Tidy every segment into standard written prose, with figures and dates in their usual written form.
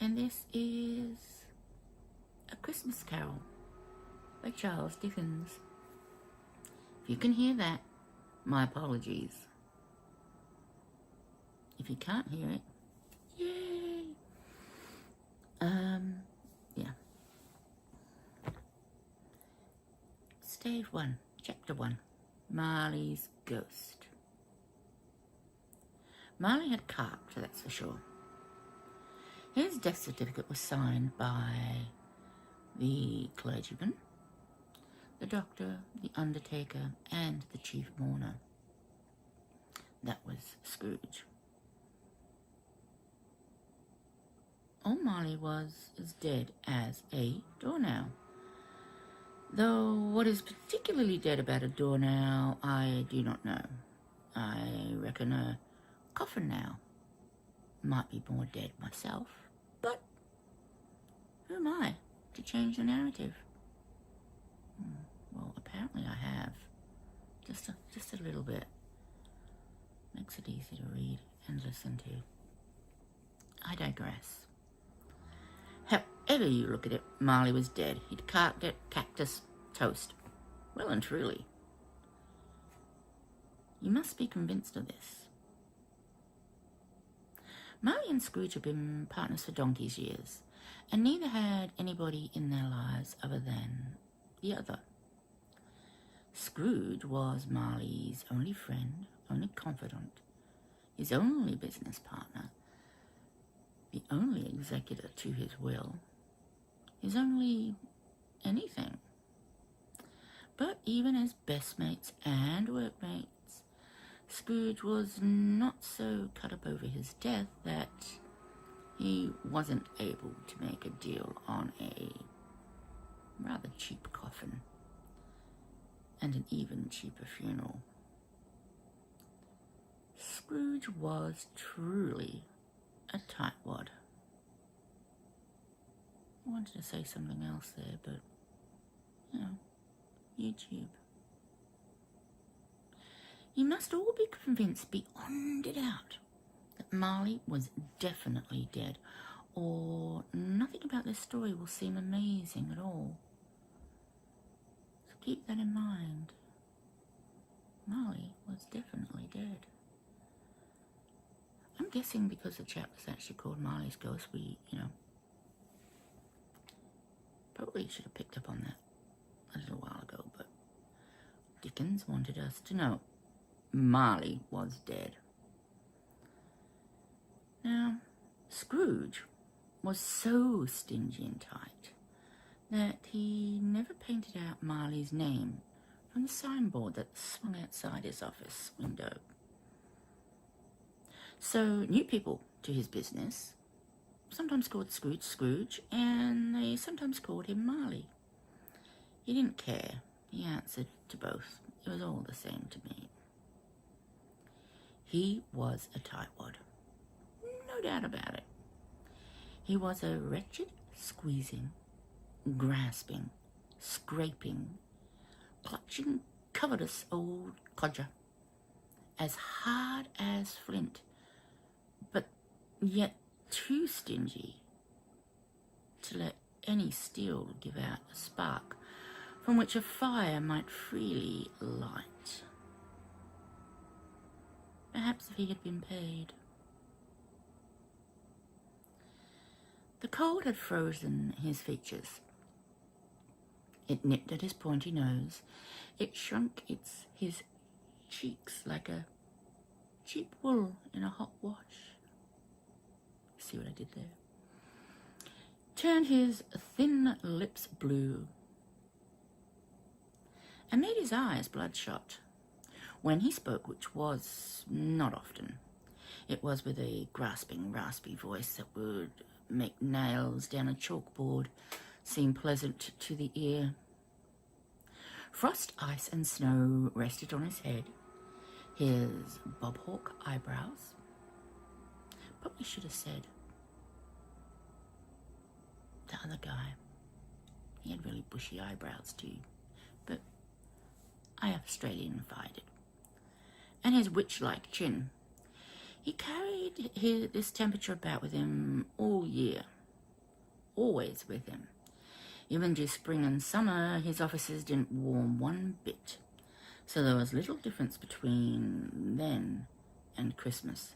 and this is A Christmas Carol by Charles Dickens. If you can hear that, my apologies. If you can't hear it, yay! Yeah. Stage 1, Chapter 1, Marley's Ghost. Marley had carped, that's for sure. His death certificate was signed by the clergyman, the doctor, the undertaker, and the chief mourner. That was Scrooge. Old Marley was as dead as a doornail. Though what is particularly dead about a doornail, I do not know. I reckon a coffin nail might be more dead myself, but who am I to change the narrative? Well, apparently I have. Just a little bit. Makes it easy to read and listen to. I digress. However you look at it, Marley was dead. He'd carved it, cactus, toast. Well and truly. You must be convinced of this. Marley and Scrooge had been partners for donkey's years, and neither had anybody in their lives other than the other. Scrooge was Marley's only friend, only confidant, his only business partner, the only executor to his will, his only anything. But even as best mates and workmates, Scrooge was not so cut up over his death that he wasn't able to make a deal on a rather cheap coffin and an even cheaper funeral. Scrooge was truly a tightwad. I wanted to say something else there, but, YouTube. You must all be convinced beyond a doubt that Marley was definitely dead, or nothing about this story will seem amazing at all. So keep that in mind. Marley was definitely dead. I'm guessing because the chapter's actually called Marley's Ghost, we, probably should have picked up on that a little while ago, but Dickens wanted us to know Marley was dead. Now, Scrooge was so stingy and tight that he never painted out Marley's name from the signboard that swung outside his office window. So new people to his business sometimes called Scrooge Scrooge, and they sometimes called him Marley. He didn't care. He answered to both. It was all the same to me. He was a tightwad. No doubt about it. He was a wretched, squeezing, grasping, scraping, clutching, covetous old codger, as hard as flint, but yet too stingy to let any steel give out a spark from which a fire might freely light. Perhaps if he had been paid. The cold had frozen his features. It nipped at his pointy nose. It shrunk his cheeks like a cheap wool in a hot wash. See what I did there? Turned his thin lips blue and made his eyes bloodshot. When he spoke, which was not often, it was with a grasping, raspy voice that would make nails down a chalkboard seem pleasant to the ear. Frost, ice, and snow rested on his head, his bobhawk eyebrows. Probably should have said the other guy. He had really bushy eyebrows too, but I Australianified it. And his witch-like chin. He carried this temperature about with him all year. always with him. Even through spring and summer, his offices didn't warm one bit. So there was little difference between then and Christmas,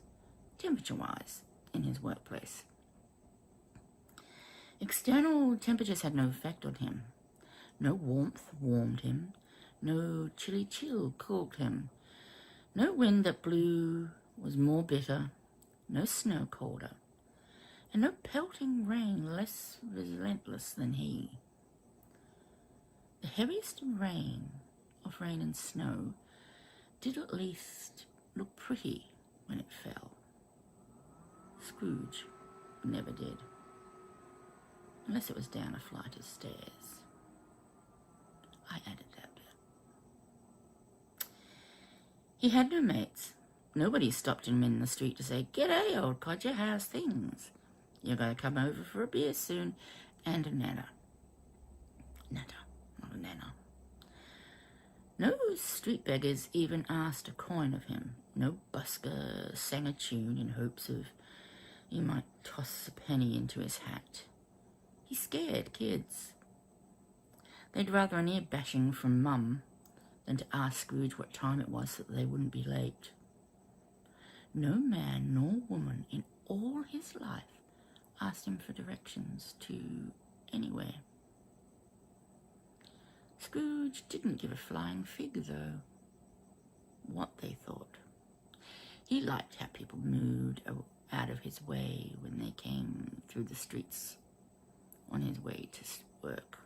temperature-wise, in his workplace. External temperatures had no effect on him. No warmth warmed him. No chilly chill cooled him. No wind that blew was more bitter. No snow colder. And no pelting rain less relentless than he. The heaviest of rain and snow did at least look pretty when it fell. Scrooge never did. Unless it was down a flight of stairs. I added that bit. He had no mates. Nobody stopped him in the street to say, "G'day, old codger, how's things? You're going to come over for a beer soon," and a nana. Nana, not a nana. No street beggars even asked a coin of him. No busker sang a tune in hopes of he might toss a penny into his hat. He scared kids. They'd rather an ear bashing from Mum than to ask Scrooge what time it was so that they wouldn't be late. No man nor woman in all his life asked him for directions to anywhere. Scrooge didn't give a flying fig, though, what they thought. He liked how people moved out of his way when they came through the streets on his way to work.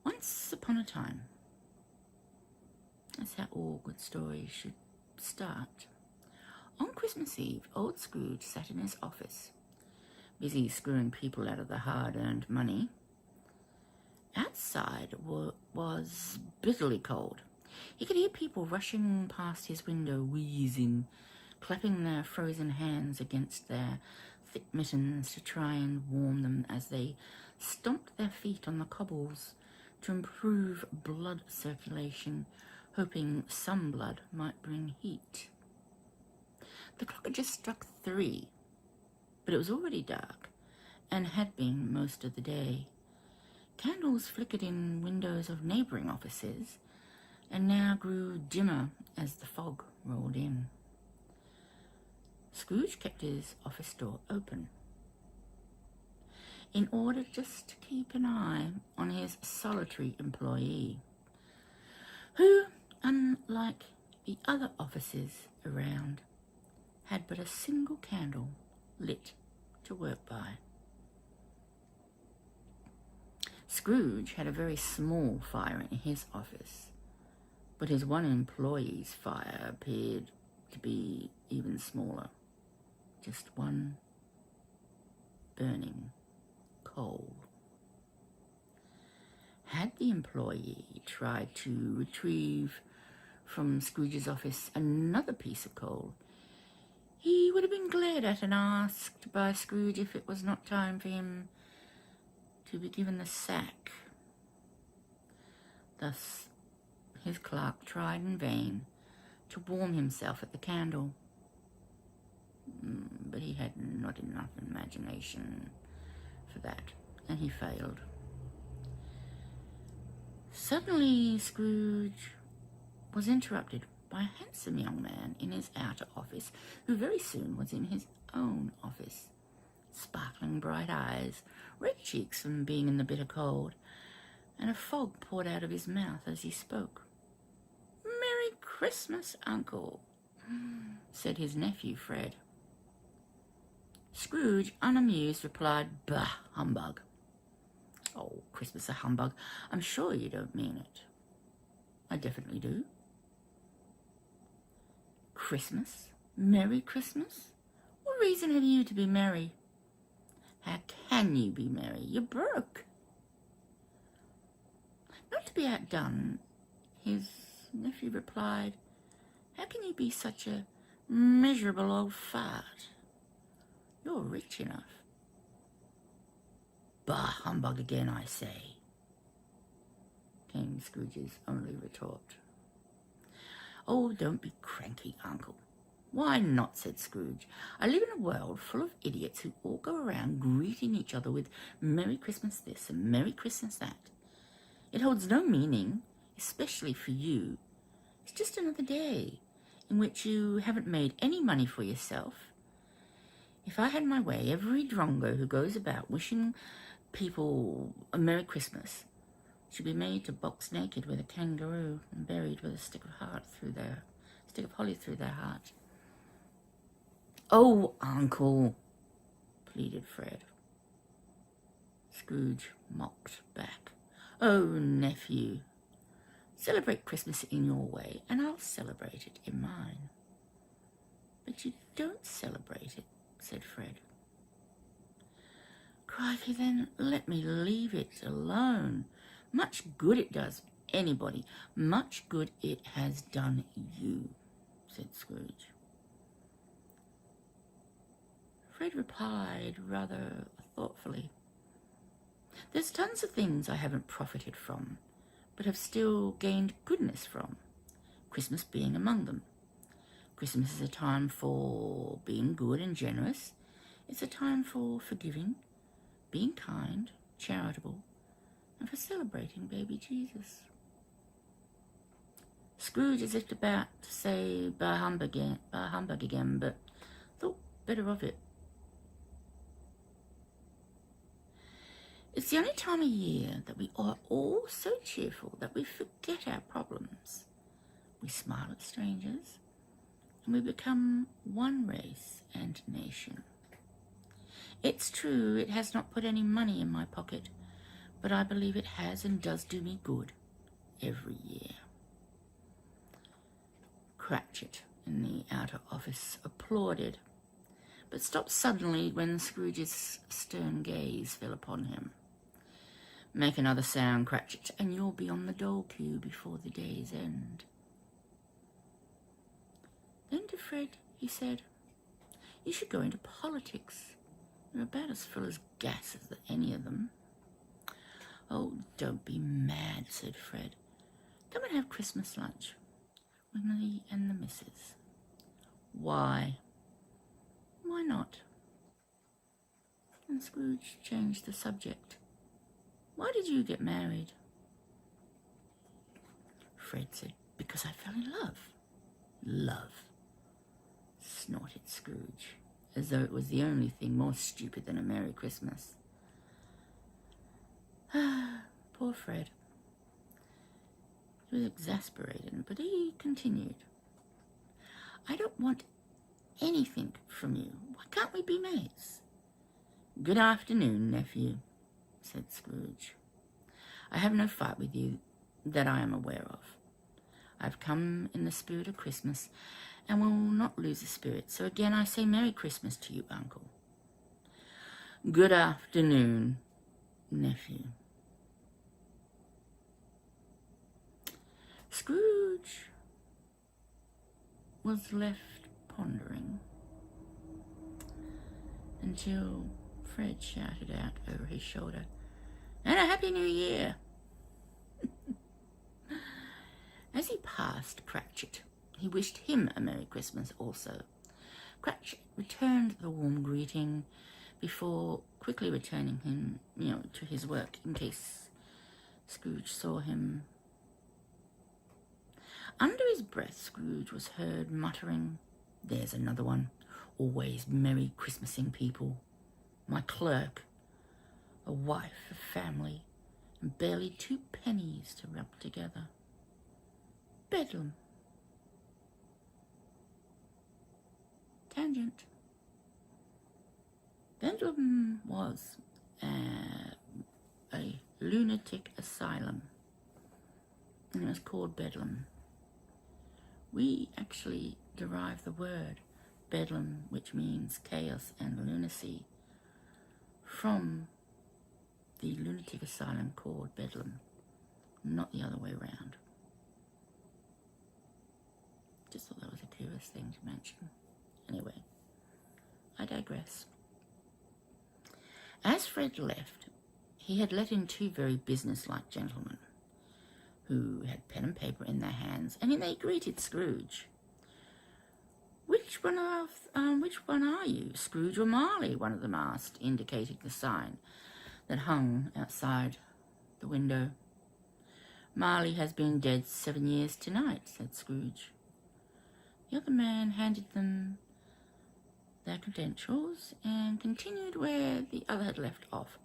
Once upon a time, that's how all good stories should start. On Christmas Eve, old Scrooge sat in his office, busy screwing people out of the hard-earned money. Outside was bitterly cold. He could hear people rushing past his window, wheezing, clapping their frozen hands against their thick mittens to try and warm them as they stomped their feet on the cobbles to improve blood circulation, hoping some blood might bring heat. The clock had just struck 3, but it was already dark, and had been most of the day. Candles flickered in windows of neighbouring offices, and now grew dimmer as the fog rolled in. Scrooge kept his office door open, in order just to keep an eye on his solitary employee, who, unlike the other offices around, had but a single candle lit to work by. Scrooge had a very small fire in his office, but his one employee's fire appeared to be even smaller. Just one burning coal. Had the employee tried to retrieve from Scrooge's office another piece of coal, he would have been glared at and asked by Scrooge if it was not time for him to be given the sack. Thus, his clerk tried in vain to warm himself at the candle, but he had not enough imagination for that, and he failed. Suddenly, Scrooge was interrupted by a handsome young man in his outer office, who very soon was in his own office. Sparkling bright eyes, red cheeks from being in the bitter cold, and a fog poured out of his mouth as he spoke. "Merry Christmas, Uncle," said his nephew Fred. Scrooge, unamused, replied, "Bah, humbug." "Oh, Christmas a humbug. I'm sure you don't mean it." "I definitely do." "Christmas? Merry Christmas? What reason have you to be merry?" "How can you be merry? You're broke." Not to be outdone, his nephew replied, "How can you be such a miserable old fart? You're rich enough." "Bah, humbug again, I say," came Scrooge's only retort. "Oh, don't be cranky, Uncle. Why not, said Scrooge. I live in a world full of idiots who all go around greeting each other with Merry Christmas this and Merry Christmas that. It holds no meaning, especially for you. It's just another day in which you haven't made any money for yourself. If I had my way, every drongo who goes about wishing people a Merry Christmas should be made to box naked with a kangaroo and buried with a stick of holly through their heart. Oh, Uncle, pleaded Fred. Scrooge mocked back. Oh, nephew, celebrate Christmas in your way, and I'll celebrate it in mine. But you don't celebrate it, said Fred. Crikey, then let me leave it alone. Much good it does anybody. Much good it has done you, said Scrooge. Fred replied rather thoughtfully. There's tons of things I haven't profited from, but have still gained goodness from, Christmas being among them. Christmas is a time for being good and generous. It's a time for forgiving, being kind, charitable, and for celebrating baby Jesus. Scrooge is just about to say bah humbug again, but thought better of it. It's the only time of year that we are all so cheerful that we forget our problems. We smile at strangers, and we become one race and nation. It's true it has not put any money in my pocket, but I believe it has and does do me good every year. Cratchit in the outer office applauded, but stopped suddenly when Scrooge's stern gaze fell upon him. Make another sound, Cratchit, and you'll be on the dole queue before the day's end. Then to Fred he said, You should go into politics. You're about as full as gas as any of them. Oh, don't be mad, said Fred. Come and have Christmas lunch with me and the missus. Why? Why not? And Scrooge changed the subject. Why did you get married? Fred said, Because I fell in love. Love, snorted Scrooge, as though it was the only thing more stupid than a Merry Christmas. Poor Fred. He was exasperated, but he continued. I don't want anything from you. Why can't we be mates? Good afternoon, nephew, said Scrooge. I have no fight with you that I am aware of. I've come in the spirit of Christmas and will not lose the spirit, so again I say Merry Christmas to you, Uncle. Good afternoon, nephew. Scrooge was left pondering until Fred shouted out over his shoulder, And a Happy New Year! As he passed Cratchit, he wished him a Merry Christmas also. Cratchit returned the warm greeting before quickly returning him, to his work in case Scrooge saw him. Under his breath, Scrooge was heard muttering, There's another one, always Merry Christmasing people. My clerk, a wife, a family, and barely 2 pennies to rub together. Bedlam. Tangent. Bedlam was a lunatic asylum, and it was called Bedlam. We actually derive the word Bedlam, which means chaos and lunacy, from the lunatic asylum called Bedlam, not the other way around. Just thought that was a curious thing to mention. Anyway, I digress. As Fred left, he had let in 2 very businesslike gentlemen who had pen and paper in their hands, and they greeted Scrooge. Which one are you, Scrooge or Marley? One of them asked, indicating the sign that hung outside the window. Marley has been dead 7 years tonight, said Scrooge. The other man handed them their credentials and continued where the other had left off.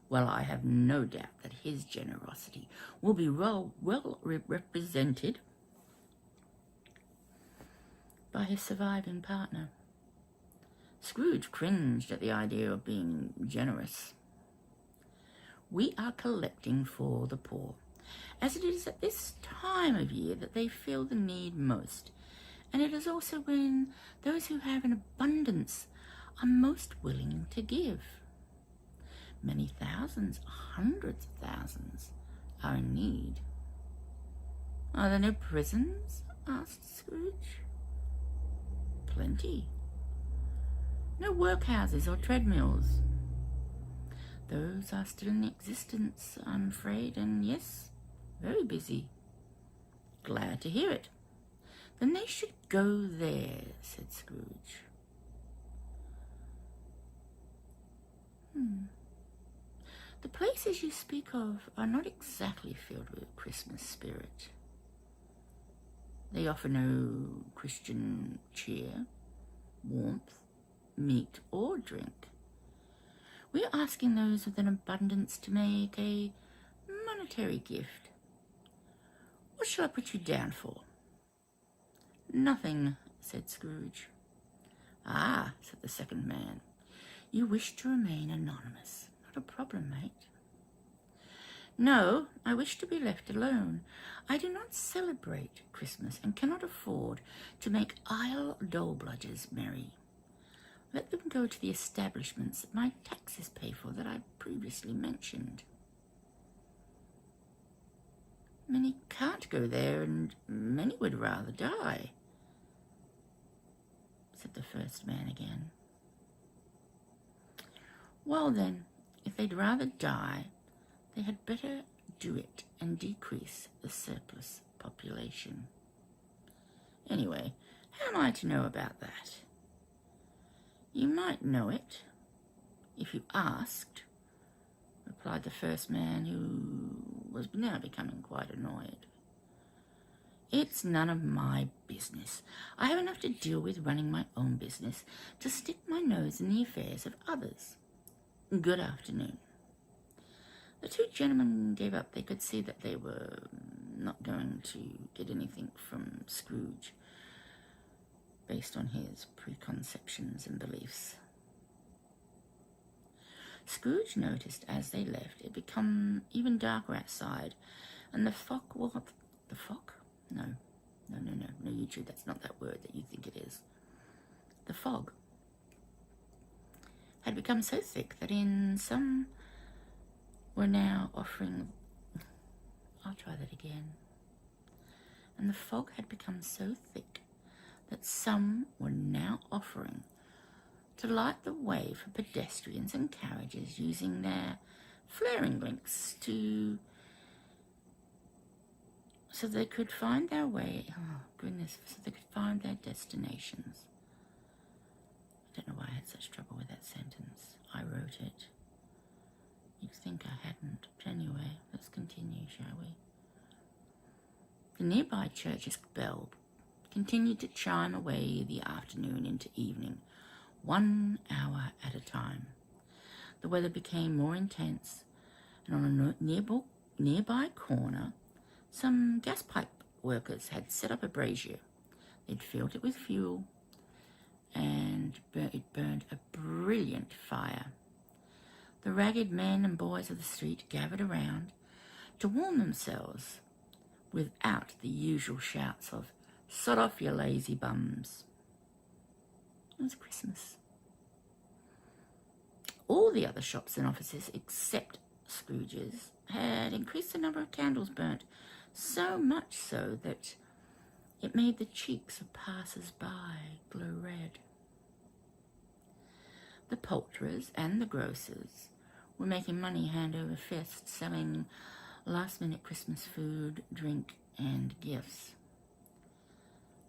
Well, I have no doubt that his generosity will be well represented by his surviving partner. Scrooge cringed at the idea of being generous. We are collecting for the poor, as it is at this time of year that they feel the need most, and it is also when those who have an abundance are most willing to give. Many thousands, hundreds of thousands, are in need. Are there no prisons? Asked Scrooge. Plenty. No workhouses or treadmills. Those are still in existence, I'm afraid, and yes, very busy. Glad to hear it. Then they should go there, said Scrooge. The places you speak of are not exactly filled with Christmas spirit. They offer no Christian cheer, warmth, meat, or drink. We are asking those with an abundance to make a monetary gift. What shall I put you down for? Nothing, said Scrooge. Ah, said the second man, you wish to remain anonymous. Not a problem, mate. No, I wish to be left alone. I do not celebrate Christmas and cannot afford to make idle dole-bludgers merry. Let them go to the establishments that my taxes pay for that I previously mentioned. Many can't go there, and many would rather die, said the first man again. Well then, if they'd rather die, they had better do it and decrease the surplus population. Anyway, how am I to know about that? You might know it if you asked, replied the first man, who was now becoming quite annoyed. It's none of my business. I have enough to deal with running my own business to stick my nose in the affairs of others. Good afternoon. The two gentlemen gave up. They could see that they were not going to get anything from Scrooge based on his preconceptions and beliefs. Scrooge noticed as they left it become even darker outside, and the fog, the fog? No, YouTube, that's not that word that you think it is. The fog had become so thick that in some were now offering, I'll try that again. And the fog had become so thick that some were now offering to light the way for pedestrians and carriages using their flaring links so they could find their way, so they could find their destinations. I don't know why I had such trouble with that sentence. I wrote it. You'd think I hadn't. But anyway, let's continue, shall we? The nearby church's bell continued to chime away the afternoon into evening, 1 hour at a time. The weather became more intense, and on a nearby corner, some gas pipe workers had set up a brazier. They'd filled it with fuel, and it burned a brilliant fire. The ragged men and boys of the street gathered around to warm themselves without the usual shouts of "Sod off, you lazy bums." It was Christmas. All the other shops and offices, except Scrooge's, had increased the number of candles burnt, so much so that it made the cheeks of passers-by glow red. The poulterers and the grocers were making money hand over fist, selling last-minute Christmas food, drink, and gifts.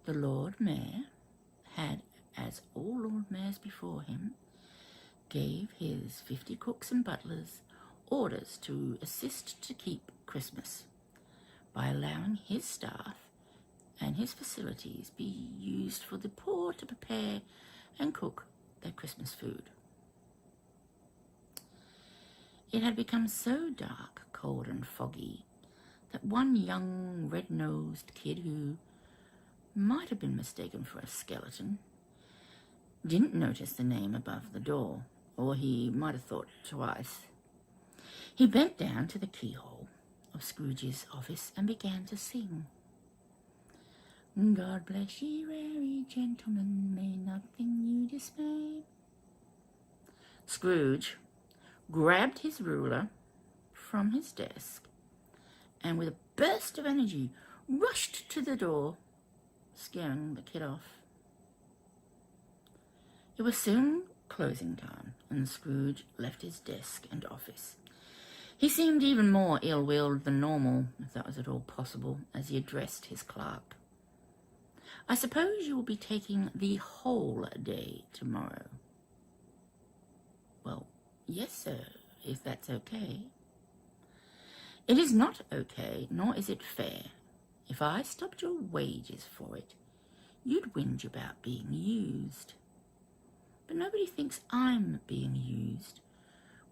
The Lord Mayor had as all Lord Mayors before him, gave his 50 cooks and butlers orders to assist to keep Christmas by allowing his staff and his facilities be used for the poor to prepare and cook their Christmas food. It had become so dark, cold and foggy that one young red-nosed kid who might have been mistaken for a skeleton didn't notice the name above the door, or he might have thought twice. He bent down to the keyhole of Scrooge's office and began to sing. God bless ye, weary gentlemen, may nothing you dismay. Scrooge grabbed his ruler from his desk and with a burst of energy rushed to the door, scaring the kid off. It was soon closing time, and Scrooge left his desk and office. He seemed even more ill-willed than normal, if that was at all possible, as he addressed his clerk. I suppose you will be taking the whole day tomorrow. Well, yes, sir, if that's okay. It is not okay, nor is it fair. If I stopped your wages for it, you'd whinge about being used. But nobody thinks I'm being used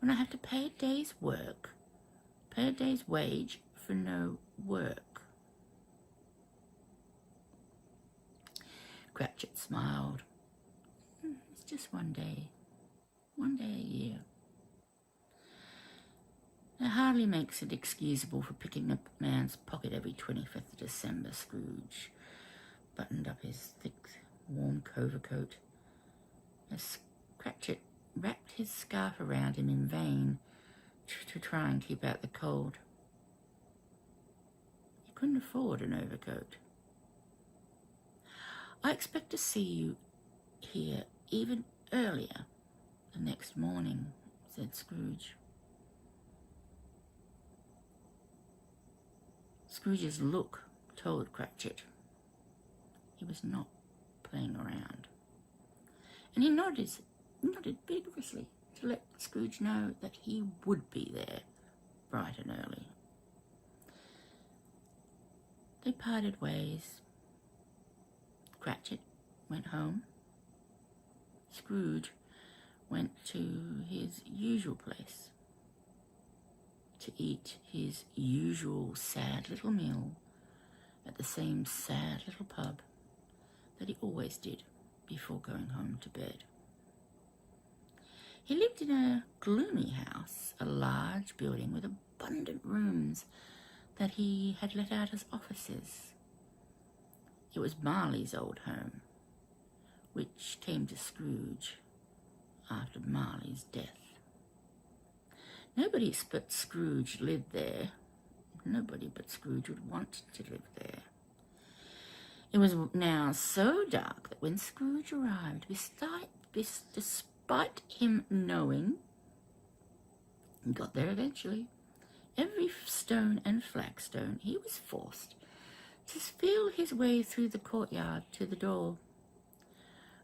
when I have to pay a day's work, pay a day's wage for no work. Cratchit smiled. It's just one day a year. It hardly makes it excusable for picking up a man's pocket every 25th of December. Scrooge buttoned up his thick, warm overcoat as Cratchit wrapped his scarf around him in vain to try and keep out the cold. He couldn't afford an overcoat. I expect to see you here even earlier the next morning, said Scrooge. Scrooge's look told Cratchit he was not playing around, and he nodded vigorously to let Scrooge know that he would be there bright and early. They parted ways. Cratchit went home. Scrooge went to his usual place to eat his usual sad little meal at the same sad little pub that he always did before going home to bed. He lived in a gloomy house, a large building with abundant rooms that he had let out as offices. It was Marley's old home, which came to Scrooge after Marley's death. Nobody but Scrooge lived there. Nobody but Scrooge would want to live there. It was now so dark that when Scrooge arrived, despite him knowing, he got there eventually, every stone and flagstone, he was forced to feel his way through the courtyard to the door.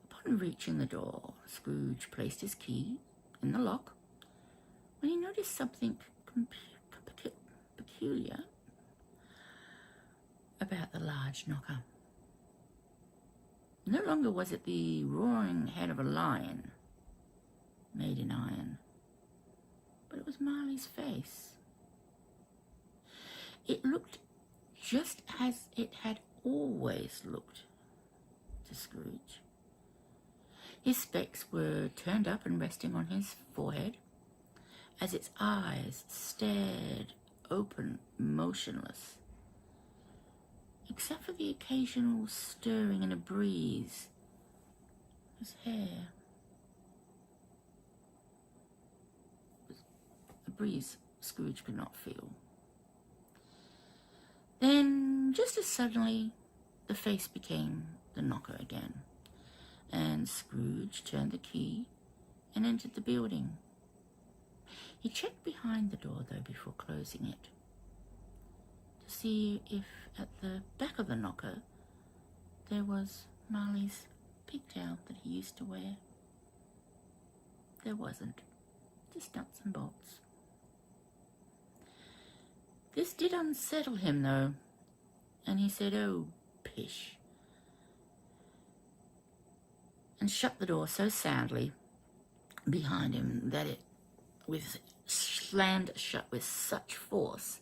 Upon reaching the door, Scrooge placed his key in the lock when he noticed something peculiar about the large knocker. No longer was it the roaring head of a lion made in iron, but it was Marley's face. It looked just as it had always looked to Scrooge. His specs were turned up and resting on his forehead as its eyes stared open, motionless, except for the occasional stirring in a breeze. His hair, a breeze Scrooge could not feel. Then, just as suddenly, the face became the knocker again, and Scrooge turned the key and entered the building. He checked behind the door, though, before closing it, to see if at the back of the knocker there was Marley's pigtail that he used to wear. There wasn't, just nuts and bolts. This did unsettle him, though, and he said, "Oh, pish," and shut the door so soundly behind him that it was slammed shut with such force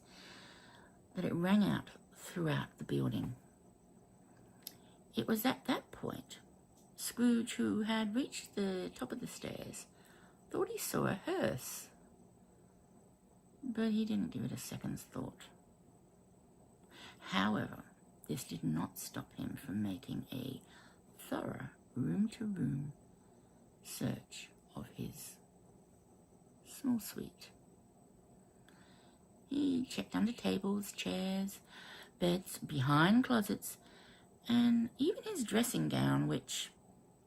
that it rang out throughout the building. It was at that point Scrooge, who had reached the top of the stairs, thought he saw a hearse, but he didn't give it a second's thought. However, this did not stop him from making a thorough room-to-room search of his small suite. He checked under tables, chairs, beds, behind closets, and even his dressing gown, which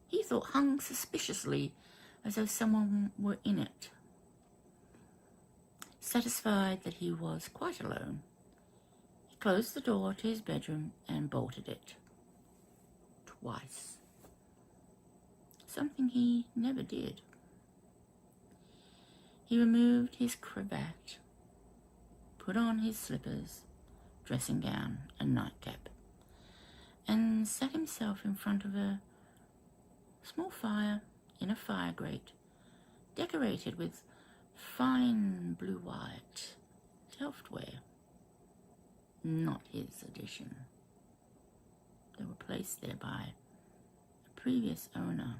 he thought hung suspiciously as though someone were in it. Satisfied that he was quite alone, he closed the door to his bedroom and bolted it twice. Something he never did. He removed his cravat, put on his slippers, dressing gown, and nightcap, and sat himself in front of a small fire in a fire grate, decorated with fine blue-white Delftware. Not his addition. They were placed there by a previous owner,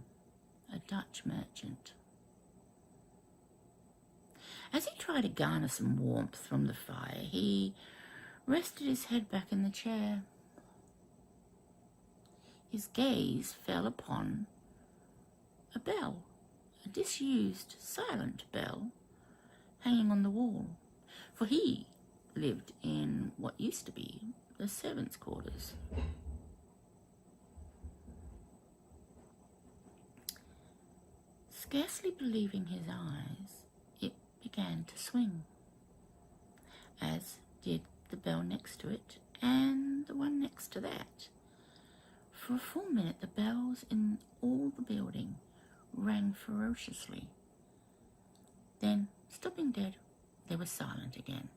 a Dutch merchant. As he tried to garner some warmth from the fire, he rested his head back in the chair. His gaze fell upon a bell, a disused, silent bell, hanging on the wall, for he lived in what used to be the servants' quarters. Scarcely believing his eyes, it began to swing, as did the bell next to it and the one next to that. For a full minute, the bells in all the building rang ferociously. Then, stopping dead, they were silent again.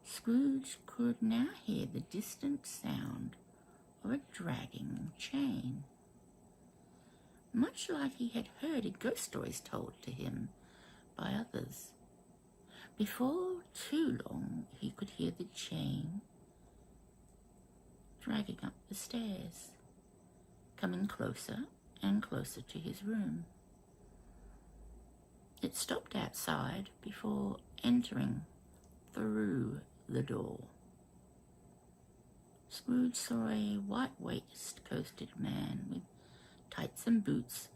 Scrooge could now hear the distant sound of a dragging chain, much like he had heard in ghost stories told to him by others. Before too long, he could hear the chain dragging up the stairs, coming closer and closer to his room. It stopped outside before entering through the door. Scrooge saw a white waistcoated man with tights and boots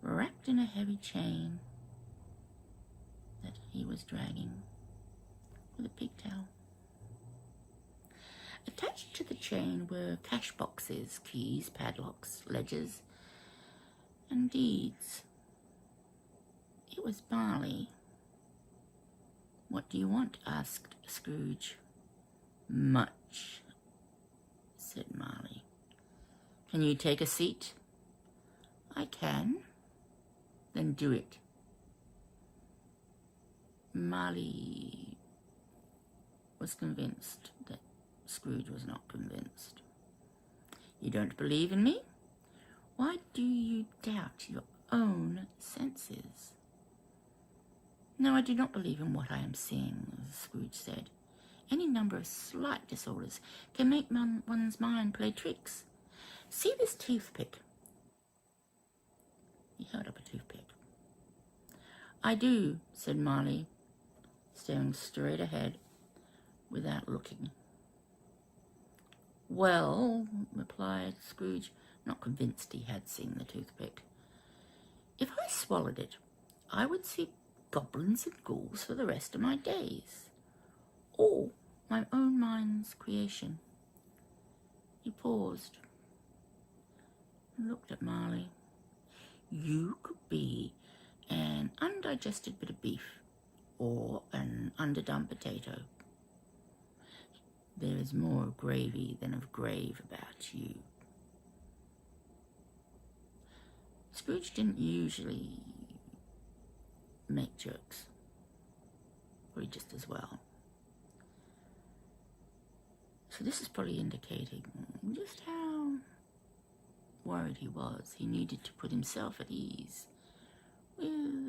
wrapped in a heavy chain that he was dragging with a pigtail. Attached to the chain were cash boxes, keys, padlocks, ledgers, and deeds. It was Marley. "What do you want?" asked Scrooge. "Much," said Marley. "Can you take a seat?" "I can." "Then do it." Marley was convinced that Scrooge was not convinced. "You don't believe in me? Why do you doubt your own senses?" "No, I do not believe in what I am seeing," Scrooge said. "Any number of slight disorders can make one's mind play tricks. See this toothpick." He held up a toothpick. "I do," said Marley, staring straight ahead without looking. "Well," replied Scrooge, not convinced he had seen the toothpick, "if I swallowed it, I would see goblins and ghouls for the rest of my days. All my own mind's creation." He paused and looked at Marley. "You could be an undigested bit of beef or an underdone potato. There is more of gravy than of grave about you." Scrooge didn't usually make jokes, or just as well. So this is probably indicating just how worried he was. He needed to put himself at ease with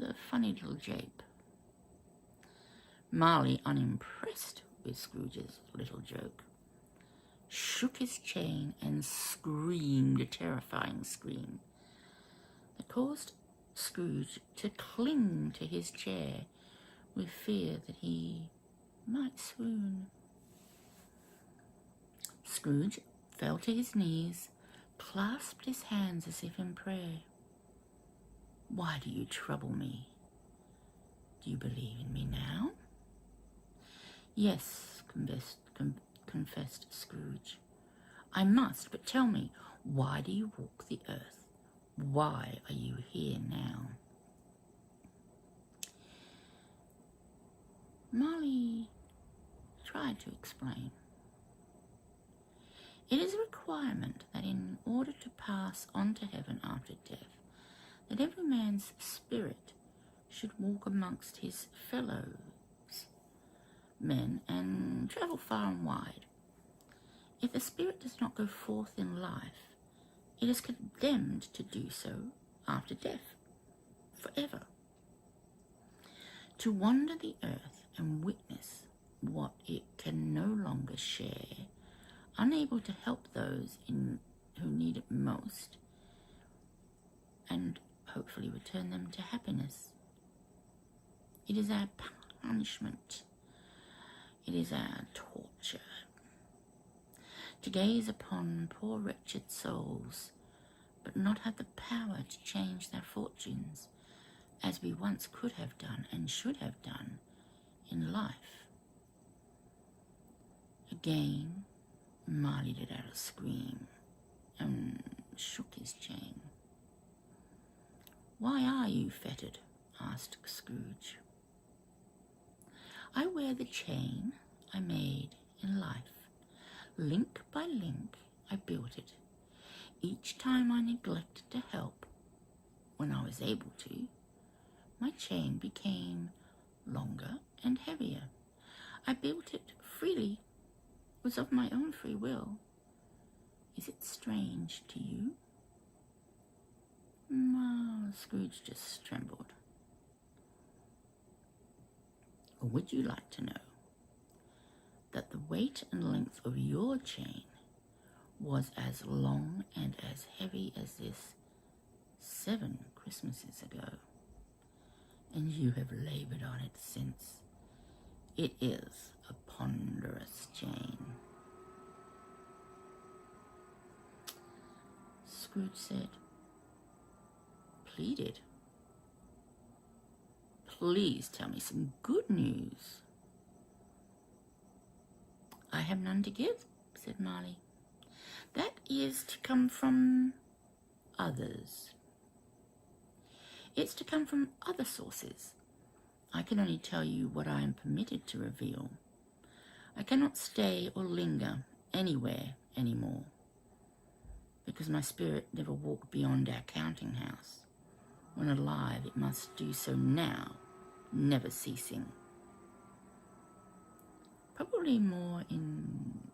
a funny little jape. Marley, unimpressed with Scrooge's little joke, shook his chain and screamed a terrifying scream that caused Scrooge to cling to his chair with fear that he might swoon. Scrooge fell to his knees, clasped his hands as if in prayer. "Why do you trouble me? Do you believe in me now?" "Yes," confessed Scrooge. "I must, but tell me, why do you walk the earth? Why are you here now?" Marley tried to explain. "It is a requirement that in order to pass on to heaven after death, that every man's spirit should walk amongst his fellows men and travel far and wide. If the spirit does not go forth in life, it is condemned to do so after death, forever. To wander the earth and witness what it can no longer share, unable to help those who need it most, and hopefully return them to happiness. It is our punishment. It is our torture. To gaze upon poor wretched souls, but not have the power to change their fortunes, as we once could have done and should have done in life." Again, Marley let out a scream and shook his chain. "Why are you fettered?" asked Scrooge. "I wear the chain I made in life. Link by link I built it. Each time I neglected to help, when I was able to, my chain became longer and heavier. I built it freely, was of my own free will. Is it strange to you?" Scrooge just trembled. "Or would you like to know that the weight and length of your chain was as long and as heavy as this 7 Christmases ago, and you have labored on it since? It is a ponderous chain." Scrooge said, pleaded, "Please tell me some good news." "I have none to give," said Marley. "That is to come from others. It's to come from other sources. I can only tell you what I am permitted to reveal. I cannot stay or linger anywhere anymore, because my spirit never walked beyond our counting house. When alive, it must do so now, never ceasing." Probably more in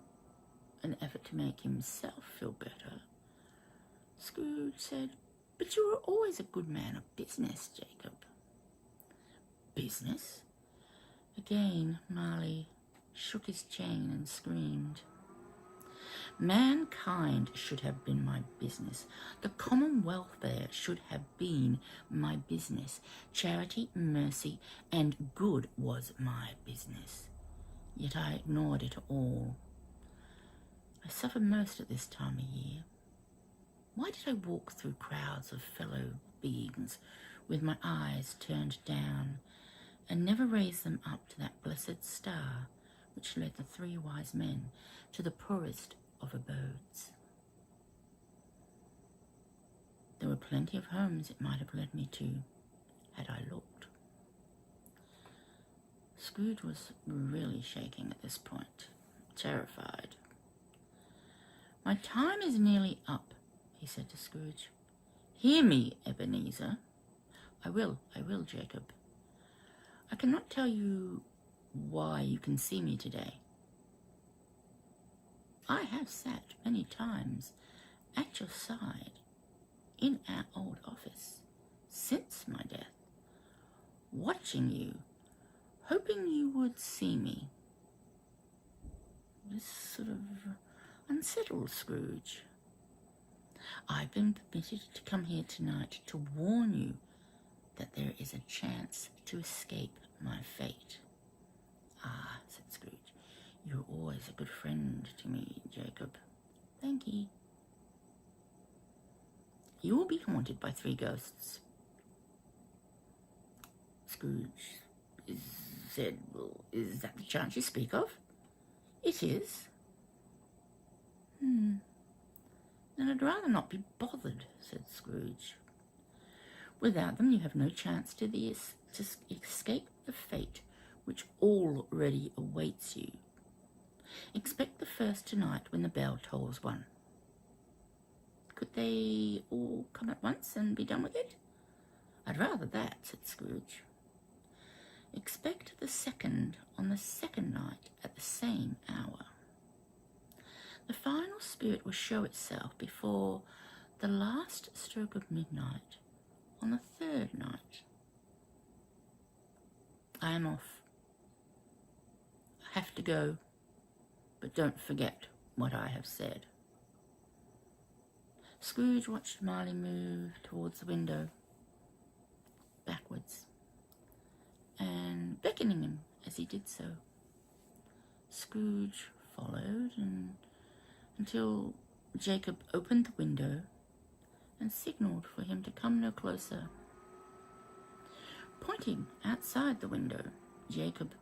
an effort to make himself feel better, Scrooge said, "But you were always a good man of business, Jacob." "Business?" Again, Marley shook his chain and screamed. "Mankind should have been my business. The common welfare should have been my business. Charity, mercy, and good was my business. Yet I ignored it all. I suffer most at this time of year. Why did I walk through crowds of fellow beings with my eyes turned down, and never raise them up to that blessed star which led the 3 wise men to the poorest of abodes? There were plenty of homes it might have led me to, had I looked." Scrooge was really shaking at this point, terrified. "My time is nearly up," he said to Scrooge. Hear me, Ebenezer. I will, Jacob. I cannot tell you why you can see me today. I have sat many times at your side in our old office since my death, watching you, hoping you would see me. This sort of unsettled Scrooge. I've been permitted to come here tonight to warn you that there is a chance to escape my fate. Ah, said Scrooge, you're always a good friend to me, Jacob. Thank you. You will be haunted by 3 ghosts. Scrooge said, well, is that the chance you speak of? It is. Then I'd rather not be bothered, said Scrooge. Without them you have no chance to escape the fate which already awaits you. Expect the first tonight when the bell tolls 1. Could they all come at once and be done with it? I'd rather that, said Scrooge. Expect the second on the second night at the same hour. The final spirit will show itself before the last stroke of midnight on the 3rd night. I am off. I have to go, but don't forget what I have said. Scrooge watched Marley move towards the window, backwards, and beckoning him as he did so. Scrooge followed until Jacob opened the window and signalled for him to come no closer. Pointing outside the window, Jacob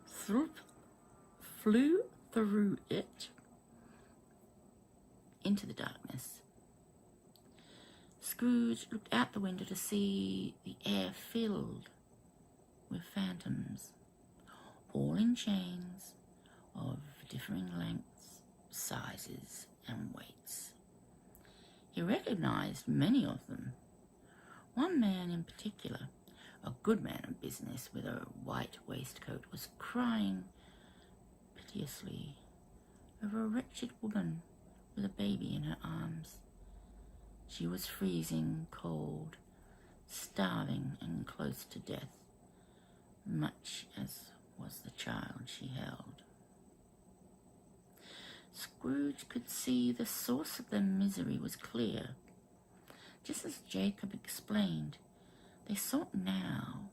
flew through it into the darkness. Scrooge looked out the window to see the air filled with phantoms, all in chains of differing lengths, sizes, and weights. He recognized many of them. One man in particular, a good man of business with a white waistcoat, was crying piteously over a wretched woman with a baby in her arms. She was freezing cold, starving and close to death, much as was the child she held. Scrooge could see the source of their misery was clear. Just as Jacob explained, they sought now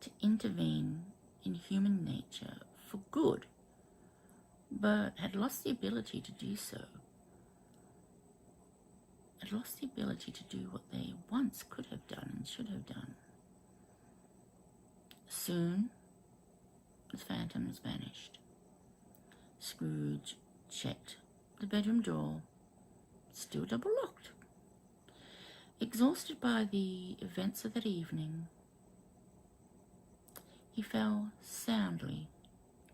to intervene in human nature for good, but had lost the ability to do so. Had lost the ability to do what they once could have done and should have done. Soon, the phantoms vanished. Scrooge checked the bedroom door, still double locked. Exhausted by the events of that evening, he fell soundly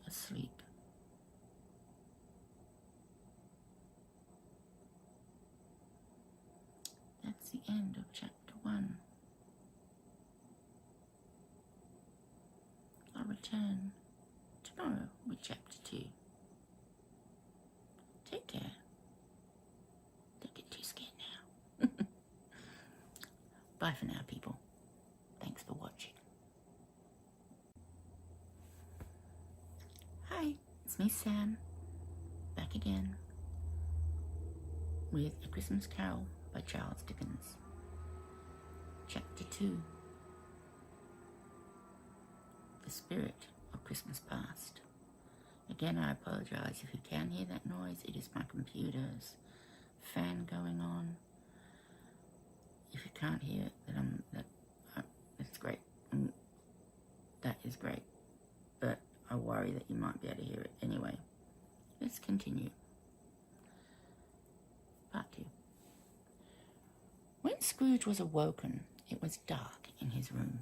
asleep. That's the end of chapter 1. I'll return tomorrow with chapter 2. Take care. Don't get too scared now. Bye for now, people. Thanks for watching. Hi, it's me, Sam, back again with A Christmas Carol by Charles Dickens. Chapter 2. The Spirit of Christmas Past. Again, I apologize if you can hear that noise. It is my computer's fan going on. If you can't hear it, then that's great. That is great. But I worry that you might be able to hear it anyway. Let's continue. Part 2. When Scrooge was awoken, it was dark in his room,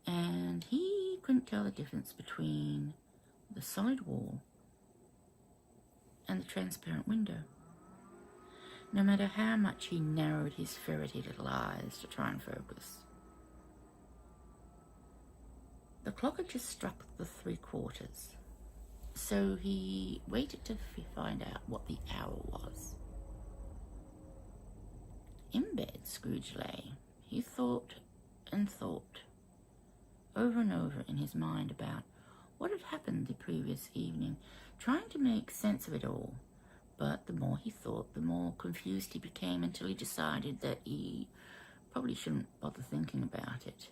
and he couldn't tell the difference between the solid wall and the transparent window. no matter how much he narrowed his ferrety little eyes to try and focus. The clock had just struck the 3/4, so he waited to find out what the hour was. In bed, Scrooge lay. He thought and thought over and over in his mind about what had happened the previous evening, trying to make sense of it all. But the more he thought, the more confused he became, until he decided that he probably shouldn't bother thinking about it.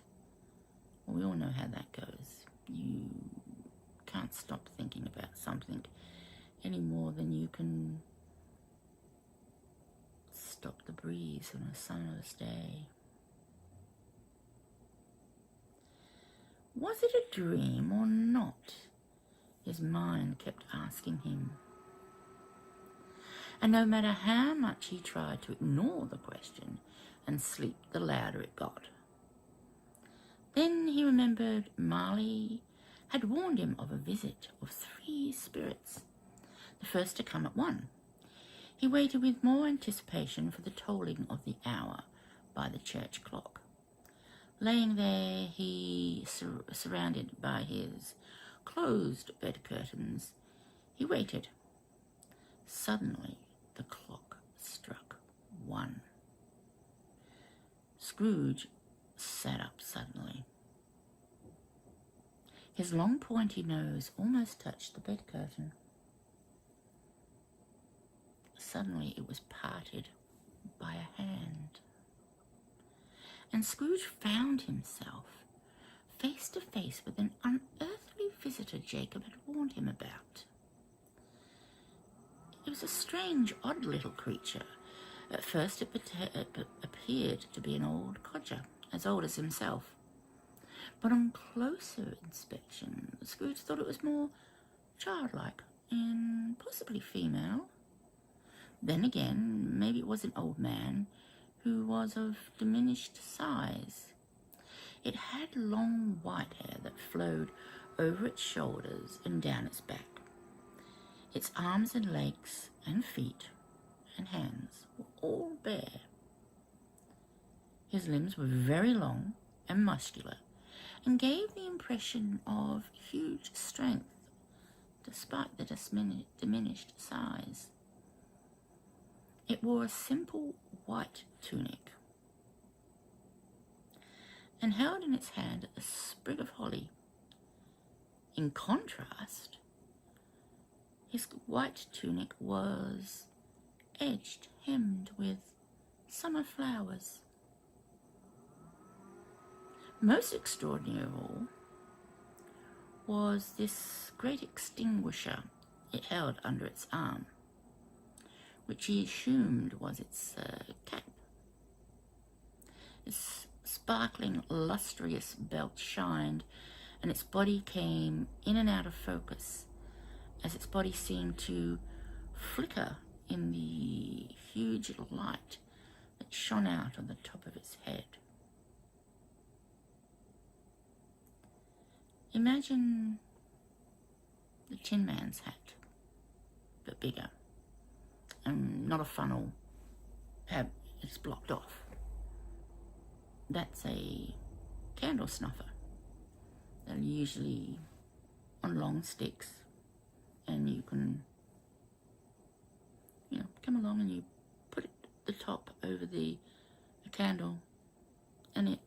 Well, we all know how that goes. You can't stop thinking about something any more than you can stop the breeze on a sunless day. Was it a dream or not? His mind kept asking him. And no matter how much he tried to ignore the question and sleep, the louder it got. Then he remembered Marley had warned him of a visit of 3 spirits, the first to come at 1. He waited with more anticipation for the tolling of the hour by the church clock. Laying there, he surrounded by his closed bed curtains, he waited. Suddenly, the clock struck 1. Scrooge sat up suddenly. His long pointy nose almost touched the bed curtain. Suddenly it was parted by a hand, and Scrooge found himself face to face with an unearthly visitor Jacob had warned him about. It was a strange, odd little creature. At first it appeared to be an old codger, as old as himself. But on closer inspection, Scrooge thought it was more childlike and possibly female. Then again, maybe it was an old man who was of diminished size. It had long white hair that flowed over its shoulders and down its back. Its arms and legs and feet and hands were all bare. His limbs were very long and muscular, and gave the impression of huge strength, despite the diminished size. It wore a simple white tunic, and held in its hand a sprig of holly. In contrast, his white tunic was edged, hemmed with summer flowers. Most extraordinary of all was this great extinguisher it held under its arm, which he assumed was its cap. Its sparkling, lustrous belt shined, and its body came in and out of focus, as its body seemed to flicker in the huge light that shone out on the top of its head. Imagine the Tin Man's hat, but bigger, and not a funnel. It's blocked off. That's a candle snuffer. They're usually on long sticks, and you can, come along and you put the top over the candle, and it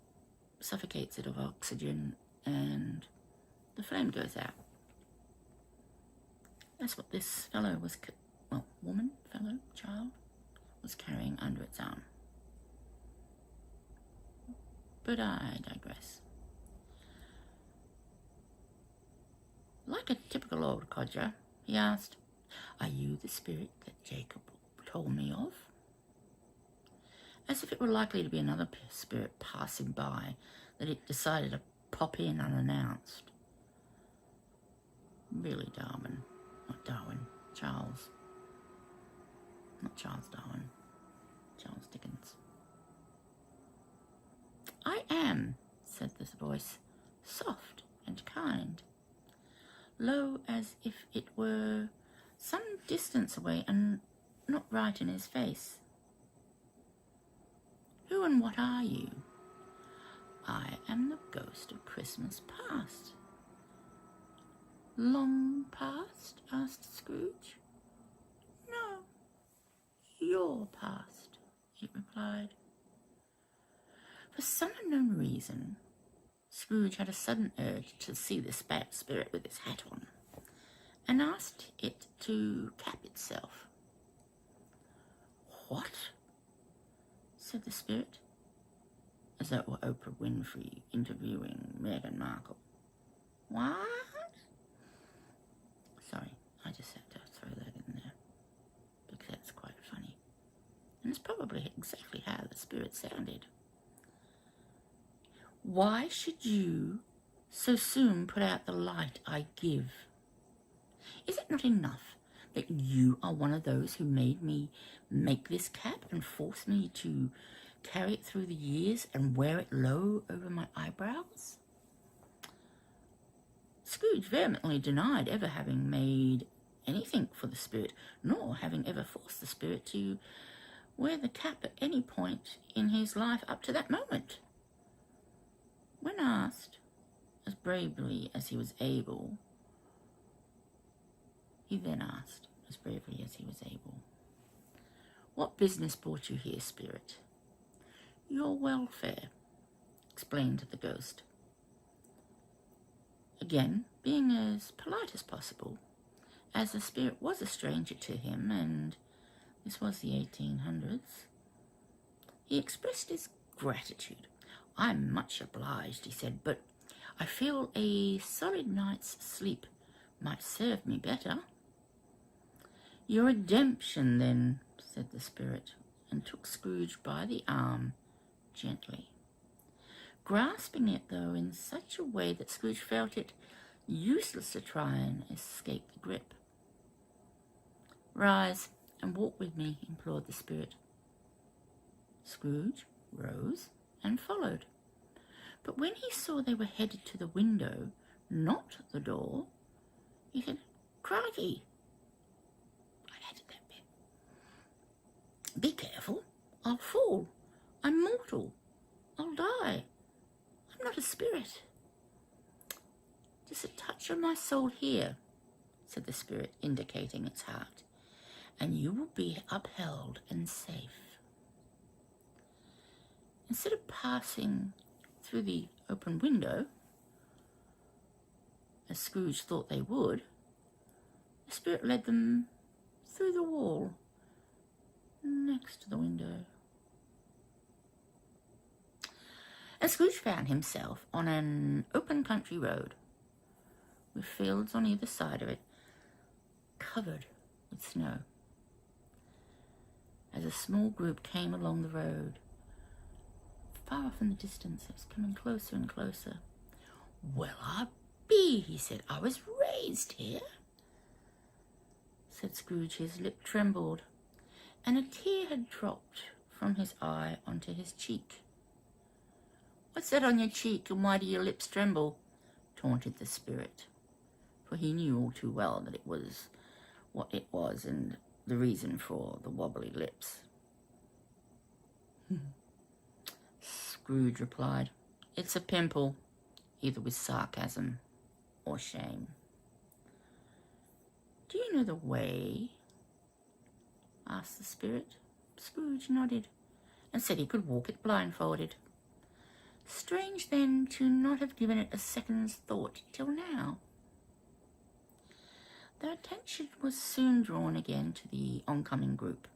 suffocates it of oxygen, and the flame goes out. That's what this fellow was, child, was carrying under its arm. But I digress. Like a typical old codger, he asked, "Are you the spirit that Jacob told me of?" As if it were likely to be another spirit passing by, that it decided to pop in unannounced. Really, Charles. Not Charles Darwin, Charles Dickens. "I am," said this voice, soft and kind, low as if it were some distance away and not right in his face. you and what are you? I am the ghost of Christmas past. Long past? Asked Scrooge. No, your past, it replied. For some unknown reason, Scrooge had a sudden urge to see the spirit with its hat on, and asked it to cap itself. What? Said the spirit, as though it were Oprah Winfrey interviewing Meghan Markle. What? Sorry, I just had to throw that in there, because that's quite funny. And it's probably exactly how the spirit sounded. Why should you so soon put out the light I give? Is it not enough that you are one of those who made me make this cap and force me to carry it through the years and wear it low over my eyebrows? Scrooge vehemently denied ever having made anything for the spirit, nor having ever forced the spirit to wear the cap at any point in his life up to that moment. When asked, as bravely as he was able, he then asked, as bravely as he was able, what business brought you here, spirit? Your welfare, explained the ghost. Again, being as polite as possible, as the spirit was a stranger to him, and this was the 1800s, he expressed his gratitude. I'm much obliged, he said, but I feel a solid night's sleep might serve me better. Your redemption, then, said the spirit, and took Scrooge by the arm gently, grasping it, though, in such a way that Scrooge felt it useless to try and escape the grip. Rise and walk with me, implored the spirit. Scrooge rose and followed. But when he saw they were headed to the window, not the door, he said, Crikey! I added that bit. Be careful, I'll fall. I'm mortal. I'll die. I'm not a spirit. Just a touch of my soul here, said the spirit, indicating its heart, and you will be upheld and safe. Instead of passing through the open window, as Scrooge thought they would, the spirit led them through the wall next to the window. And Scrooge found himself on an open country road, with fields on either side of it, covered with snow. As a small group came along the road, far off in the distance, it was coming closer and closer. Well, I be, he said, I was raised here, said Scrooge. His lip trembled, and a tear had dropped from his eye onto his cheek. What's that on your cheek, and why do your lips tremble? Taunted the spirit, for he knew all too well that it was what it was and the reason for the wobbly lips. Scrooge replied, It's a pimple, either with sarcasm or shame. Do you know the way? Asked the spirit. Scrooge nodded and said he could walk it blindfolded. Strange, then, to not have given it a second's thought till now. Their attention was soon drawn again to the oncoming group.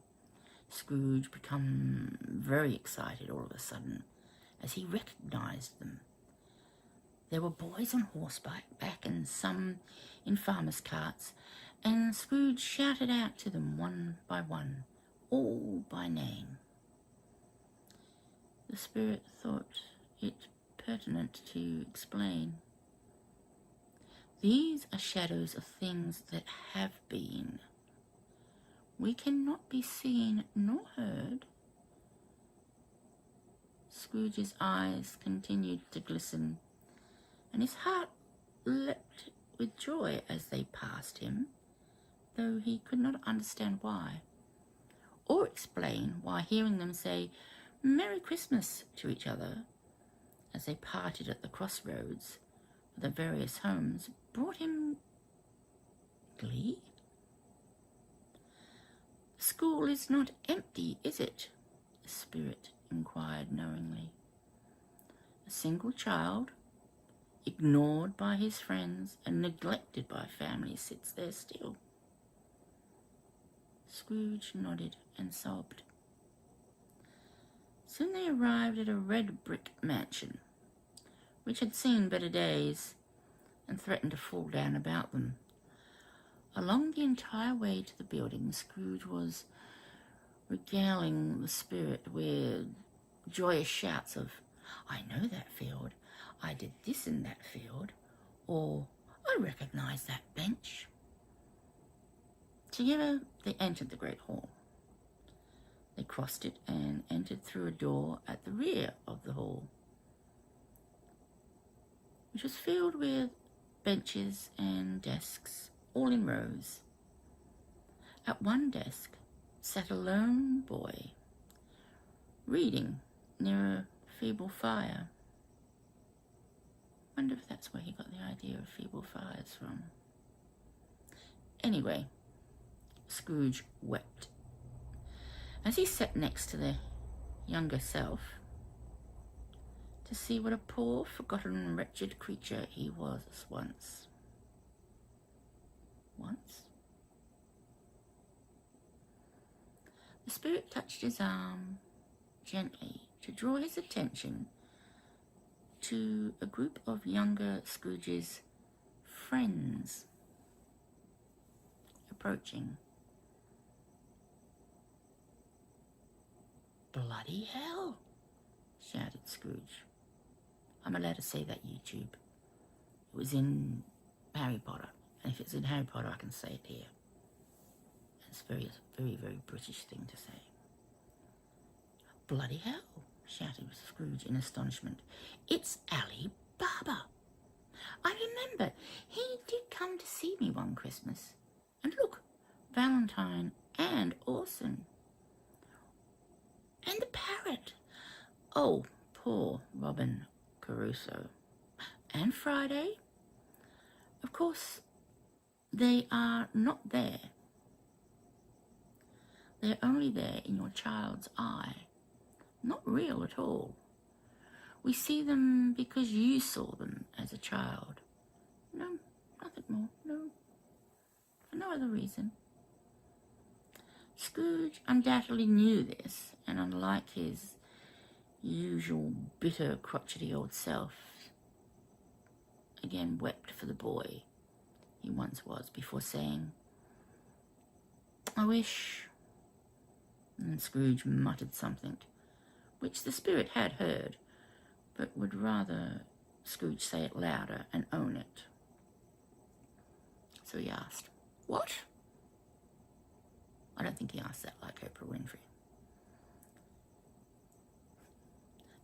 Scrooge became very excited all of a sudden as he recognized them. There were boys on horseback and some in farmers' carts, and Scrooge shouted out to them one by one, all by name. The spirit thought it pertinent to explain. These are shadows of things that have been. We cannot be seen nor heard. Scrooge's eyes continued to glisten, and his heart leapt with joy as they passed him, though he could not understand why, or explain why hearing them say, Merry Christmas to each other as they parted at the crossroads for the various homes brought him glee. School is not empty, is it? The spirit inquired knowingly. A single child, ignored by his friends and neglected by family, sits there still. Scrooge nodded and sobbed. Soon they arrived at a red brick mansion, which had seen better days and threatened to fall down about them. Along the entire way to the building, Scrooge was regaling the spirit with joyous shouts of, "I know that field, I did this in that field," or "I recognize that bench." Together they entered the great hall. They crossed it and entered through a door at the rear of the hall, which was filled with benches and desks, all in rows. At one desk sat a lone boy, reading near a feeble fire. Wonder if that's where he got the idea of feeble fires from. Anyway, Scrooge wept as he sat next to the younger self to see what a poor, forgotten, wretched creature he was once. The spirit touched his arm gently to draw his attention to a group of younger Scrooge's friends approaching. "Bloody hell!" shouted Scrooge. I'm allowed to say that, YouTube. It was in Harry Potter, and if it's in Harry Potter, I can say it here. It's a very, very, very British thing to say. "Bloody hell!" shouted Scrooge in astonishment. "It's Ali Baba! I remember, he did come to see me one Christmas. And look, Valentine and Orson. And the parrot. Oh, poor Robin Crusoe. And Friday. Of course, they are not there. They're only there in your child's eye. Not real at all. We see them because you saw them as a child. No, nothing more, no. For no other reason." Scrooge undoubtedly knew this, and unlike his usual bitter, crotchety old self, again wept for the boy he once was before saying, "I wish," and Scrooge muttered something, which the spirit had heard, but would rather Scrooge say it louder and own it. So he asked, "What?" I don't think he asked that like Oprah Winfrey.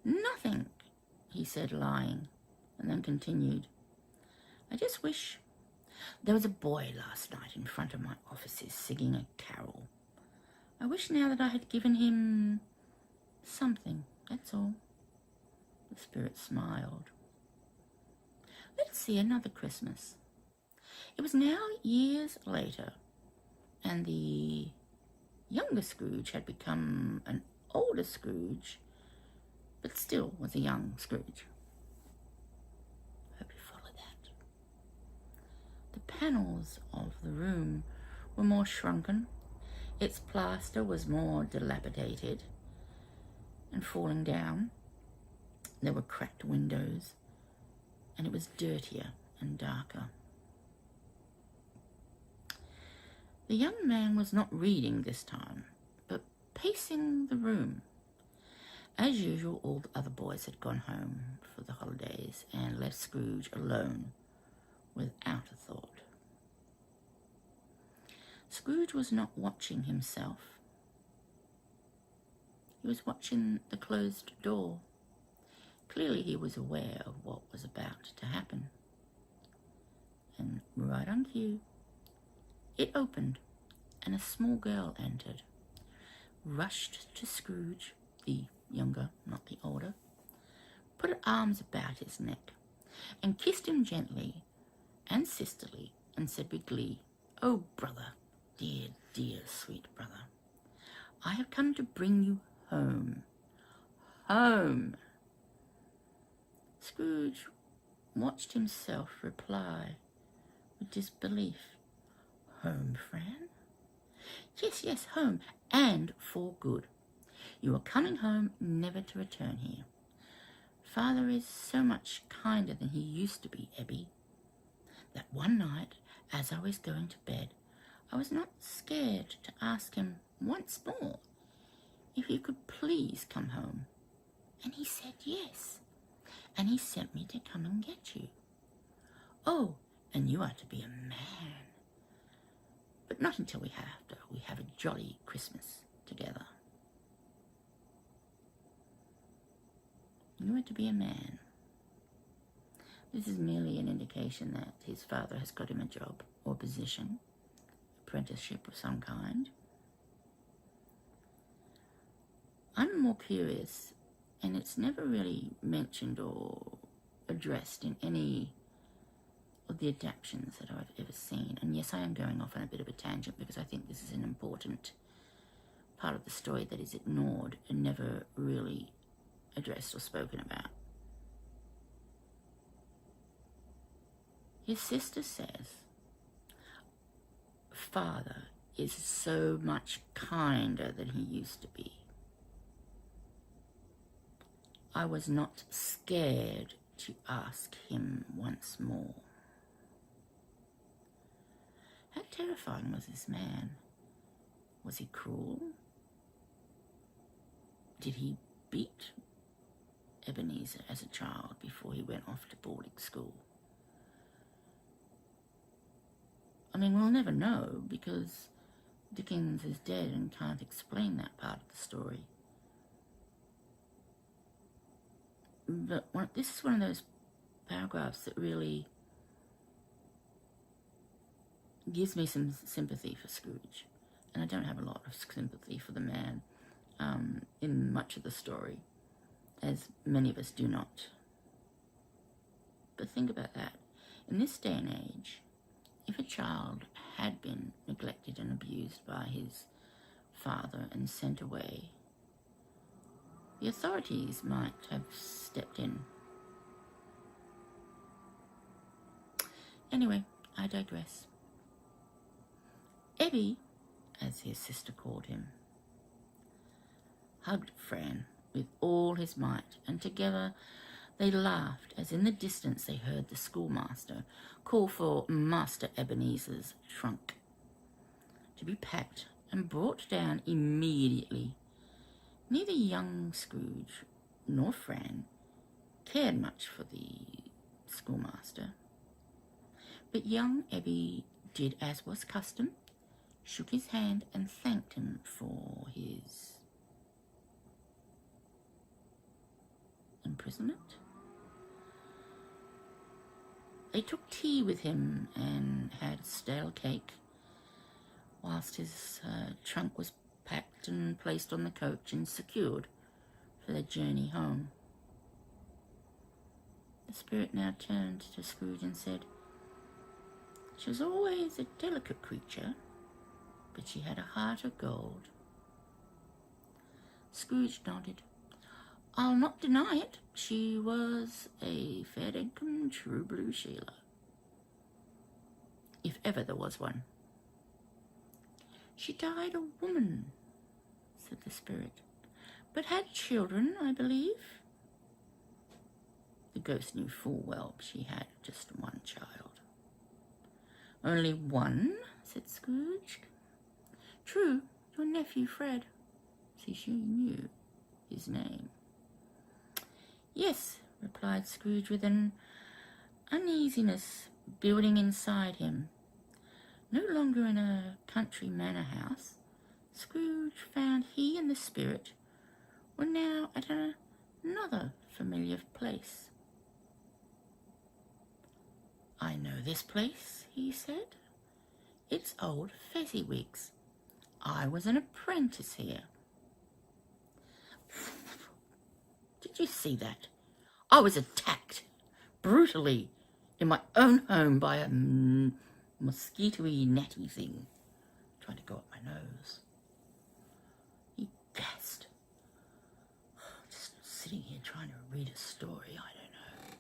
"Nothing," he said, lying, and then continued, "I just wish there was a boy last night in front of my offices singing a carol. I wish now that I had given him something, that's all." The spirit smiled. Let's see another Christmas. It was now years later, and the younger Scrooge had become an older Scrooge, but still was a young Scrooge. Hope you follow that. The panels of the room were more shrunken. Its plaster was more dilapidated and falling down. There were cracked windows, and it was dirtier and darker. The young man was not reading this time, but pacing the room. As usual, all the other boys had gone home for the holidays and left Scrooge alone without a thought. Scrooge was not watching himself. He was watching the closed door. Clearly he was aware of what was about to happen. And right on cue, it opened, and a small girl entered, rushed to Scrooge, the younger, not the older, put her arms about his neck and kissed him gently and sisterly and said with glee, "Oh, brother, dear, dear, sweet brother, I have come to bring you home. Home." Scrooge watched himself reply with disbelief. "Home, Fran?" "Yes, yes, home, and for good. You are coming home, never to return here. Father is so much kinder than he used to be, Ebby, that one night, as I was going to bed, I was not scared to ask him once more if he could please come home. And he said yes, and he sent me to come and get you. Oh, and you are to be a man. But not until we have a jolly Christmas together. You are to be a man." This is merely an indication that his father has got him a job or position, apprenticeship of some kind. I'm more curious, and it's never really mentioned or addressed in any of the adaptations that I've ever seen. And yes, I am going off on a bit of a tangent because I think this is an important part of the story that is ignored and never really addressed or spoken about. His sister says, "Father is so much kinder than he used to be. I was not scared to ask him once more." How terrifying was this man? Was he cruel? Did he beat Ebenezer as a child before he went off to boarding school? I mean, we'll never know because Dickens is dead and can't explain that part of the story. But this is one of those paragraphs that really gives me some sympathy for Scrooge. And I don't have a lot of sympathy for the man in much of the story, as many of us do not. But think about that. In this day and age, if a child had been neglected and abused by his father and sent away, the authorities might have stepped in. Anyway, I digress. Ebby, as his sister called him, hugged Fran with all his might, and together they laughed as in the distance they heard the schoolmaster call for Master Ebenezer's trunk to be packed and brought down immediately. Neither young Scrooge nor Fran cared much for the schoolmaster, but young Ebby did as was custom, shook his hand and thanked him for his imprisonment. They took tea with him and had stale cake, whilst his trunk was packed and placed on the coach and secured for their journey home. The spirit now turned to Scrooge and said, "She was always a delicate creature, but she had a heart of gold." Scrooge nodded. "I'll not deny it. She was a fair dinkum, true blue Sheila, if ever there was one." "She died a woman," said the spirit, "but had children, I believe." The ghost knew full well she had just one child. "Only one?" said Scrooge. "True, your nephew Fred." See, she knew his name. "Yes," replied Scrooge with an uneasiness building inside him. No longer in a country manor house, Scrooge found he and the spirit were now at another familiar place. "I know this place," he said. "It's old Fezziwig's. I was an apprentice here." Did you see that? I was attacked brutally in my own home by a mosquito-y natty thing trying to go up my nose. He gasped. Just sitting here trying to read a story, I don't know.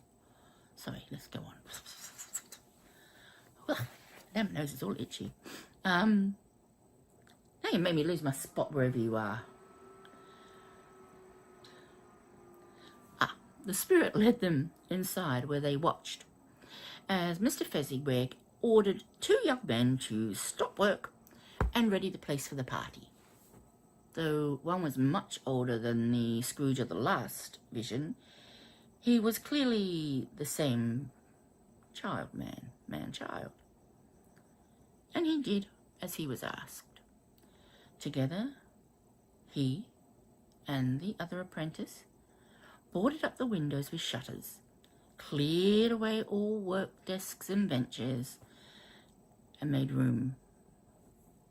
Sorry, let's go on. Well, damn, my nose is all itchy. Now you made me lose my spot wherever you are. The spirit led them inside where they watched as Mr. Fezziwig ordered 2 young men to stop work and ready the place for the party. Though one was much older than the Scrooge of the last vision, he was clearly the same man-child. And he did as he was asked. Together, he and the other apprentice boarded up the windows with shutters, cleared away all work desks and benches, and made room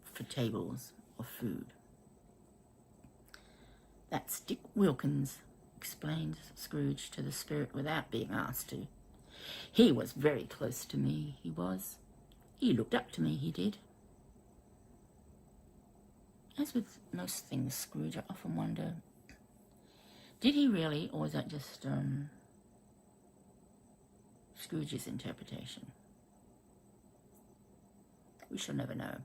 for tables of food. "That's Dick Wilkins," explained Scrooge to the spirit without being asked to. "He was very close to me, he was. He looked up to me, he did." As with most things, Scrooge, I often wonder, did he really, or was that just Scrooge's interpretation? We shall never know.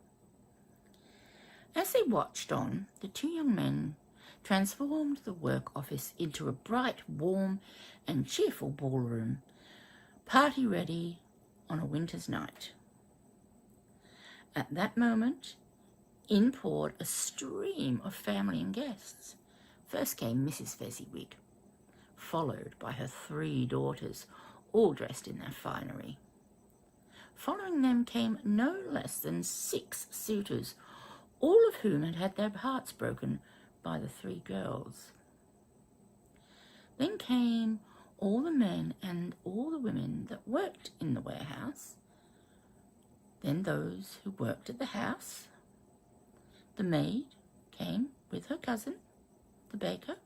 As they watched on, the 2 young men transformed the work office into a bright, warm, and cheerful ballroom, party ready on a winter's night. At that moment, in poured a stream of family and guests. First came Mrs. Fezziwig, followed by her 3 daughters, all dressed in their finery. Following them came no less than 6 suitors, all of whom had had their hearts broken by the 3 girls. Then came all the men and all the women that worked in the warehouse, then those who worked at the house. The maid came with her cousin, the baker,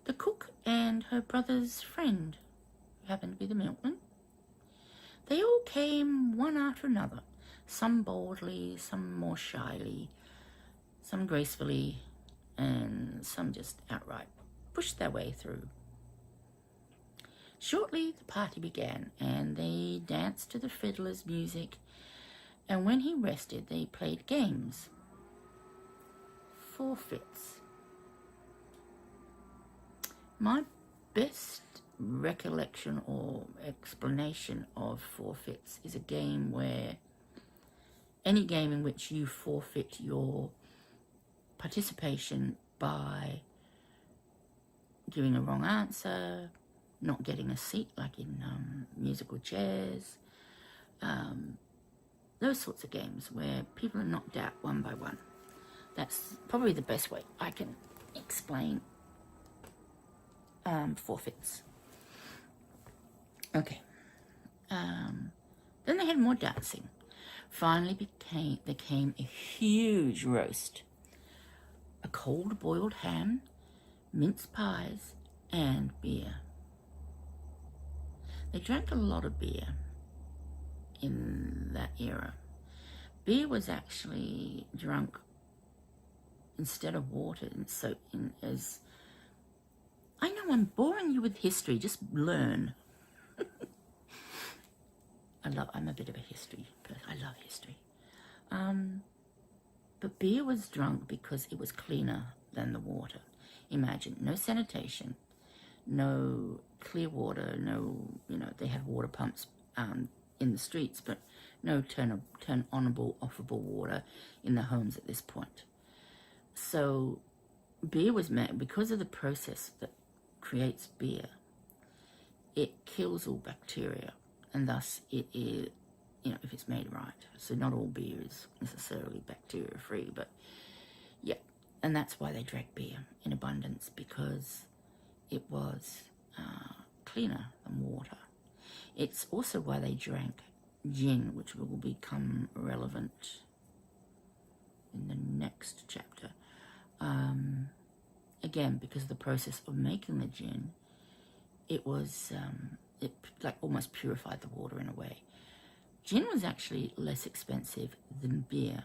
the cook and her brother's friend, who happened to be the milkman. They all came one after another, some boldly, some more shyly, some gracefully, and some just outright pushed their way through. Shortly the party began, and they danced to the fiddler's music, and when he rested they played games. Forfeits. My best recollection or explanation of forfeits is a game where any game in which you forfeit your participation by giving a wrong answer, not getting a seat like in musical chairs, those sorts of games where people are knocked out one by one. That's probably the best way I can explain forfeits. Okay. Then they had more dancing. Finally there came a huge roast, a cold boiled ham, mince pies, and beer. They drank a lot of beer in that era. Beer was actually drunk instead of water, as I know I'm boring you with history, just learn. I'm a bit of a history person. I love history. But beer was drunk because it was cleaner than the water. Imagine, no sanitation, no clear water, they had water pumps in the streets, but no turn-onable, offable water in the homes at this point. So beer was made because of the process that creates beer. It kills all bacteria, and thus it is, if it's made right. So not all beer is necessarily bacteria-free, but yeah. And that's why they drank beer in abundance, because it was cleaner than water. It's also why they drank gin, which will become relevant in the next chapter. again, because of the process of making the gin, it was, it like almost purified the water in a way. Gin was actually less expensive than beer.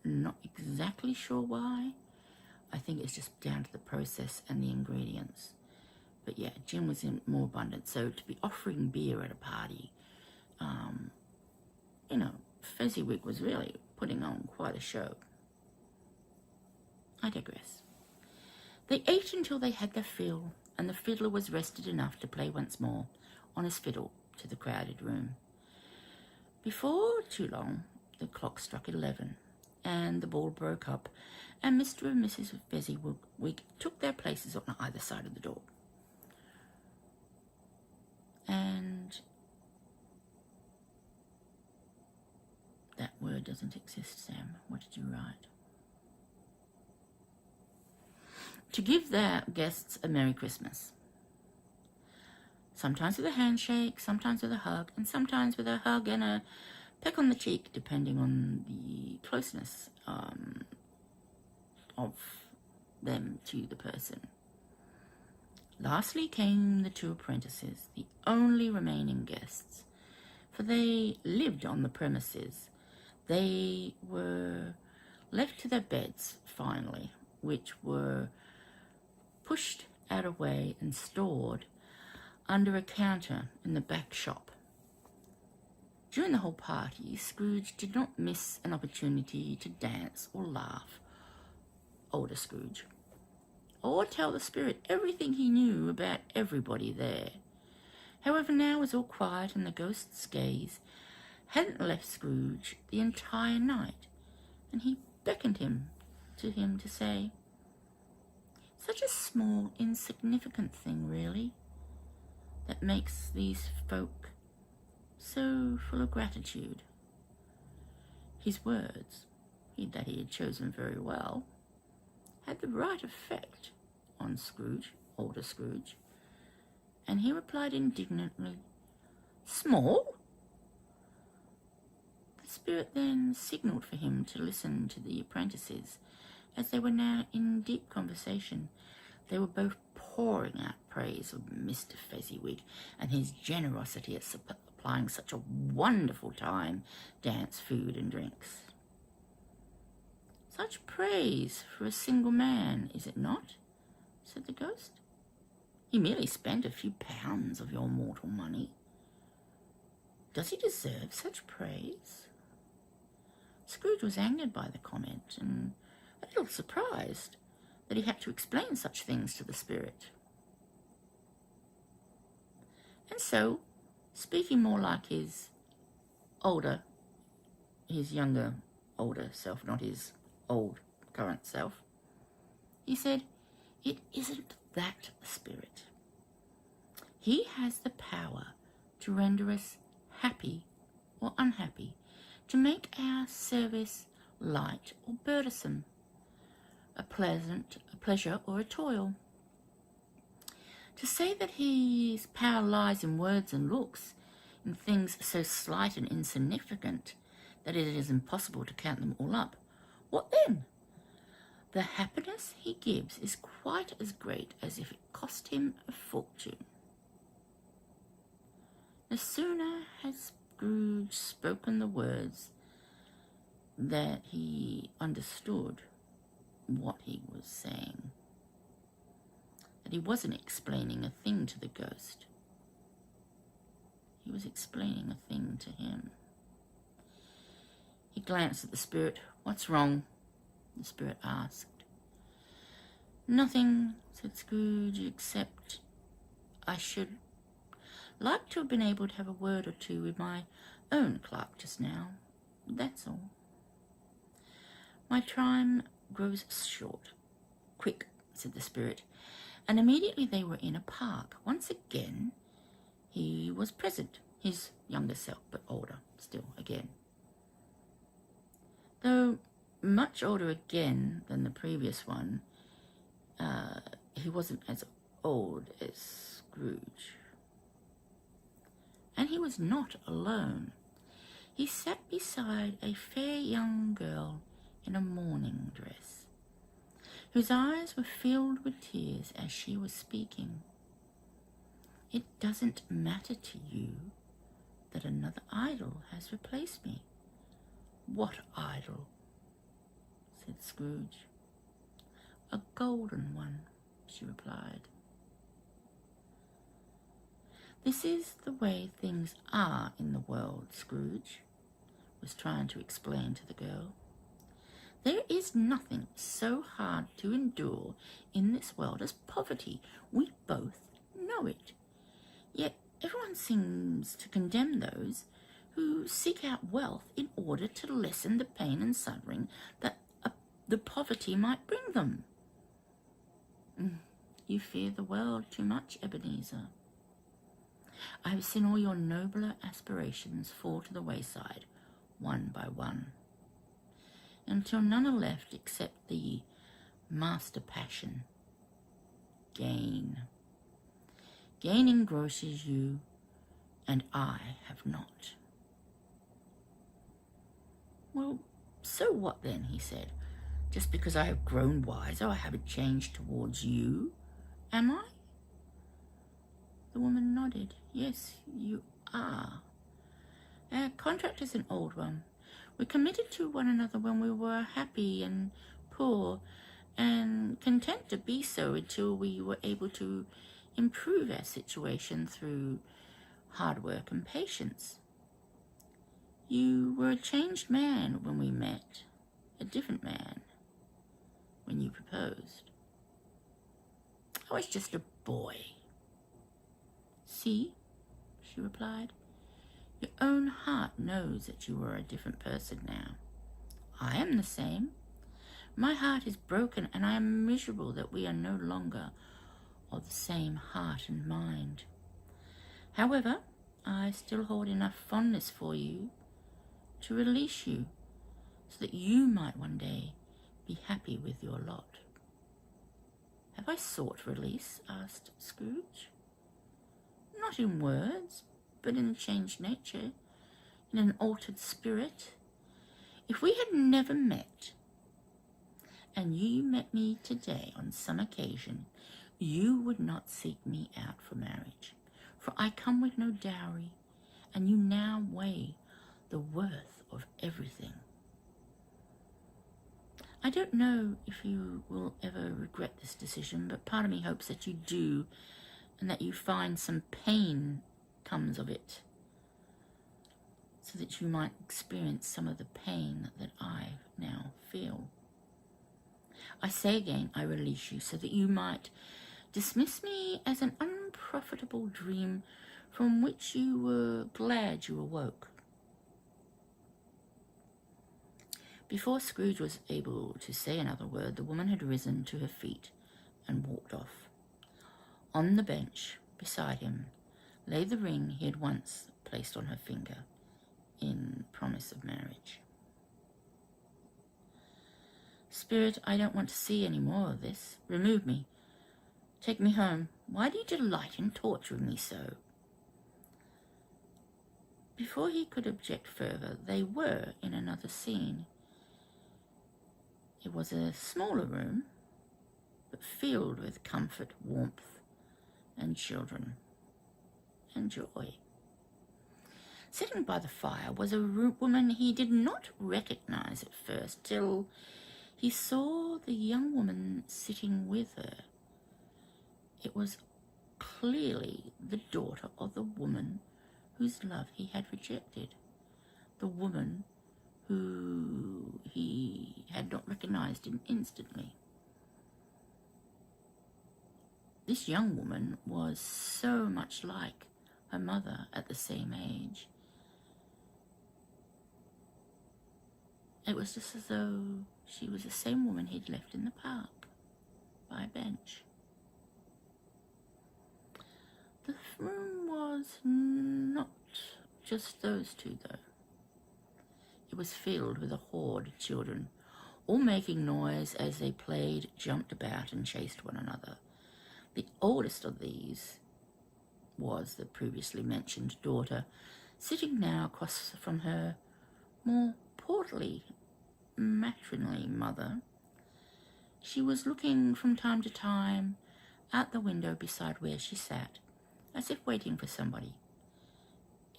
Not exactly sure why. I think it's just down to the process and the ingredients. But yeah, gin was more abundant. So to be offering beer at a party, you know, Fezziwig was really putting on quite a show. I digress. They ate until they had their fill, and the fiddler was rested enough to play once more on his fiddle to the crowded room. Before too long, the clock struck 11, and the ball broke up, and Mr. and Mrs. Fezziwig took their places on either side of the door. And that word doesn't exist, Sam. What did you write? To give their guests a Merry Christmas. Sometimes with a handshake, sometimes with a hug, and sometimes with a hug and a peck on the cheek, depending on the closeness of them to the person. Lastly came the two apprentices, the only remaining guests, for they lived on the premises. They were left to their beds, finally, which were pushed out of way and stored under a counter in the back shop. During the whole party, Scrooge did not miss an opportunity to dance or laugh, older Scrooge, or tell the spirit everything he knew about everybody there. However, now it was all quiet, and the ghost's gaze hadn't left Scrooge the entire night, and he beckoned to him to say, "Such a small, insignificant thing, really, that makes these folk so full of gratitude." His words, that he had chosen very well, had the right effect on Scrooge, older Scrooge, and he replied indignantly, "Small?" The spirit then signalled for him to listen to the apprentices, as they were now in deep conversation. They were both pouring out praise of Mr. Fezziwig and his generosity at supplying such a wonderful time, dance, food, and drinks. "Such praise for a single man, is it not?" said the ghost. "He merely spent a few pounds of your mortal money. Does he deserve such praise?" Scrooge was angered by the comment, and a little surprised that he had to explain such things to the spirit. And so, speaking more like his younger, older self, not his old, current self, he said, "It isn't that, spirit. He has the power to render us happy or unhappy, to make our service light or burdensome, a pleasure or a toil. To say that his power lies in words and looks, in things so slight and insignificant that it is impossible to count them all up, what then? The happiness he gives is quite as great as if it cost him a fortune." No sooner had Scrooge spoken the words that he understood what he was saying, that he wasn't explaining a thing to the ghost. He was explaining a thing to him. He glanced at the spirit. "What's wrong?" the spirit asked. "Nothing," said Scrooge, "except I should like to have been able to have a word or two with my own clerk just now. That's all. My time grows short." "Quick," said the spirit, and immediately they were in a park. Once again, he was present, his younger self, but older still again. Though much older again than the previous one, he wasn't as old as Scrooge. And he was not alone. He sat beside a fair young girl in a mourning dress. whose eyes were filled with tears as she was speaking. "It doesn't matter to you that another idol has replaced me." "What idol?" said Scrooge. "A golden one," she replied. "This is the way things are in the world," Scrooge was trying to explain to the girl. "There is nothing so hard to endure in this world as poverty. We both know it. Yet everyone seems to condemn those who seek out wealth in order to lessen the pain and suffering that the poverty might bring them." "You fear the world too much, Ebenezer. I have seen all your nobler aspirations fall to the wayside, one by one, until none are left except the master passion, gain. Gain engrosses you, and I have not." "Well, so what then?" he said. "Just because I have grown wiser, I haven't changed towards you, am I?" The woman nodded. "Yes, you are. Our contract is an old one. We committed to one another when we were happy and poor, and content to be so until we were able to improve our situation through hard work and patience. You were a changed man when we met, a different man when you proposed." "I was just a boy." "See," she replied, "your own heart knows that you are a different person now. I am the same. My heart is broken, and I am miserable that we are no longer of the same heart and mind. However, I still hold enough fondness for you to release you, so that you might one day be happy with your lot." "Have I sought release?" asked Scrooge. "Not in words, but in a changed nature, in an altered spirit. If we had never met, and you met me today on some occasion, you would not seek me out for marriage, for I come with no dowry, and you now weigh the worth of everything. I don't know if you will ever regret this decision, but part of me hopes that you do, and that you find some pain comes of it, so that you might experience some of the pain that I now feel. I say again, I release you, so that you might dismiss me as an unprofitable dream from which you were glad you awoke." Before Scrooge was able to say another word, the woman had risen to her feet and walked off. On the bench beside him lay the ring he had once placed on her finger in promise of marriage. "Spirit, I don't want to see any more of this. Remove me. Take me home. Why do you delight in torturing me so?" Before he could object further, they were in another scene. It was a smaller room, but filled with comfort, warmth, and children, and joy. Sitting by the fire was a woman he did not recognize at first, till he saw the young woman sitting with her. It was clearly the daughter of the woman whose love he had rejected, the woman who he had not recognized instantly. This young woman was so much like her mother at the same age. It was just as though she was the same woman he'd left in the park by a bench. The room was not just those two, though. It was filled with a horde of children, all making noise as they played, jumped about, and chased one another. The oldest of these was the previously mentioned daughter, sitting now across from her more portly, matronly mother, She was looking from time to time out the window beside where she sat, as if waiting for somebody.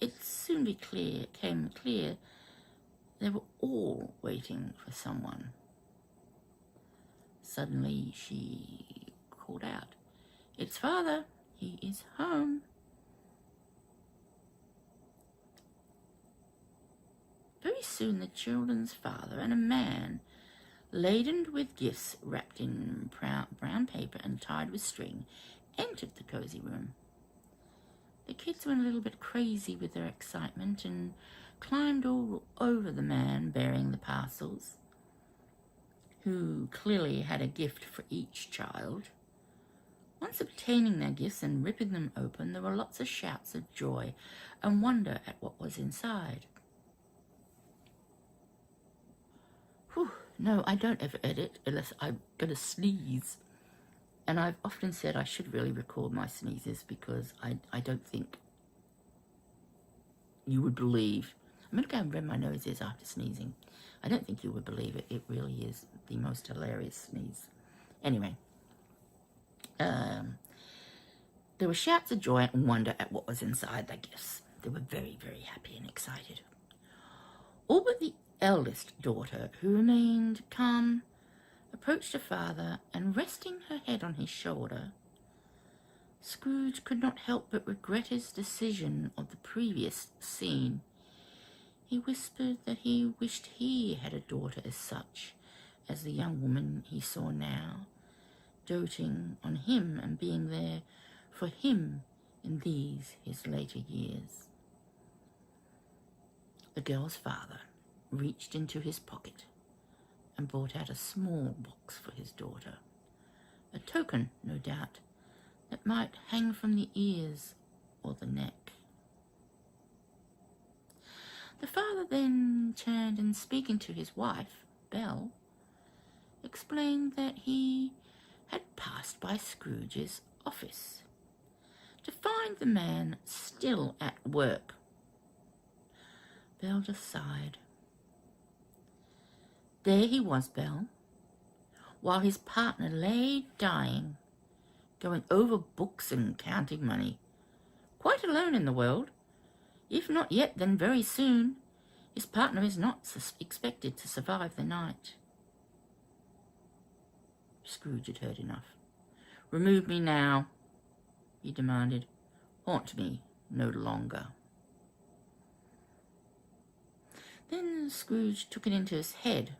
It soon became clear they were all waiting for someone. Suddenly she called out, "It's father, he is home." Very soon the children's father and a man, laden with gifts wrapped in brown paper and tied with string, entered the cozy room. The kids went a little bit crazy with their excitement and climbed all over the man bearing the parcels, who clearly had a gift for each child. Once obtaining their gifts and ripping them open, there were lots of shouts of joy and wonder at what was inside. Whew, no, I don't ever edit unless I'm going to sneeze. And I've often said I should really record my sneezes because I don't think you would believe. I'm going to go and rub my noses after sneezing. I don't think you would believe it. It really is the most hilarious sneeze. Anyway, there were shouts of joy and wonder at what was inside the gifts. They were very, very happy and excited. All but the eldest daughter, who remained calm, approached her father and, resting her head on his shoulder, Scrooge could not help but regret his decision of the previous scene. He whispered that he wished he had a daughter as such as the young woman he saw now, doting on him and being there for him in these his later years. The girl's father reached into his pocket and brought out a small box for his daughter, a token, no doubt, that might hang from the ears or the neck. The father then turned and, speaking to his wife, Belle, explained that he had passed by Scrooge's office to find the man still at work. Belle just sighed. There he was, Belle, while his partner lay dying, going over books and counting money, quite alone in the world. If not yet, then very soon. His partner is not expected to survive the night. Scrooge had heard enough. "Remove me now," he demanded. "Haunt me no longer." Then Scrooge took it into his head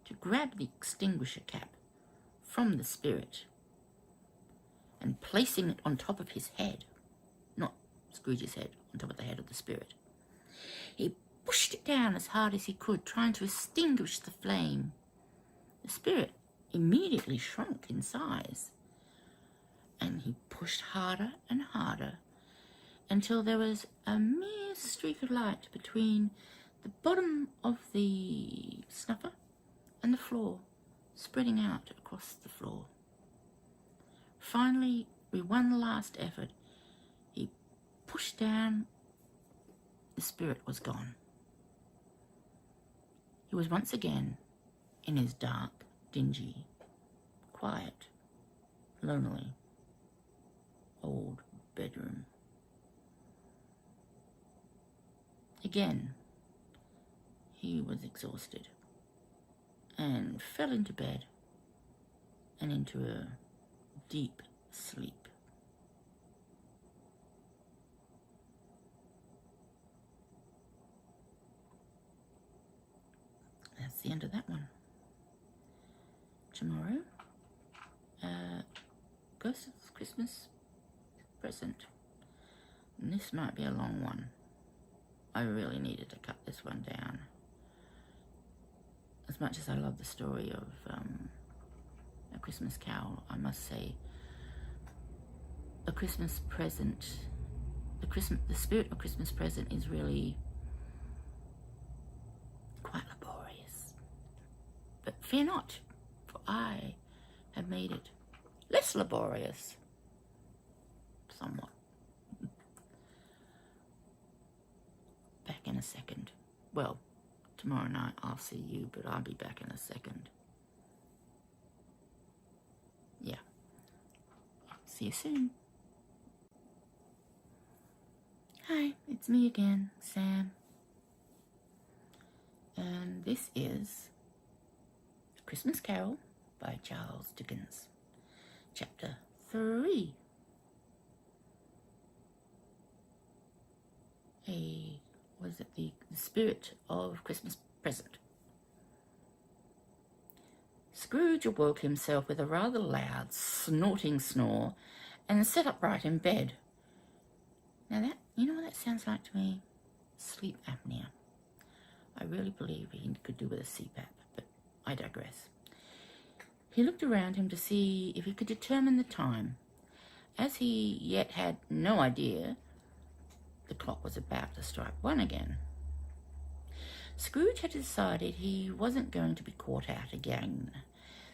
to grab the extinguisher cap from the spirit and, placing it on top of his head, not Scrooge's head, on top of the head of the spirit, he pushed it down as hard as he could, trying to extinguish the flame. The spirit immediately shrunk in size, and he pushed harder and harder until there was a mere streak of light between the bottom of the snuffer and the floor, spreading out across the floor. Finally, with one last effort, he pushed down. The spirit was gone. He was once again in his dark, dingy, quiet, lonely, old bedroom. Again, he was exhausted and fell into bed and into a deep sleep. That's the end of that one. Tomorrow, Ghost of Christmas Present. And this might be a long one. I really needed to cut this one down. As much as I love the story of A Christmas Carol, I must say, A Christmas Present, the spirit of Christmas Present is really quite laborious. But fear not, for I have made it less laborious, somewhat. Back in a second. Well, tomorrow night I'll see you, but I'll be back in a second. Yeah. See you soon. Hi, it's me again, Sam. And this is A Christmas Carol by Charles Dickens, Chapter 3. The Spirit of Christmas Present. Scrooge awoke himself with a rather loud, snorting snore and sat upright in bed. Now you know what that sounds like to me? Sleep apnea. I really believe he could do with a CPAP, but I digress. He looked around him to see if he could determine the time. As he yet had no idea, the clock was about to strike 1 again. Scrooge had decided he wasn't going to be caught out again.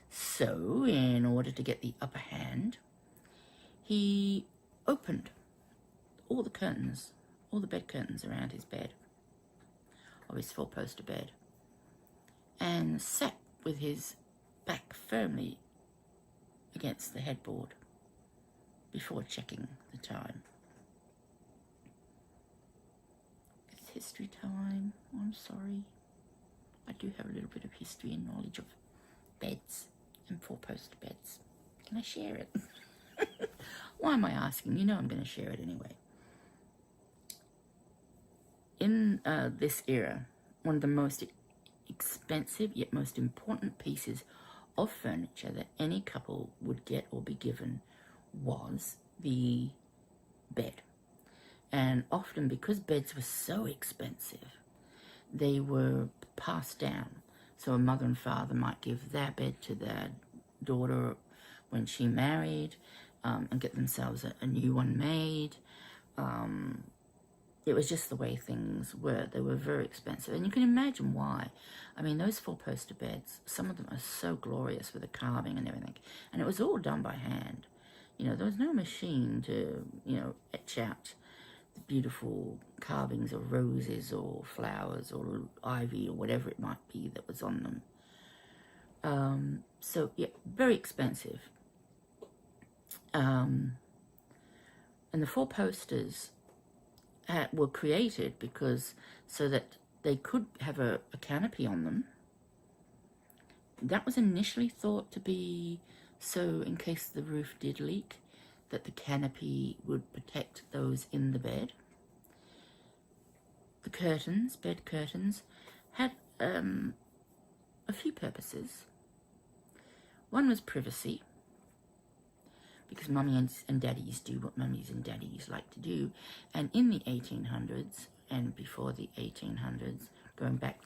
So, in order to get the upper hand, he opened all the curtains, all the bed curtains around his bed, of his 4-poster bed, and sat with his back firmly against the headboard before checking the time. It's history time. I'm sorry. I do have a little bit of history and knowledge of beds and 4-poster beds. Can I share it? Why am I asking? You know I'm going to share it anyway. In this era, one of the most expensive yet most important pieces of furniture that any couple would get or be given was the bed. And often, because beds were so expensive, they were passed down. So a mother and father might give their bed to their daughter when she married, and get themselves a new one made. It was just the way things were. They were very expensive, and you can imagine why. I mean, those 4-poster beds, some of them are so glorious with the carving and everything, and it was all done by hand. You know, there was no machine to, etch out the beautiful carvings of roses or flowers or ivy or whatever it might be that was on them. So, yeah, very expensive. And the 4-posters were created so that they could have a canopy on them. That was initially thought to be so in case the roof did leak, that the canopy would protect those in the bed. The curtains, bed curtains, had a few purposes. One was privacy, because mummy and daddies do what mummies and daddies like to do. And in the 1800s and before the 1800s, going back,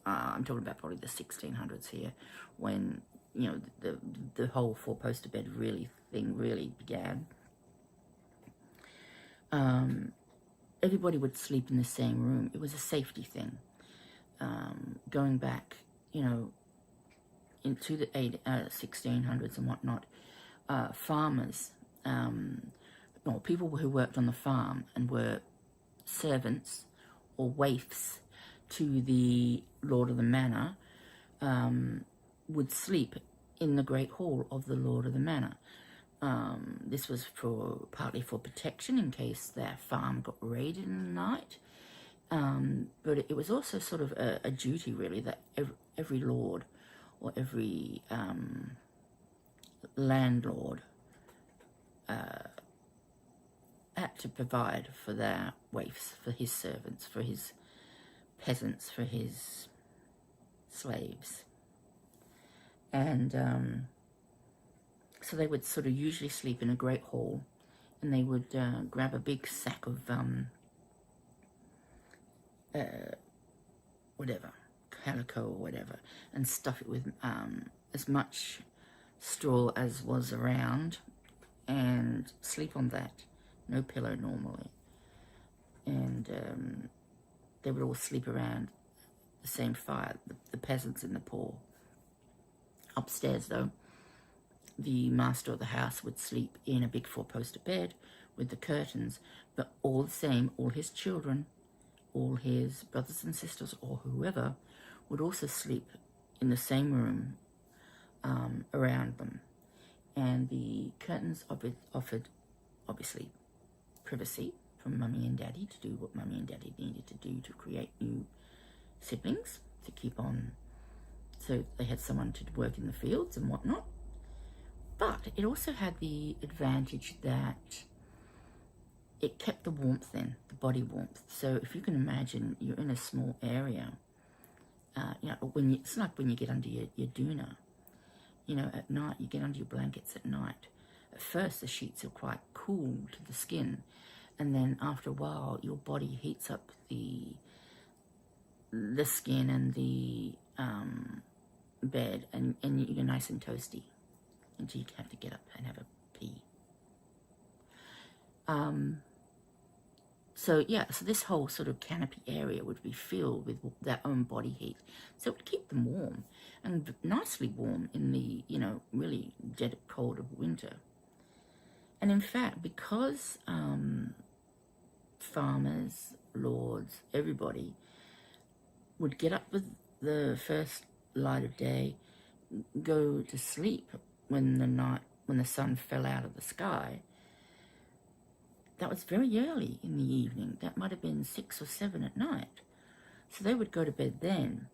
I'm talking about probably the 1600s here, when, the whole 4-poster bed really began. Everybody would sleep in the same room. It was a safety thing. Going back, into the 1600s and whatnot, farmers, or people who worked on the farm and were servants or waifs to the lord of the manor, would sleep in the great hall of the lord of the manor. This was partly for protection in case their farm got raided in the night, but it was also sort of a duty, really, that every lord or every landlord had to provide for their waifs, for his servants, for his peasants, for his slaves. And so they would sort of usually sleep in a great hall, and they would grab a big sack of calico or whatever, and stuff it with as much straw as was around, and sleep on that. No pillow normally. And they would all sleep around the same fire, the peasants and the poor. Upstairs, though, the master of the house would sleep in a big 4-poster bed with the curtains, but all the same, all his children, all his brothers and sisters, or whoever, would also sleep in the same room around them. and the curtains offered, obviously, privacy from Mummy and Daddy to do what Mummy and Daddy needed to do to create new siblings, to keep on, so they had someone to work in the fields and whatnot. But it also had the advantage that it kept the warmth in, the body warmth. So if you can imagine, you're in a small area, it's like when you get under your doona, at night, you get under your blankets at night. At first, the sheets are quite cool to the skin, and then after a while, your body heats up the skin and the bed, and you're nice and toasty until you have to get up and have a pee. So this whole sort of canopy area would be filled with their own body heat. So it would keep them warm, and nicely warm in the, really dead cold of winter. And in fact, because farmers, lords, everybody would get up with the first light of day, go to sleep when the sun fell out of the sky, that was very early in the evening. That might have been 6 or 7 at night. So they would go to bed then.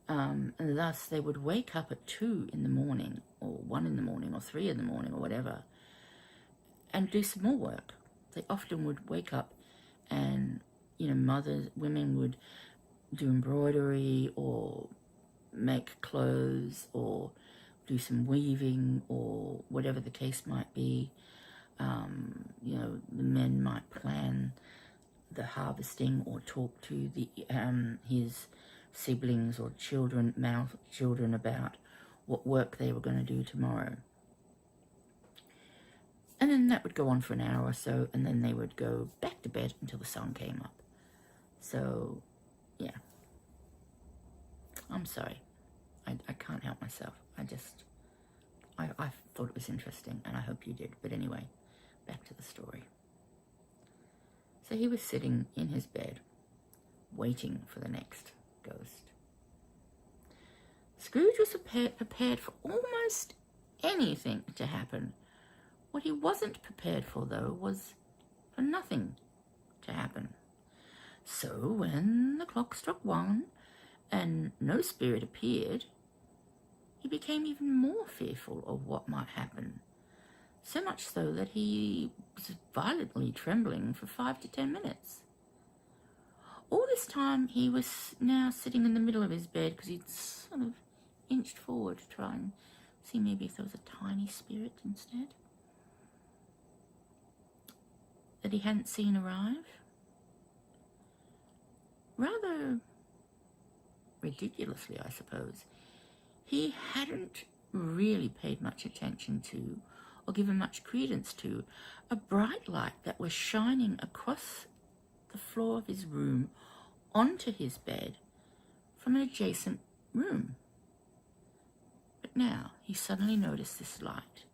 And thus they would wake up at 2 in the morning, or 1 in the morning, or 3 in the morning, or whatever, and do some more work. They often would wake up and, women would do embroidery, or make clothes, or do some weaving, or whatever the case might be. The men might plan the harvesting, or talk to his siblings or male children about what work they were going to do tomorrow. And then that would go on for an hour or so, and then they would go back to bed until the sun came up. So, yeah. I'm sorry. I can't help myself. I thought it was interesting, and I hope you did. But anyway, back to the story. So he was sitting in his bed, waiting for the next ghost. Scrooge was prepared for almost anything to happen. What he wasn't prepared for, though, was for nothing to happen. So when the clock struck 1 and no spirit appeared, he became even more fearful of what might happen. So much so that he was violently trembling for 5 to 10 minutes. All this time he was now sitting in the middle of his bed, because he'd sort of inched forward to try and see maybe if there was a tiny spirit instead that he hadn't seen arrive. Rather ridiculously, I suppose, he hadn't really paid much attention to, or given much credence to, a bright light that was shining across the floor of his room onto his bed from an adjacent room. But now he suddenly noticed this light,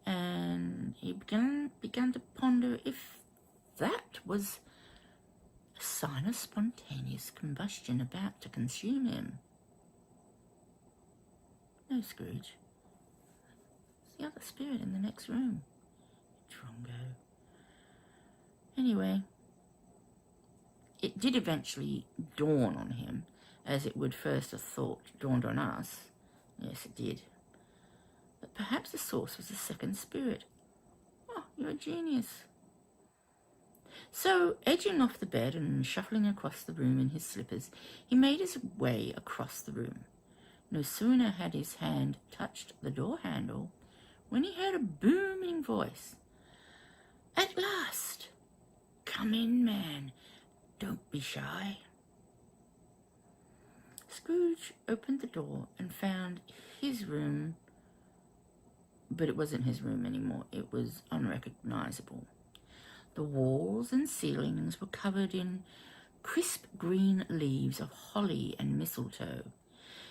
and he began to ponder if that was a sign of spontaneous combustion about to consume him. No, Scrooge. It's the other spirit in the next room. Drongo. Anyway, it did eventually dawn on him, as it would first have dawned on us. Yes, it did. But perhaps the source was a second spirit. Oh, you're a genius. So, edging off the bed and shuffling across the room in his slippers, he made his way across the room. No sooner had his hand touched the door handle when he heard a booming voice. "At last! Come in, man. Don't be shy." Scrooge opened the door and found his room, but it wasn't his room anymore. It was unrecognizable. The walls and ceilings were covered in crisp green leaves of holly and mistletoe.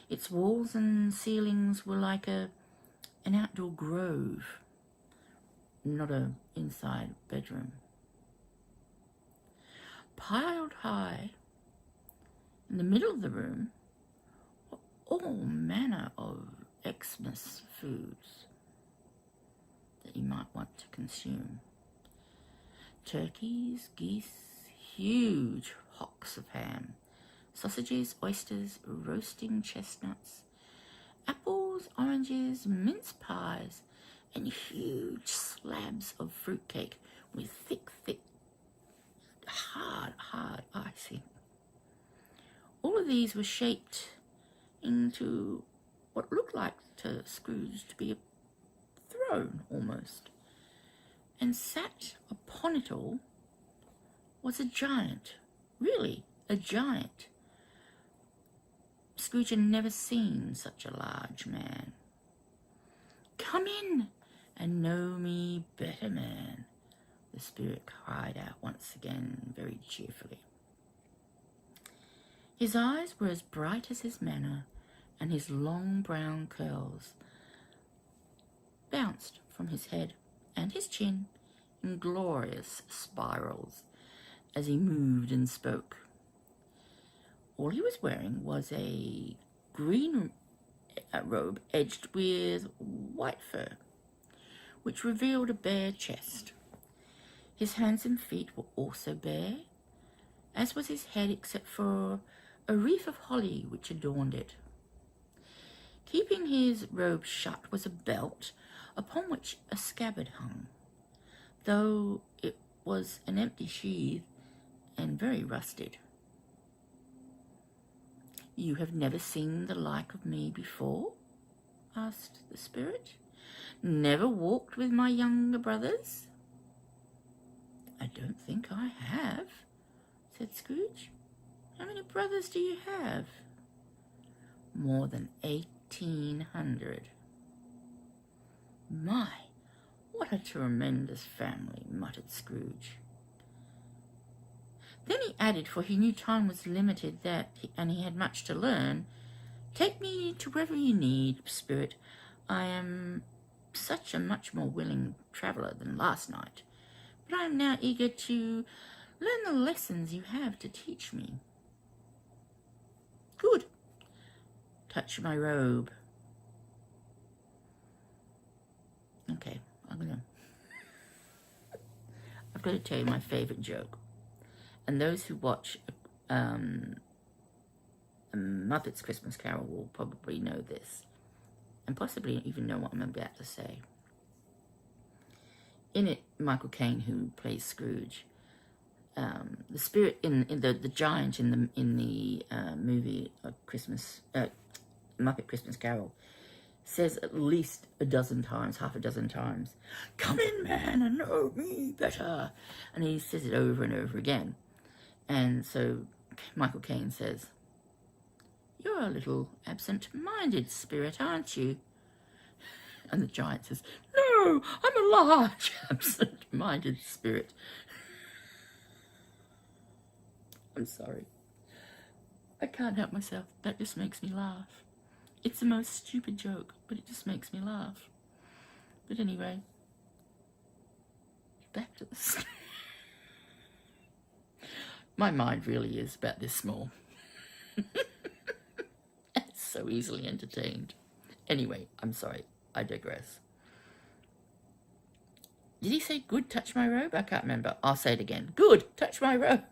Its walls and ceilings were like an outdoor grove, not an inside bedroom. Piled high in the middle of the room were all manner of Xmas foods. might want to consume. Turkeys, geese, huge hocks of ham, sausages, oysters, roasting chestnuts, apples, oranges, mince pies, and huge slabs of fruitcake with thick, hard icing. All of these were shaped into what looked like to Scrooge to be a throne almost, and sat upon it all was a giant, really a giant. Scrooge had never seen such a large man. "Come in and know me better, man," the spirit cried out once again very cheerfully. His eyes were as bright as his manner, and his long brown curls bounced from his head and his chin in glorious spirals as he moved and spoke. All he was wearing was a green robe edged with white fur, which revealed a bare chest. His hands and feet were also bare, as was his head except for a wreath of holly which adorned it. Keeping his robe shut was a belt upon which a scabbard hung, though it was an empty sheath and very rusted. "You have never seen the like of me before?" asked the spirit. "Never walked with my younger brothers?" "I don't think I have," said Scrooge. "How many brothers do you have?" "More than 1,800. "My, what a tremendous family," muttered Scrooge. Then he added, for he knew time was limited and he had much to learn, "Take me to wherever you need, spirit. I am such a much more willing traveller than last night, but I am now eager to learn the lessons you have to teach me." "Good. Touch my robe." Okay, I've got to tell you my favourite joke. And those who watch Muppets Christmas Carol will probably know this, and possibly even know what I'm about to say. In it, Michael Caine, who plays Scrooge, the spirit in the giant in the movie Muppet Christmas Carol, says at least half a dozen times, "Come in, man, and know me better," and he says it over and over again. And so Michael Caine says, "You're a little absent-minded spirit, aren't you?" And the giant says, "No, I'm a large absent-minded spirit." I'm sorry. I can't help myself. That just makes me laugh. It's the most stupid joke, but it just makes me laugh. But anyway, back to the story. My mind really is about this small. It's so easily entertained. Anyway, I'm sorry. I digress. Did he say, "Good, touch my robe"? I can't remember. I'll say it again. "Good, touch my robe."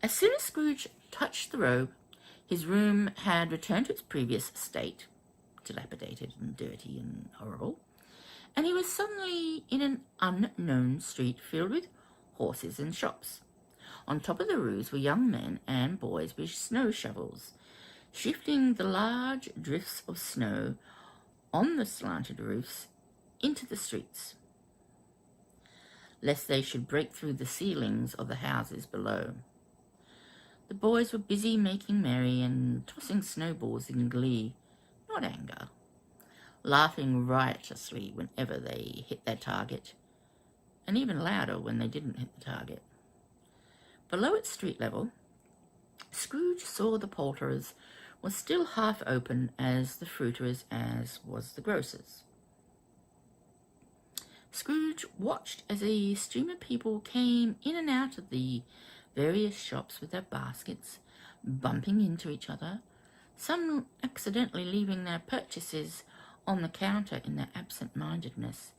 As soon as Scrooge touched the robe, his room had returned to its previous state, dilapidated and dirty and horrible, and he was suddenly in an unknown street filled with horses and shops. On top of the roofs were young men and boys with snow shovels, shifting the large drifts of snow on the slanted roofs into the streets, lest they should break through the ceilings of the houses below. The boys were busy making merry and tossing snowballs in glee, not anger, laughing riotously whenever they hit their target, and even louder when they didn't hit the target. Below at street level, Scrooge saw the poulterer's was still half open, as the fruiterer's, as was the grocer's. Scrooge watched as a stream of people came in and out of the various shops with their baskets, bumping into each other, some accidentally leaving their purchases on the counter in their absent-mindedness,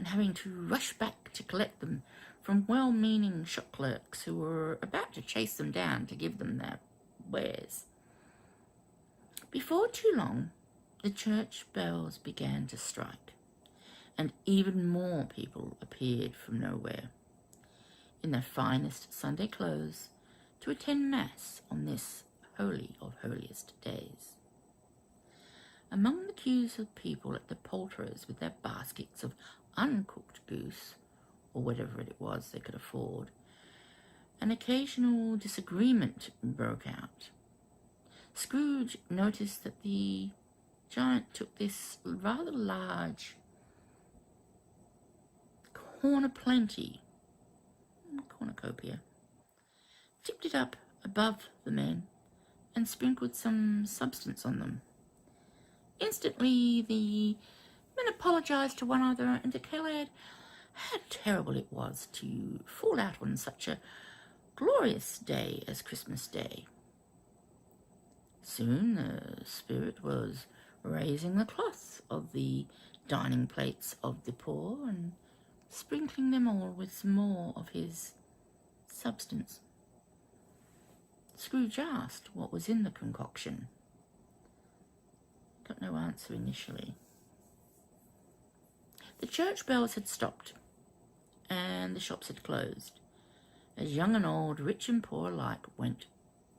and having to rush back to collect them from well-meaning shop clerks who were about to chase them down to give them their wares. Before too long, the church bells began to strike, and even more people appeared from nowhere, in their finest Sunday clothes, to attend Mass on this holy of holiest days. Among the queues of people at the poulterers with their baskets of uncooked goose, or whatever it was they could afford, an occasional disagreement broke out. Scrooge noticed that the giant took this rather large cornucopia, tipped it up above the men, and sprinkled some substance on them. Instantly the men apologized to one another and declared how terrible it was to fall out on such a glorious day as Christmas Day. Soon the spirit was raising the cloth of the dining plates of the poor and sprinkling them all with some more of his substance. Scrooge asked what was in the concoction. Got no answer initially. The church bells had stopped, and the shops had closed, as young and old, rich and poor alike went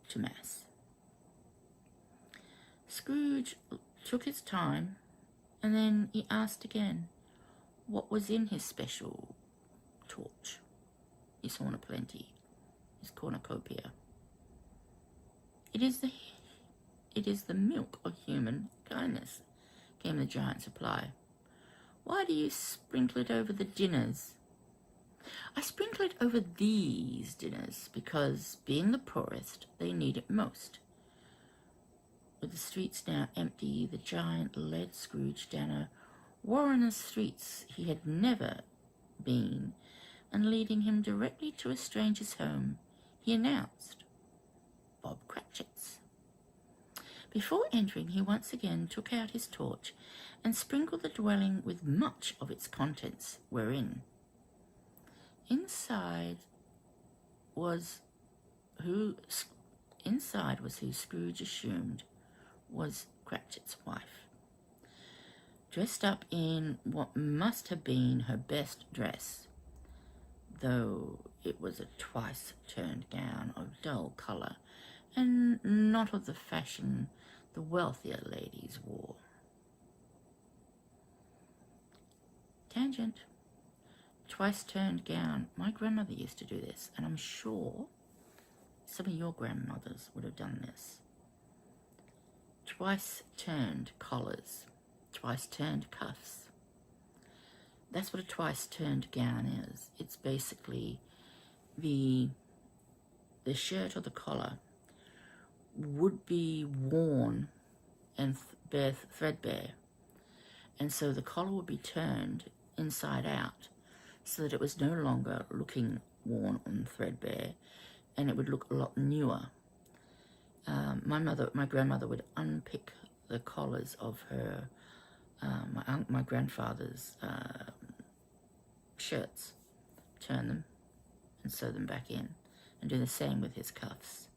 to Mass. Scrooge took his time, and then he asked again what was in his special torch, his horn o' plenty, his cornucopia. It is the milk of human kindness, came the giant's reply. Why do you sprinkle it over the dinners? I sprinkle it over these dinners because, being the poorest, they need it most. With the streets now empty, the giant led Scrooge down a warren of streets he had never been, and leading him directly to a stranger's home, he announced, Bob Cratchit's. Before entering, he once again took out his torch and sprinkled the dwelling with much of its contents wherein. Inside was who Scrooge assumed was Cratchit's wife, dressed up in what must have been her best dress, though it was a twice-turned gown of dull colour, and not of the fashion the wealthier ladies wore. Tangent. Twice-turned gown. My grandmother used to do this, and I'm sure some of your grandmothers would have done this. Twice-turned collars, twice-turned cuffs. That's what a twice-turned gown is. It's basically the shirt or the collar would be worn and threadbare, and so the collar would be turned inside out so that it was no longer looking worn and threadbare, and it would look a lot newer. My grandmother would unpick the collars of her my grandfather's shirts, turn them and sew them back in, and do the same with his cuffs,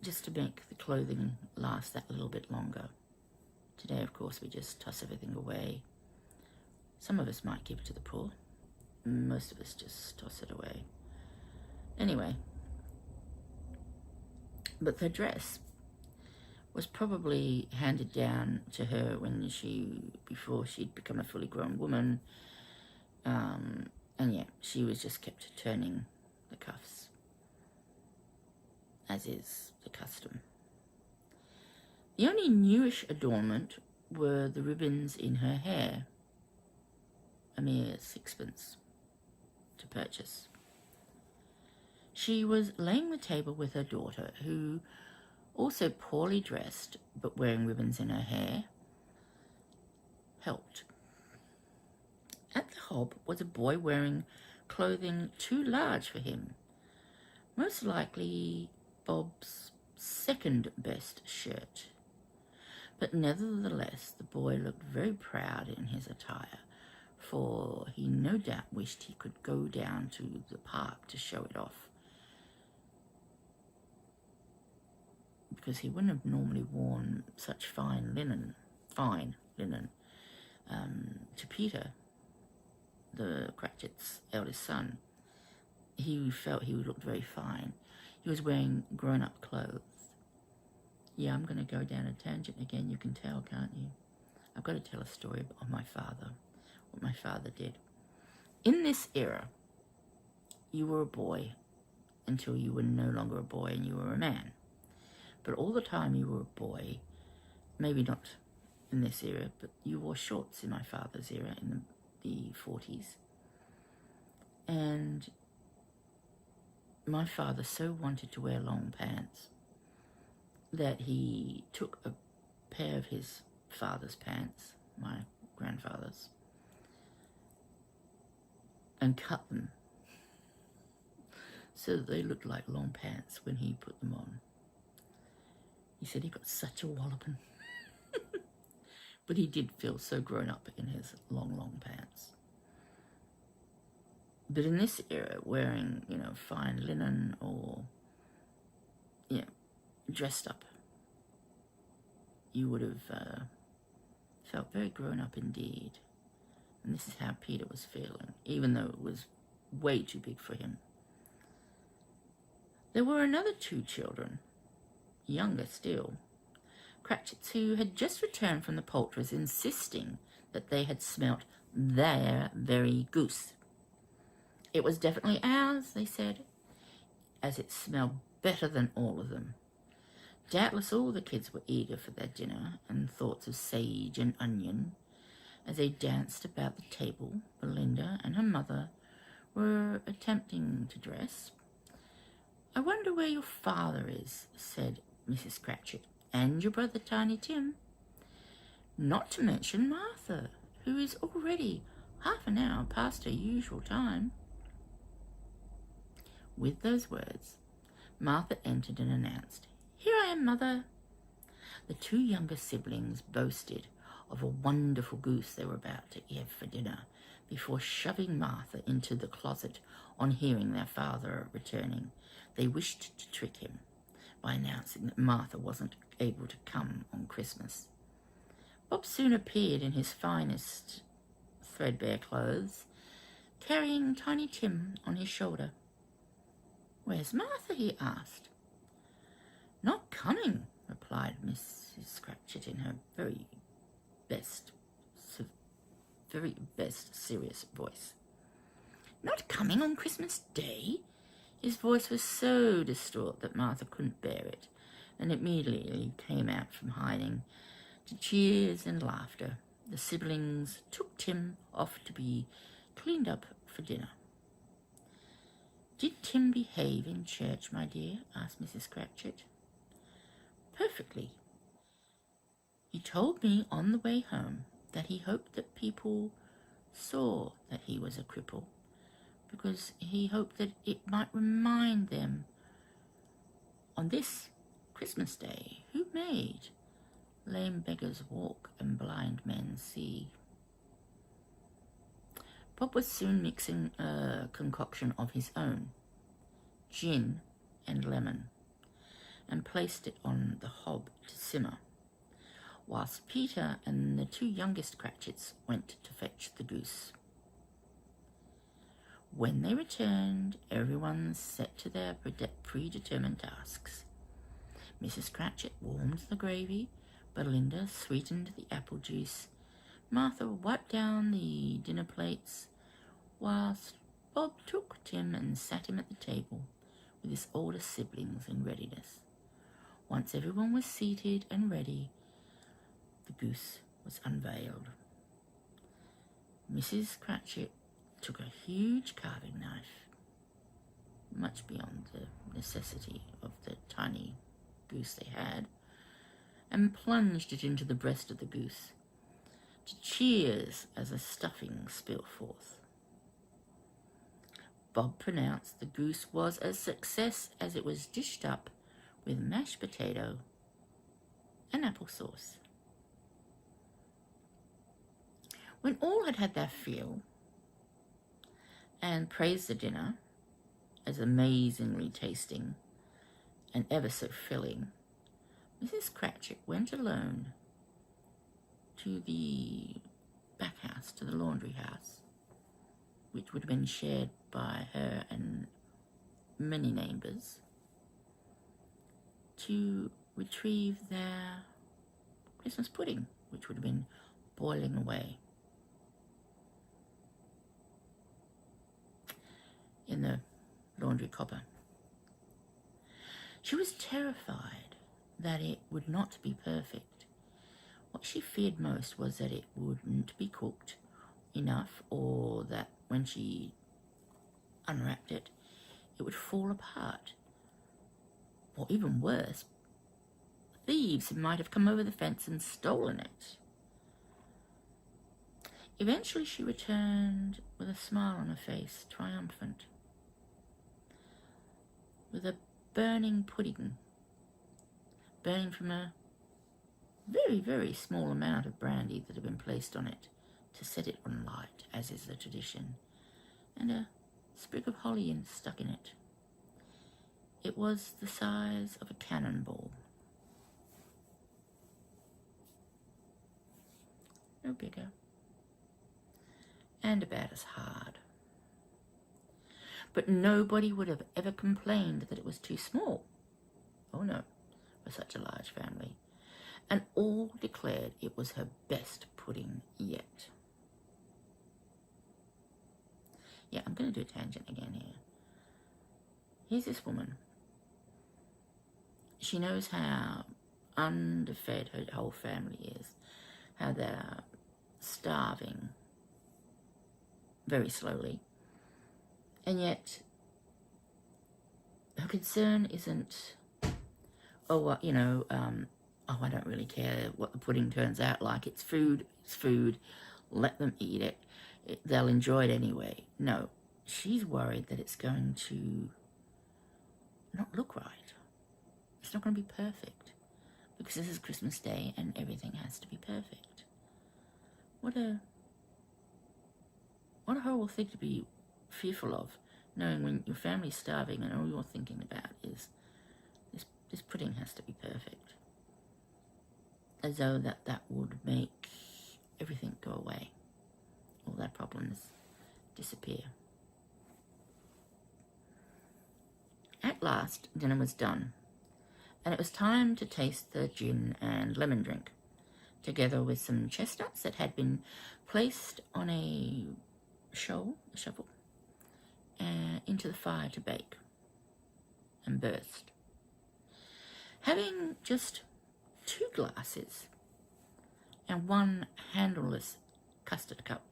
just to make the clothing last that little bit longer. Today, of course, we just toss everything away. Some of us might give it to the poor. Most of us just toss it away. Anyway, but the dress was probably handed down to her before she'd become a fully grown woman. And yeah, she was just kept turning the cuffs, as is the custom. The only newish adornment were the ribbons in her hair, a mere sixpence to purchase. She was laying the table with her daughter, who, also poorly dressed but wearing ribbons in her hair, helped. At the hob was a boy wearing clothing too large for him, most likely Bob's second best shirt. But nevertheless, the boy looked very proud in his attire, for he no doubt wished he could go down to the park to show it off, because he wouldn't have normally worn such fine linen, to Peter, the Cratchit's eldest son. He felt he looked very fine. He was wearing grown-up clothes. Yeah, I'm going to go down a tangent again, you can tell, can't you? I've got to tell a story of my father, what my father did. In this era, you were a boy until you were no longer a boy and you were a man. But all the time you were a boy, maybe not in this era, but you wore shorts in my father's era in the 40s. And my father so wanted to wear long pants that he took a pair of his father's pants, my grandfather's, and cut them so that they looked like long pants when he put them on. He said he got such a walloping. But he did feel so grown up in his long pants. But in this era, wearing, fine linen or, dressed up, you would have felt very grown up indeed. And this is how Peter was feeling, even though it was way too big for him. There were another 2 children, younger still, Cratchits, who had just returned from the poulterer's, insisting that they had smelt their very goose. It was definitely ours, they said, as it smelled better than all of them. Doubtless all the kids were eager for their dinner and thoughts of sage and onion. As they danced about the table, Belinda and her mother were attempting to dress. "I wonder where your father is," said Mrs. Cratchit, "and your brother Tiny Tim. Not to mention Martha, who is already half an hour past her usual time." With those words, Martha entered and announced, "Here I am, Mother." The 2 younger siblings boasted of a wonderful goose they were about to have for dinner before shoving Martha into the closet on hearing their father returning. They wished to trick him by announcing that Martha wasn't able to come on Christmas. Bob soon appeared in his finest threadbare clothes, carrying Tiny Tim on his shoulder. "Where's Martha?" he asked. "Not coming," replied Mrs. Cratchit in her very best serious voice. "Not coming on Christmas Day?" His voice was so distraught that Martha couldn't bear it, and immediately came out from hiding to cheers and laughter. The siblings took Tim off to be cleaned up for dinner. "Did Tim behave in church, my dear?" asked Mrs. Cratchit. "Perfectly. He told me on the way home that he hoped that people saw that he was a cripple, because he hoped that it might remind them on this Christmas Day who made lame beggars walk and blind men see." Bob was soon mixing a concoction of his own, gin and lemon, and placed it on the hob to simmer, whilst Peter and the 2 youngest Cratchits went to fetch the goose. When they returned, everyone set to their predetermined tasks. Mrs. Cratchit warmed the gravy, Belinda sweetened the apple juice, Martha wiped down the dinner plates, whilst Bob took Tim and sat him at the table with his older siblings in readiness. Once everyone was seated and ready, the goose was unveiled. Mrs. Cratchit took a huge carving knife, much beyond the necessity of the tiny goose they had, and plunged it into the breast of the goose, to cheers as the stuffing spilled forth. Bob pronounced the goose was a success as it was dished up with mashed potato and applesauce. When all had had their fill and praised the dinner as amazingly tasting and ever so filling, Mrs. Cratchit went alone to the back house, to the laundry house, which would have been shared by her and many neighbours, to retrieve their Christmas pudding, which would have been boiling away in the laundry copper. She was terrified that it would not be perfect. What she feared most was that it wouldn't be cooked enough, or that when she unwrapped it, it would fall apart. Or even worse, thieves might have come over the fence and stolen it. Eventually she returned with a smile on her face, triumphant, with a burning pudding, burning from a very, very small amount of brandy that had been placed on it to set it on light, as is the tradition, and a sprig of holly stuck in it. It was the size of a cannonball. No bigger. And about as hard. But nobody would have ever complained that it was too small. Oh no, for such a large family. And all declared it was her best pudding yet. Yeah, I'm going to do a tangent again here. Here's this woman. She knows how underfed her whole family is, how they're starving very slowly, and yet her concern isn't, oh, I don't really care what the pudding turns out like. It's food, let them eat it. They'll enjoy it anyway. No, she's worried that it's going to not look right. It's not going to be perfect, because this is Christmas Day and everything has to be perfect. What a horrible thing to be fearful of, knowing when your family's starving and all you're thinking about is this pudding has to be perfect. As though that would make everything go away, all their problems disappear. At last, dinner was done, and it was time to taste the gin and lemon drink, together with some chestnuts that had been placed on a shovel, into the fire to bake and burst. Having just 2 glasses and 1 handleless custard cup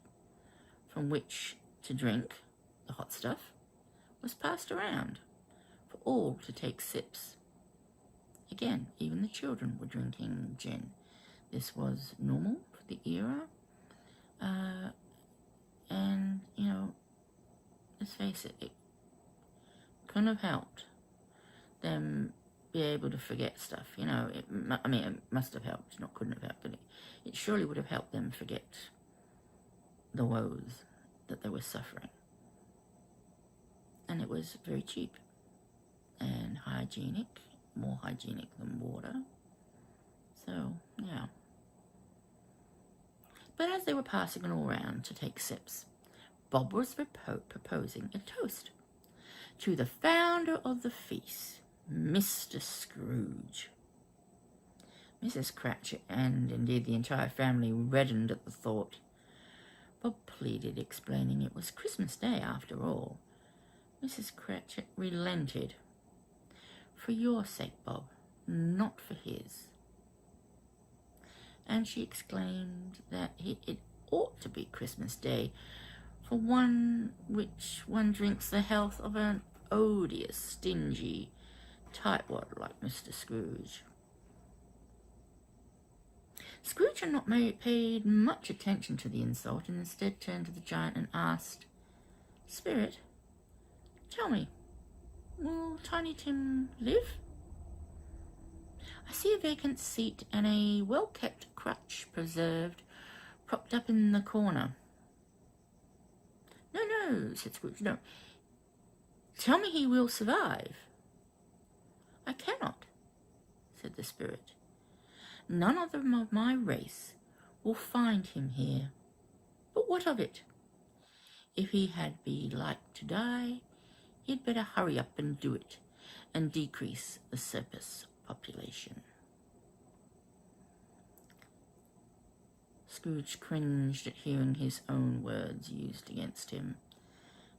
from which to drink the hot stuff was passed around for all to take sips. Again, even the children were drinking gin. This was normal for the era, and, let's face it, it couldn't have helped them be able to forget stuff. It must have helped, not couldn't have helped, but it surely would have helped them forget the woes that they were suffering. And it was very cheap and hygienic, more hygienic than water. So, yeah. But as they were passing it all round to take sips, Bob was proposing a toast to the founder of the feast, Mr. Scrooge. Mrs. Cratchit and indeed the entire family reddened at the thought. Bob pleaded, explaining it was Christmas Day after all. Mrs. Cratchit relented. For your sake, Bob, not for his. And she exclaimed that it ought to be Christmas Day for one which one drinks the health of an odious, stingy tightwad like Mr. Scrooge. Scrooge had not paid much attention to the insult, and instead turned to the giant and asked, "Spirit, tell me, will Tiny Tim live? I see a vacant seat and a well-kept crutch preserved propped up in the corner. No, said Scrooge, no. Tell me he will survive. I cannot, said the spirit. None of them of my race will find him here. But what of it? If he had be like to die, he'd better hurry up and do it, and decrease the surplus population. Scrooge cringed at hearing his own words used against him,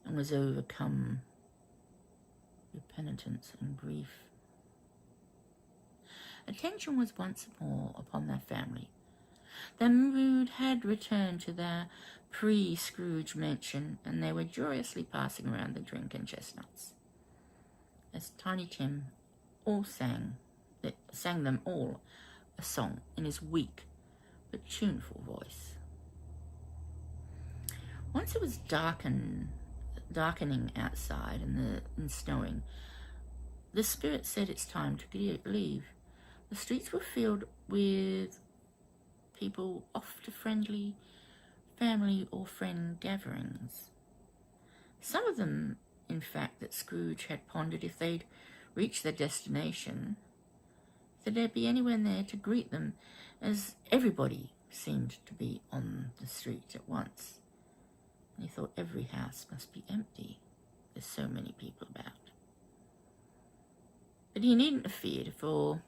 and was overcome with penitence and grief. Attention was once more upon their family. Their mood had returned to their pre-Scrooge mansion, and they were joyously passing around the drink and chestnuts, as Tiny Tim sang them all a song in his weak but tuneful voice. Once it was darkening outside and snowing, the spirit said it's time to leave. The streets were filled with people off to friendly family or friend gatherings. Some of them, in fact, that Scrooge had pondered if they'd reach their destination, that there'd be anyone there to greet them, as everybody seemed to be on the street at once. And he thought every house must be empty. There's so many people about. But he needn't have feared, for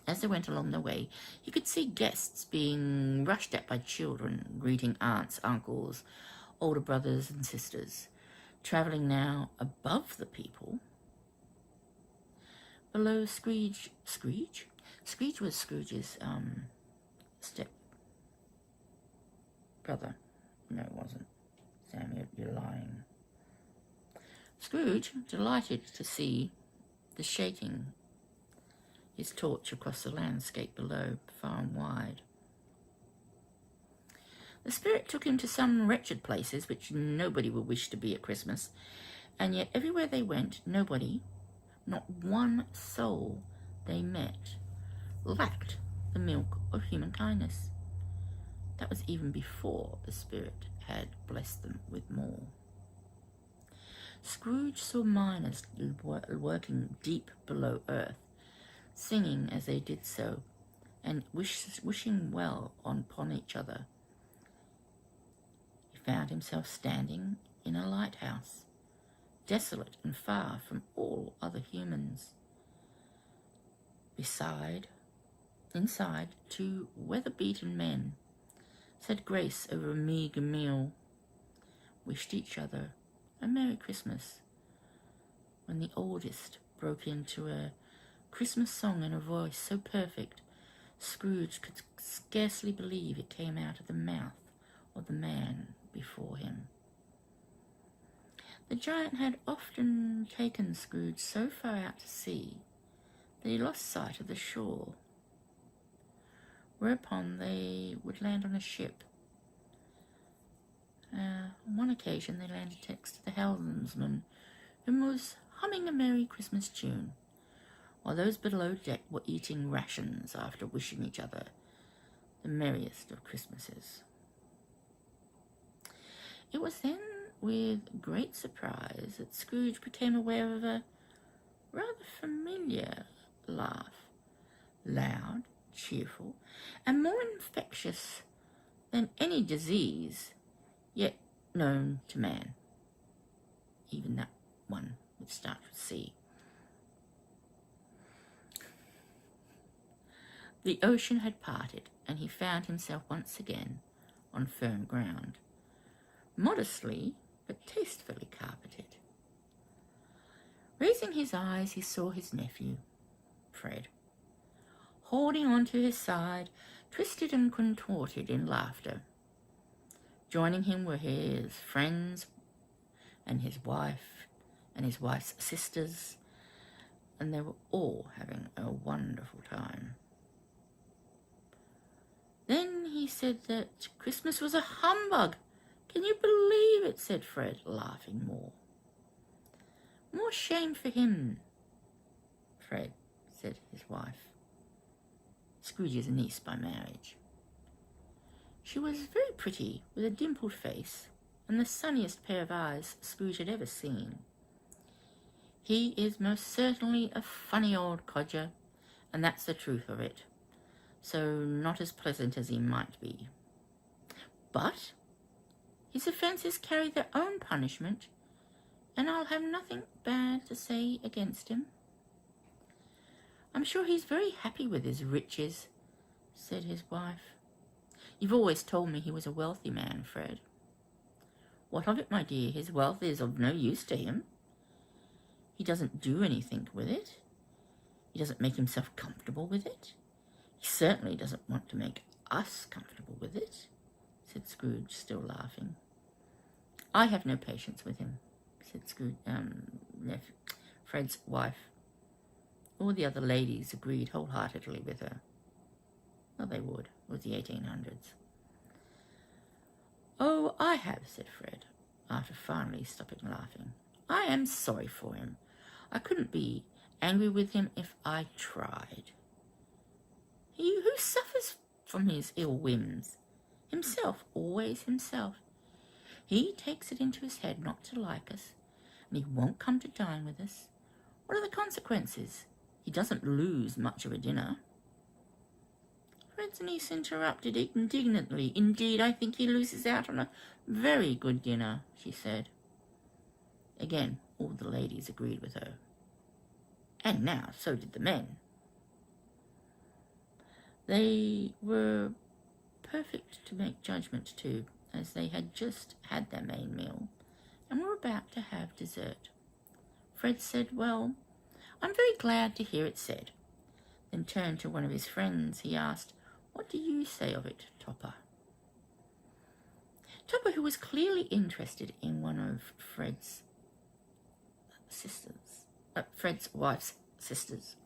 as they went along their way, he could see guests being rushed at by children, greeting aunts, uncles, older brothers and sisters, travelling now above the people. Below Scrooge was Scrooge's step brother. No, it wasn't. Sam, you're lying. Scrooge, delighted to see the shaking his torch across the landscape below, far and wide. The spirit took him to some wretched places which nobody would wish to be at Christmas, and yet everywhere they went, nobody, not one soul they met, lacked the milk of human kindness. That was even before the spirit had blessed them with more. Scrooge saw miners working deep below earth, singing as they did so, and wishing well upon each other. He found himself standing in a lighthouse, desolate and far from all other humans. Inside, 2 weather-beaten men said grace over a meagre meal, wished each other a Merry Christmas, when the oldest broke into a Christmas song in a voice so perfect Scrooge could scarcely believe it came out of the mouth of the man before him. The giant had often taken Scrooge so far out to sea that he lost sight of the shore, whereupon they would land on a ship. On one occasion they landed next to the helmsman, who was humming a Merry Christmas tune, while those below deck were eating rations after wishing each other the merriest of Christmases. It was then with great surprise that Scrooge became aware of a rather familiar laugh, loud, cheerful, and more infectious than any disease yet known to man, even that one which starts with C. The ocean had parted, and he found himself once again on firm ground, modestly but tastefully carpeted. Raising his eyes, he saw his nephew, Fred, holding on to his side, twisted and contorted in laughter. Joining him were his friends and his wife and his wife's sisters, and they were all having a wonderful time. Then he said that Christmas was a humbug. Can you believe it? Said Fred, laughing more. More shame for him, Fred, said his wife, Scrooge's niece by marriage. She was very pretty, with a dimpled face and the sunniest pair of eyes Scrooge had ever seen. He is most certainly a funny old codger, and that's the truth of it, so not as pleasant as he might be. But his offences carry their own punishment, and I'll have nothing bad to say against him. I'm sure he's very happy with his riches, said his wife. You've always told me he was a wealthy man, Fred. What of it, my dear? His wealth is of no use to him. He doesn't do anything with it. He doesn't make himself comfortable with it. He certainly doesn't want to make us comfortable with it, said Scrooge, still laughing. I have no patience with him, said Fred's wife. All the other ladies agreed wholeheartedly with her. Well, they would. It was the 1800s. Oh, I have, said Fred, after finally stopping laughing. I am sorry for him. I couldn't be angry with him if I tried. He who suffers from his ill whims? Himself, always himself. He takes it into his head not to like us, and he won't come to dine with us. What are the consequences? He doesn't lose much of a dinner. Fred's niece interrupted indignantly. Indeed, I think he loses out on a very good dinner, she said. Again, all the ladies agreed with her. And now, so did the men. They were perfect to make judgment too, as they had just had their main meal, and were about to have dessert. Fred said, well, I'm very glad to hear it said. Then turned to one of his friends. He asked, what do you say of it, Topper? Topper, who was clearly interested in one of Fred's wife's sisters,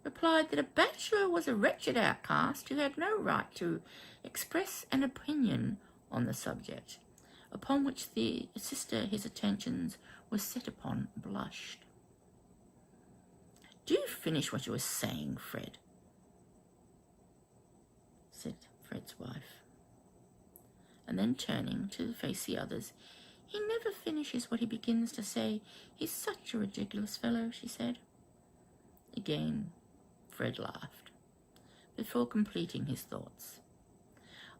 replied that a bachelor was a wretched outcast who had no right to express an opinion on the subject, upon which the sister his attentions were set upon blushed. Do finish what you were saying, Fred, said Fred's wife. And then turning to face the others, he never finishes what he begins to say. He's such a ridiculous fellow, she said. Again, Fred laughed, before completing his thoughts.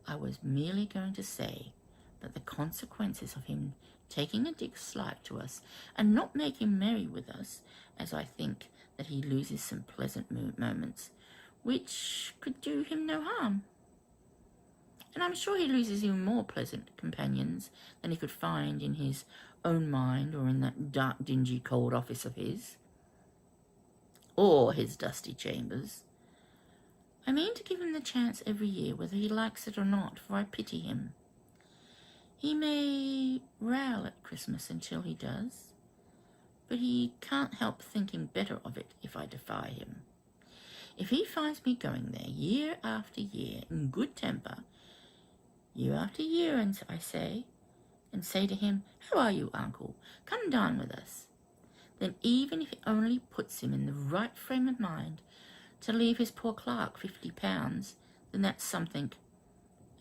I was merely going to say that the consequences of him taking a dislike to us and not making merry with us, as I think that he loses some pleasant moments, which could do him no harm. And I'm sure he loses even more pleasant companions than he could find in his own mind or in that dark, dingy, cold office of his, or his dusty chambers. I mean to give him the chance every year, whether he likes it or not, for I pity him. He may rail at Christmas until he does, but he can't help thinking better of it if I defy him. If he finds me going there year after year in good temper, year after year, and I say to him, how are you, uncle? Come dine with us. Then even if it only puts him in the right frame of mind to leave his poor clerk £50, then that's something,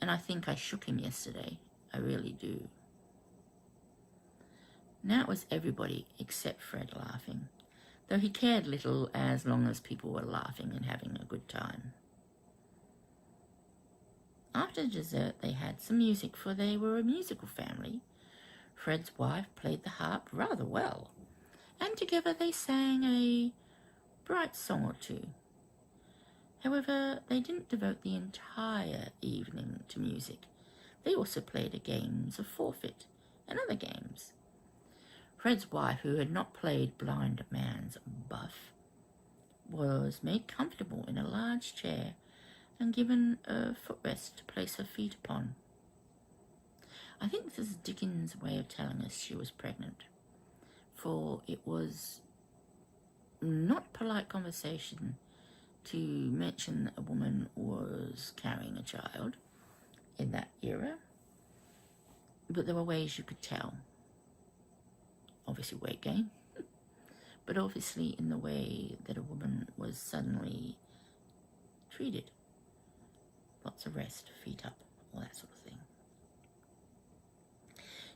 and I think I shook him yesterday. I really do. Now it was everybody except Fred laughing, though he cared little as long as people were laughing and having a good time. After dessert they had some music, for they were a musical family. Fred's wife played the harp rather well, and together they sang a bright song or two. However, they didn't devote the entire evening to music. They also played games of forfeit and other games. Fred's wife, who had not played blind man's buff, was made comfortable in a large chair and given a footrest to place her feet upon. I think this is Dickens' way of telling us she was pregnant, for it was not polite conversation to mention that a woman was carrying a child in that era, but there were ways you could tell. Obviously weight gain, but obviously in the way that a woman was suddenly treated. Lots of rest, feet up. all that sort of thing.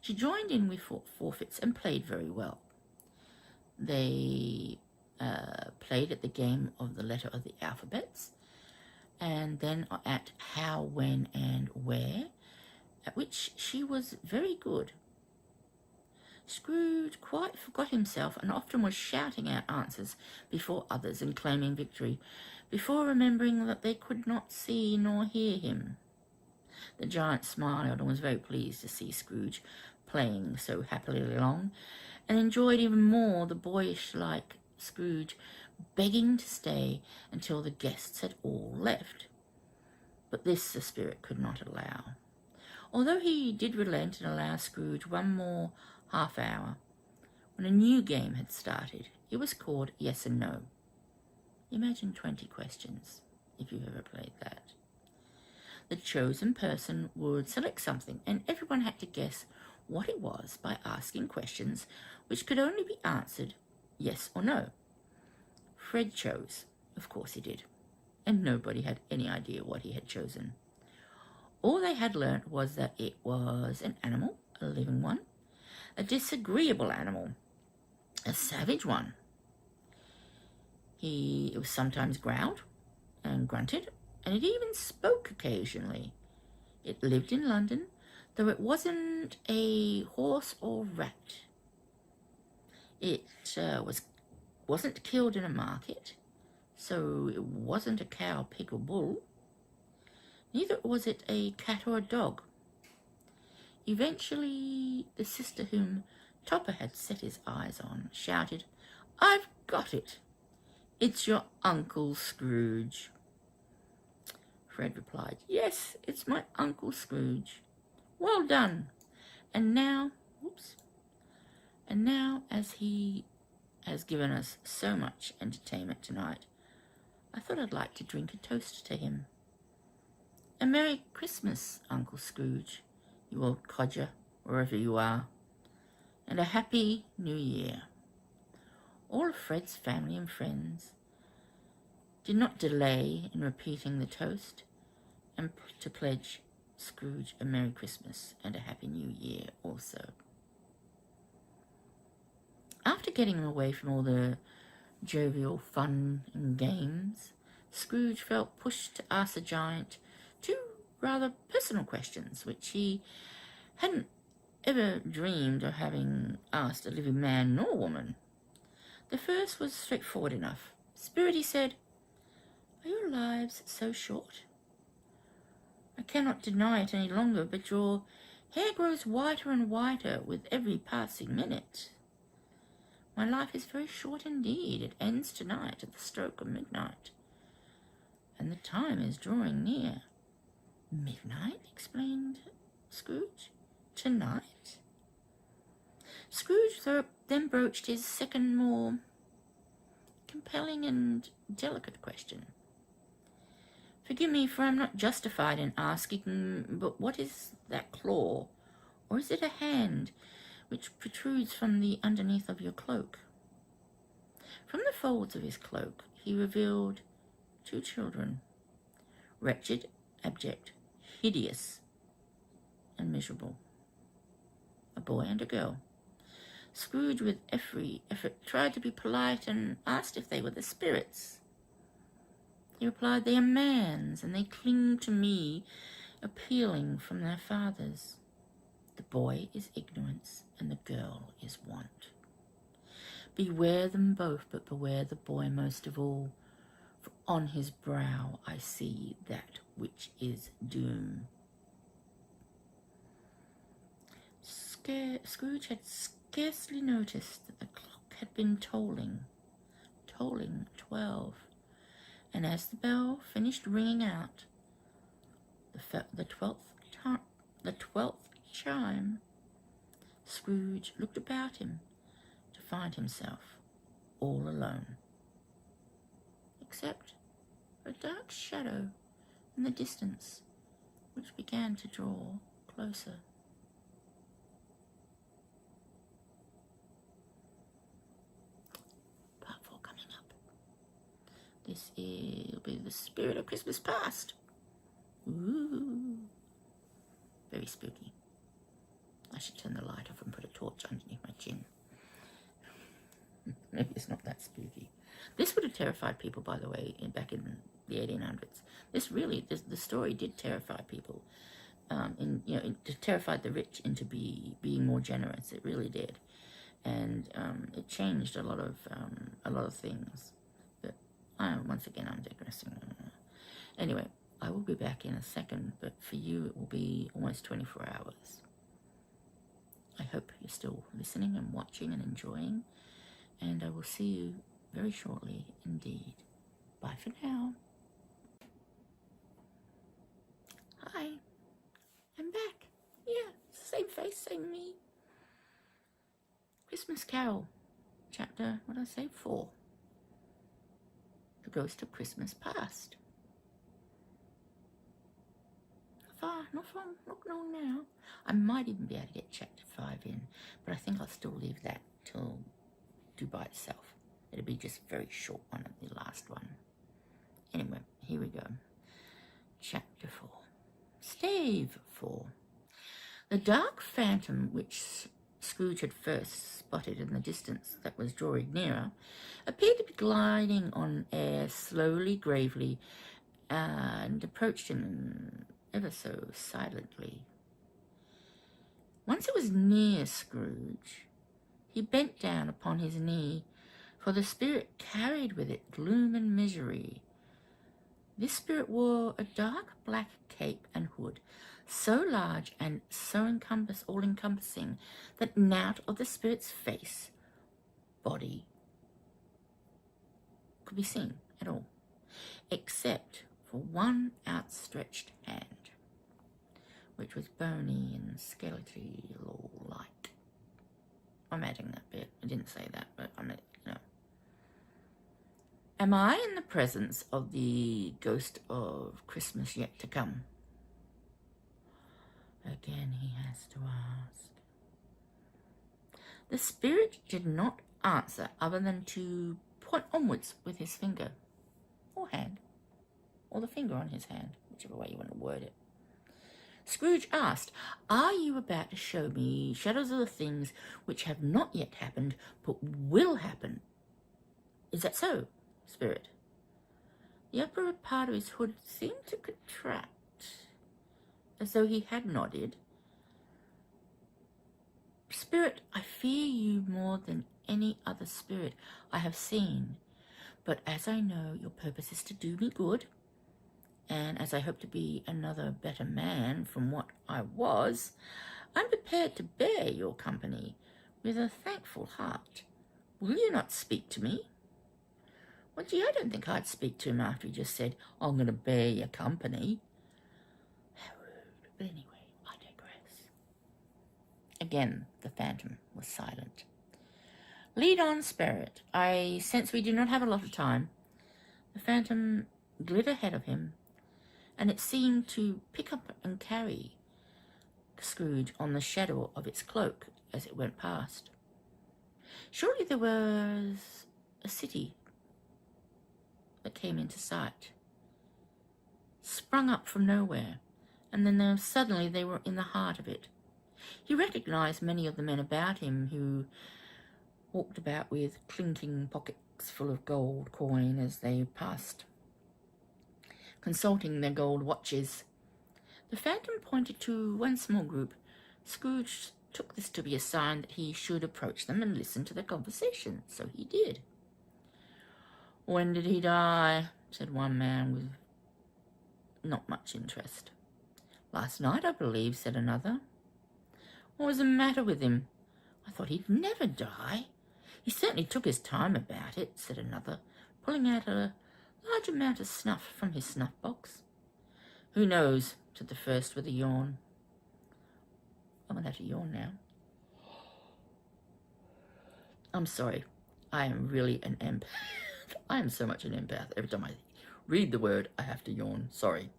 She joined in with forfeits and played very well. They played at the game of the letter of the alphabets, and then at how, when, and where, at which she was very good. Scrooge quite forgot himself and often was shouting out answers before others and claiming victory, before remembering that they could not see nor hear him. The giant smiled and was very pleased to see Scrooge playing so happily along, and enjoyed even more the boyish-like Scrooge begging to stay until the guests had all left. But this the spirit could not allow, although he did relent and allow Scrooge one more half hour, when a new game had started. It was called Yes and No. Imagine 20 questions, if you've ever played that. The chosen person would select something, and everyone had to guess what it was by asking questions which could only be answered yes or no. Fred chose. Of course he did. And nobody had any idea what he had chosen. All they had learnt was that it was an animal, a living one, a disagreeable animal, a savage one. It was sometimes growled and grunted, and it even spoke occasionally. It lived in London, though it wasn't a horse or rat. It wasn't killed in a market, so it wasn't a cow, pig, or bull. Neither was it a cat or a dog. Eventually, the sister whom Topper had set his eyes on shouted, "I've got it! It's your Uncle Scrooge." Fred replied, "Yes, it's my Uncle Scrooge. Well done. And now, as he has given us so much entertainment tonight, I thought I'd like to drink a toast to him. A Merry Christmas, Uncle Scrooge, you old codger, wherever you are, and a Happy New Year." All of Fred's family and friends did not delay in repeating the toast and to pledge Scrooge a Merry Christmas and a Happy New Year also. After getting him away from all the jovial fun and games, Scrooge felt pushed to ask the giant two rather personal questions, which he hadn't ever dreamed of having asked a living man nor woman. The first was straightforward enough. "Spirit," he said, "are your lives so short? I cannot deny it any longer, but your hair grows whiter and whiter with every passing minute. My life is very short indeed. It ends tonight at the stroke of midnight, and the time is drawing near." "Midnight?" exclaimed Scrooge. "Tonight?" Scrooge then broached his second, more compelling and delicate question. "Forgive me, for I'm not justified in asking, but what is that claw, or is it a hand, which protrudes from the underneath of your cloak?" From the folds of his cloak he revealed two children, wretched, abject, hideous, and miserable. A boy and a girl. Scrooge, with every effort, tried to be polite and asked if they were the spirits. He replied, "They are man's, and they cling to me, appealing from their fathers. The boy is ignorance, and the girl is want. Beware them both, but beware the boy most of all, for on his brow I see that which is doom." Scrooge had scarcely noticed that the clock had been tolling 12, and as the bell finished ringing out the 12th chime, Scrooge looked about him to find himself all alone, except for a dark shadow in the distance, which began to draw closer. Part 4 coming up. This will be The Spirit of Christmas Past. Ooh. Very spooky. I should turn the light off and put a torch underneath my chin. Maybe it's not that spooky. This would have terrified people, by the way, back in the 1800s. The story did terrify people. It terrified the rich into being more generous. It really did, and it changed a lot of things. But once again, I'm digressing. Anyway, I will be back in a second, but for you, it will be almost 24 hours. I hope you're still listening and watching and enjoying, and I will see you very shortly indeed. Bye for now. Hi, I'm back. Yeah, same face, same me. Christmas Carol, chapter, 4. The Ghost of Christmas Past. Not long now. I might even be able to get chapter 5 in, but I think I'll still leave that till do by itself. It'll be just a very short one of the last one. Anyway, here we go. Chapter 4. Stave 4. The dark phantom which Scrooge had first spotted in the distance that was drawing nearer appeared to be gliding on air slowly, gravely, and approached him ever so silently. Once it was near Scrooge, he bent down upon his knee, for the spirit carried with it gloom and misery. This spirit wore a dark black cape and hood, so large and so all-encompassing that naught of the spirit's face, body, could be seen at all, except for one outstretched hand, which was bony and skeletal-like. I'm adding that bit. I didn't say that, but Am I in the presence of the ghost of Christmas yet to come? Again he has to ask. The spirit did not answer other than to point onwards with his finger, or hand, or the finger on his hand, whichever way you want to word it. Scrooge asked, "Are you about to show me shadows of the things which have not yet happened, but will happen? Is that so, spirit?" The upper part of his hood seemed to contract, as though he had nodded. "Spirit, I fear you more than any other spirit I have seen, but as I know your purpose is to do me good, and as I hope to be another better man from what I was, I'm prepared to bear your company with a thankful heart. Will you not speak to me?" Well, gee, I don't think I'd speak to him after he just said, "I'm going to bear your company." How rude. But anyway, I digress. Again, the phantom was silent. "Lead on, spirit. I sense we do not have a lot of time." The phantom glid ahead of him, and it seemed to pick up and carry Scrooge on the shadow of its cloak as it went past. Shortly there was a city that came into sight, sprung up from nowhere, and then suddenly they were in the heart of it. He recognized many of the men about him who walked about with clinking pockets full of gold coin as they passed, consulting their gold watches. The phantom pointed to one small group. Scrooge took this to be a sign that he should approach them and listen to their conversation, so he did. "When did he die?" said one man with not much interest. "Last night, I believe," said another. "What was the matter with him? I thought he'd never die." "He certainly took his time about it," said another, pulling out a large amount of snuff from his snuff box. "Who knows?" said the first with a yawn. I'm going to have to yawn now. I'm sorry. I am really an empath. I am so much an empath. Every time I read the word, I have to yawn. Sorry.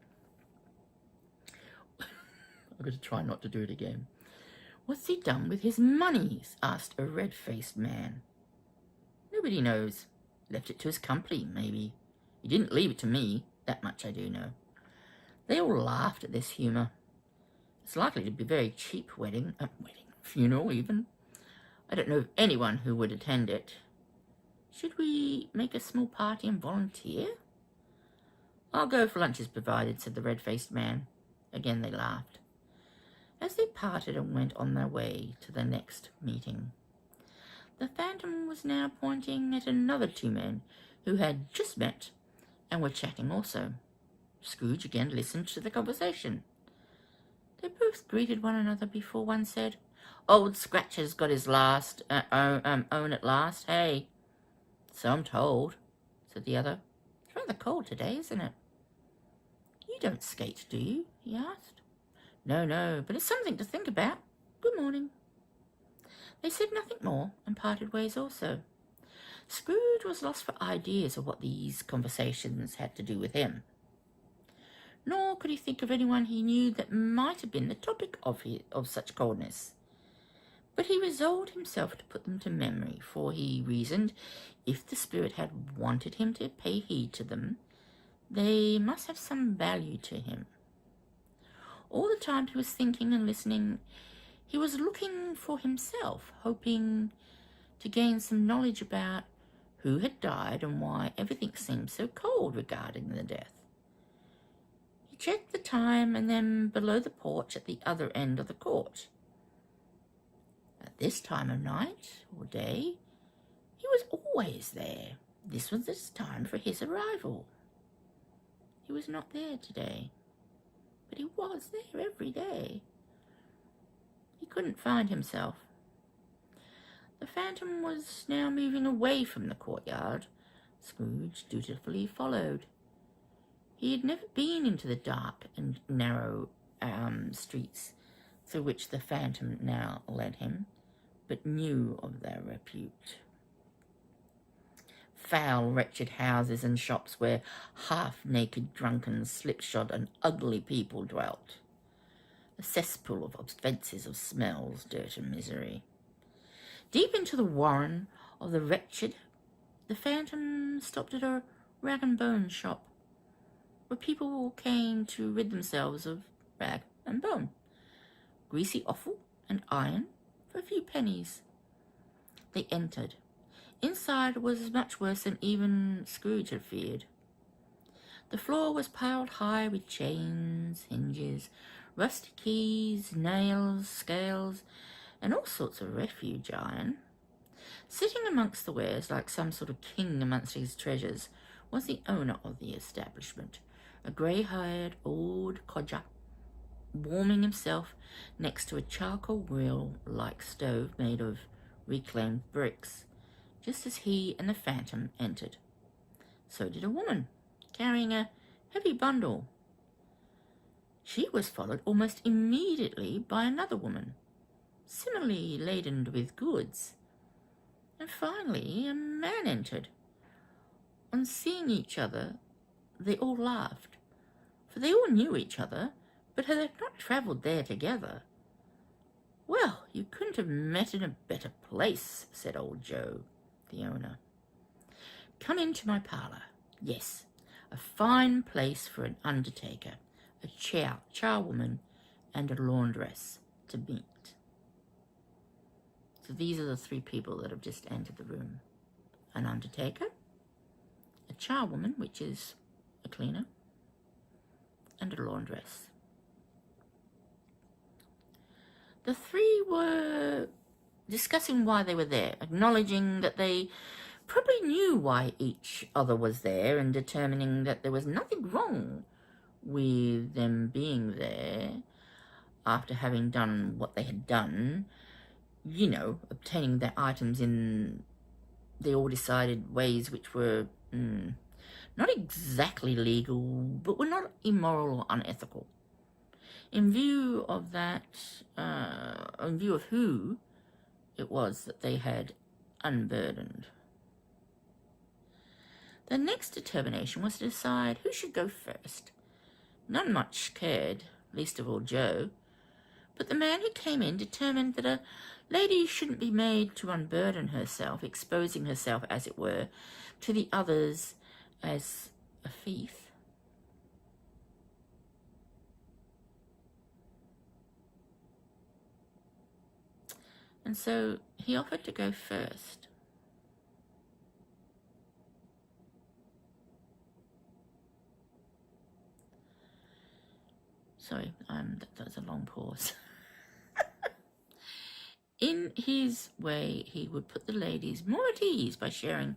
I'm going to try not to do it again. "What's he done with his monies?" asked a red-faced man. "Nobody knows. Left it to his company, maybe. He didn't leave it to me. That much I do know." They all laughed at this humour. It's likely to be a very cheap funeral even. I don't know of anyone who would attend it. Should we make a small party and volunteer? I'll go if lunch is provided, said the red-faced man. Again they laughed, as they parted and went on their way to the next meeting. The Phantom was now pointing at another two men who had just met and were chatting also. Scrooge again listened to the conversation. They both greeted one another before one said, "Old Scratcher's got his last own at last, hey?" "So I'm told," said the other. "It's rather cold today, isn't it?" "You don't skate, do you?" he asked. No, but it's something to think about. Good morning." They said nothing more and parted ways also. Scrooge was lost for ideas of what these conversations had to do with him. Nor could he think of anyone he knew that might have been the topic of such coldness. But he resolved himself to put them to memory, for he reasoned if the spirit had wanted him to pay heed to them, they must have some value to him. All the time he was thinking and listening, he was looking for himself, hoping to gain some knowledge about who had died and why everything seemed so cold regarding the death. He checked the time and then below the porch at the other end of the court. At this time of night or day, he was always there. This was the time for his arrival. He was not there today, but he was there every day. He couldn't find himself. The Phantom was now moving away from the courtyard. Scrooge dutifully followed. He had never been into the dark and narrow streets through which the Phantom now led him, but knew of their repute. Foul, wretched houses and shops where half-naked, drunken, slipshod and ugly people dwelt. A cesspool of offences, of smells, dirt and misery. Deep into the warren of the wretched, the Phantom stopped at a rag and bone shop, where people came to rid themselves of rag and bone, greasy offal and iron for a few pennies. They entered. Inside was much worse than even Scrooge had feared. The floor was piled high with chains, hinges, rusty keys, nails, scales, and all sorts of refuge iron. Sitting amongst the wares like some sort of king amongst his treasures was the owner of the establishment, a grey-haired old codger, warming himself next to a charcoal grill-like stove made of reclaimed bricks, just as he and the Phantom entered. So did a woman, carrying a heavy bundle. She was followed almost immediately by another woman, similarly laden with goods. And finally a man entered. On seeing each other, they all laughed, for they all knew each other, but had not travelled there together. "Well, you couldn't have met in a better place," said old Joe, the owner. "Come into my parlour. Yes, a fine place for an undertaker, a charwoman, and a laundress to meet." So these are the three people that have just entered the room. An undertaker, a charwoman, which is a cleaner, and a laundress. The three were discussing why they were there, acknowledging that they probably knew why each other was there, and determining that there was nothing wrong with them being there after having done what they had done, obtaining their items in the all-decided ways which were not exactly legal, but were not immoral or unethical. In view of who it was that they had unburdened. The next determination was to decide who should go first. None much cared, least of all Joe, but the man who came in determined that a lady shouldn't be made to unburden herself, exposing herself, as it were, to the others as a thief. and so he offered to go first. Sorry, that was a long pause. In his way, he would put the ladies more at ease by sharing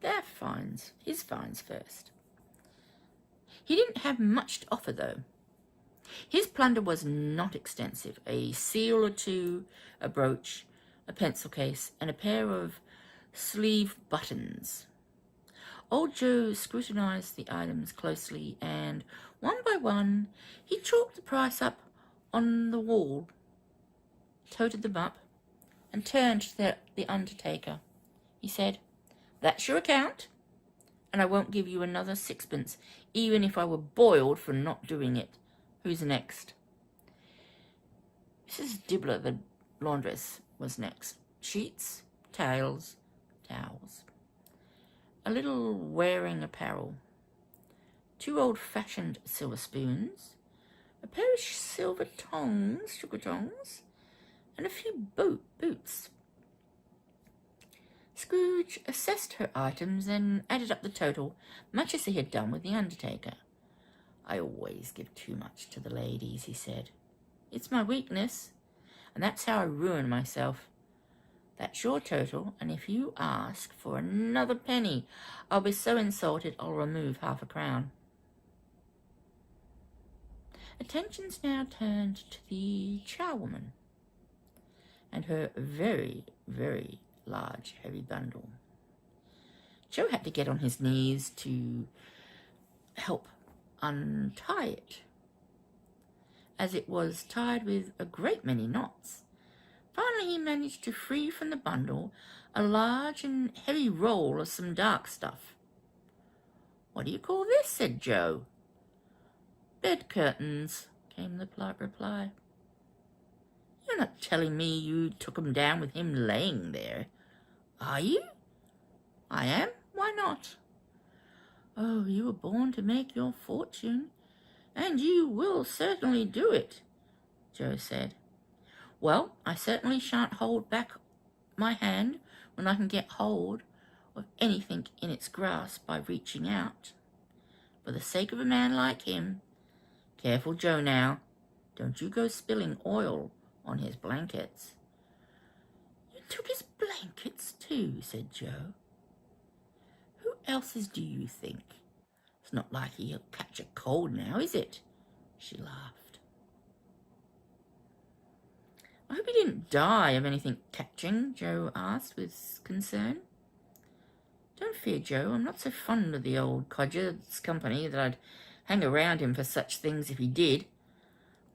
his finds first. He didn't have much to offer, though. His plunder was not extensive. A seal or two, a brooch, a pencil case, and a pair of sleeve buttons. Old Joe scrutinized the items closely, and one by one he chalked the price up on the wall, toted them up, and turned to the undertaker. He said, "That's your account, and I won't give you another sixpence, even if I were boiled for not doing it. Who's next?" Mrs. Dibbler, the laundress, was next. Sheets, towels. A little wearing apparel. 2 old-fashioned silver spoons. A pair of silver tongs, sugar tongs, and a few boots. Scrooge assessed her items and added up the total, much as he had done with the undertaker. "I always give too much to the ladies," he said. "It's my weakness, and that's how I ruin myself. That's your total, and if you ask for another penny, I'll be so insulted I'll remove half a crown." Attentions now turned to the charwoman and her very, very large, heavy bundle. Joe had to get on his knees to help untie it, as it was tied with a great many knots. Finally, he managed to free from the bundle a large and heavy roll of some dark stuff. "What do you call this?" said Joe. "Bed curtains," came the polite reply. "You're not telling me you took 'em down with him laying there, are you?" "I am. Why not?" "Oh, you were born to make your fortune, and you will certainly do it," Joe said. "Well, I certainly shan't hold back my hand when I can get hold of anything in its grasp by reaching out. For the sake of a man like him. Careful, Joe, now. Don't you go spilling oil on his blankets." "You took his blankets too," said Joe. "Who else's do you think? It's not like he'll catch a cold now, is it?" She laughed. "I hope he didn't die of anything catching," Joe asked with concern. "Don't fear, Joe. I'm not so fond of the old codger's company that I'd hang around him for such things if he did."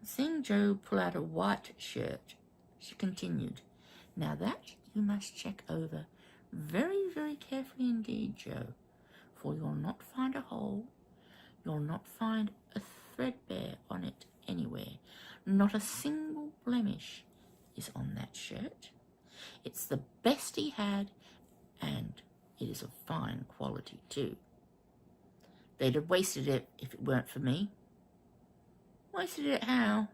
Seeing Joe pull out a white shirt, she continued, "Now that you must check over very, very carefully indeed, Joe, for you'll not find a hole, you'll not find a threadbare on it anywhere, not a single blemish is on that shirt. It's the best he had, and it is of fine quality too. They'd have wasted it if it weren't for me." "Wasted it how?"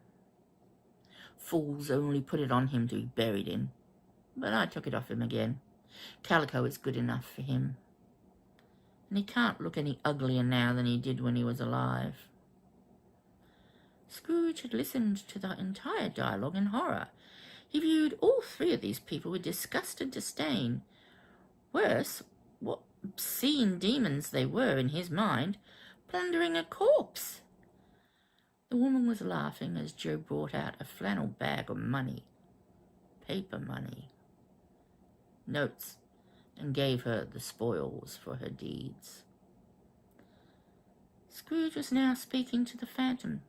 "Fools only put it on him to be buried in, but I took it off him again. Calico is good enough for him, and he can't look any uglier now than he did when he was alive." Scrooge had listened to the entire dialogue in horror. He viewed all 3 of these people with disgust and disdain. Worse, what obscene demons they were in his mind, plundering a corpse. The woman was laughing as Joe brought out a flannel bag of money, paper money, notes, and gave her the spoils for her deeds. Scrooge was now speaking to the phantom.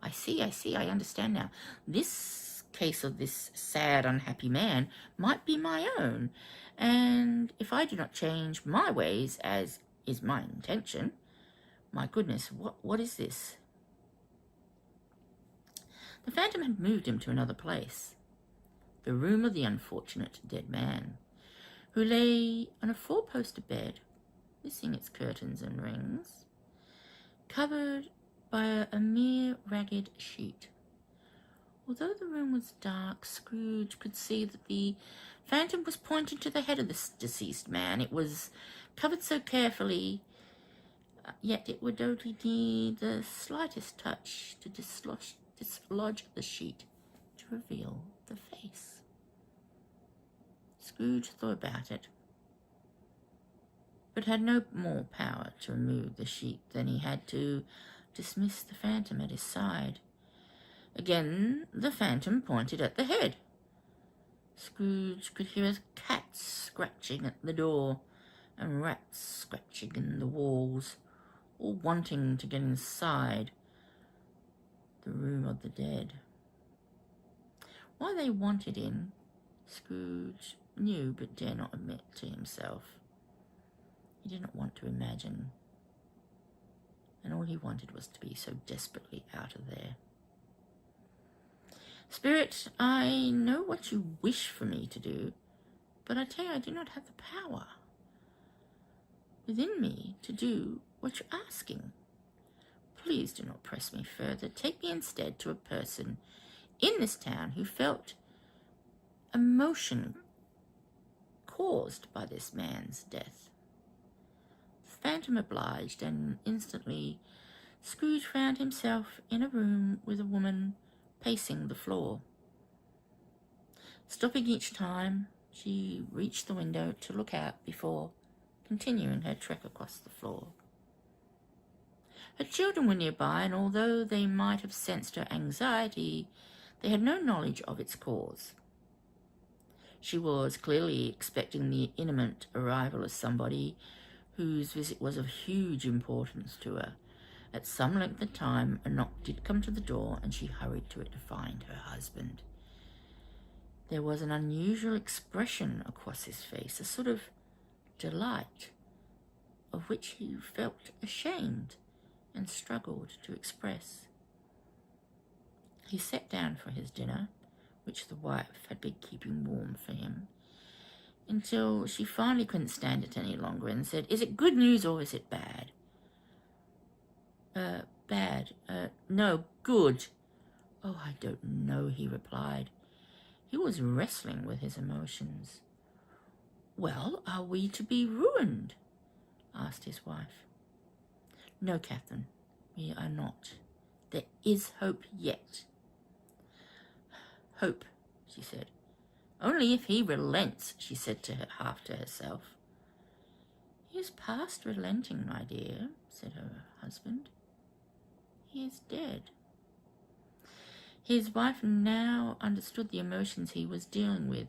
I see, I understand now. This case of this sad, unhappy man might be my own, and if I do not change my ways, as is my intention— my goodness, what is this?" The phantom had moved him to another place, the room of the unfortunate dead man, who lay on a 4-poster bed, missing its curtains and rings, covered by a mere ragged sheet. Although the room was dark, Scrooge could see that the phantom was pointing to the head of the deceased man. It was covered so carefully, yet it would only need the slightest touch to dislodge the sheet to reveal the face. Scrooge thought about it, but had no more power to remove the sheet than he had to dismiss the phantom at his side. Again, the phantom pointed at the head. Scrooge could hear cats scratching at the door and rats scratching in the walls, all wanting to get inside the room of the dead. Why they wanted in, Scrooge knew but dare not admit to himself. He did not want to imagine, and all he wanted was to be so desperately out of there. Spirit, I know what you wish for me to do, but I tell you I do not have the power within me to do what you're asking. Please do not press me further. Take me instead to a person in this town who felt emotion caused by this man's death. The phantom obliged, and instantly Scrooge found himself in a room with a woman pacing the floor. Stopping each time she reached the window to look out before continuing her trek across the floor. Her children were nearby, and although they might have sensed her anxiety, they had no knowledge of its cause. She was clearly expecting the imminent arrival of somebody whose visit was of huge importance to her. At some length of time, a knock did come to the door, and she hurried to it to find her husband. There was an unusual expression across his face, a sort of delight, of which he felt ashamed and struggled to express. He sat down for his dinner, which the wife had been keeping warm for him, until she finally couldn't stand it any longer and said, "Is it good news or is it bad?" Bad. No, good." "Oh, I don't know," he replied. He was wrestling with his emotions. "Well, are we to be ruined?" asked his wife. "No, Catherine, we are not. There is hope yet." "Hope," she said. "Only if he relents," she said to her, half to herself. "He is past relenting, my dear," said her husband. "He is dead." His wife now understood the emotions he was dealing with.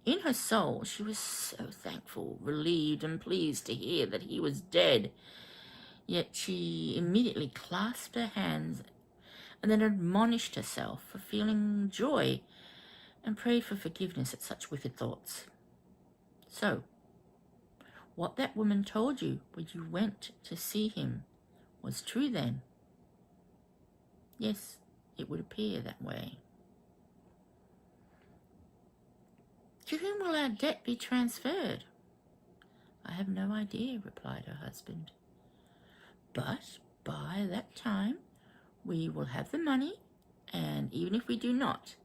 In her soul, she was so thankful, relieved, and pleased to hear that he was dead. Yet she immediately clasped her hands and then admonished herself for feeling joy and prayed for forgiveness at such wicked thoughts. "So, what that woman told you when you went to see him was true then?" "Yes, it would appear that way." "To whom will our debt be transferred?" "I have no idea," replied her husband. "But by that time we will have the money, and even if we do not,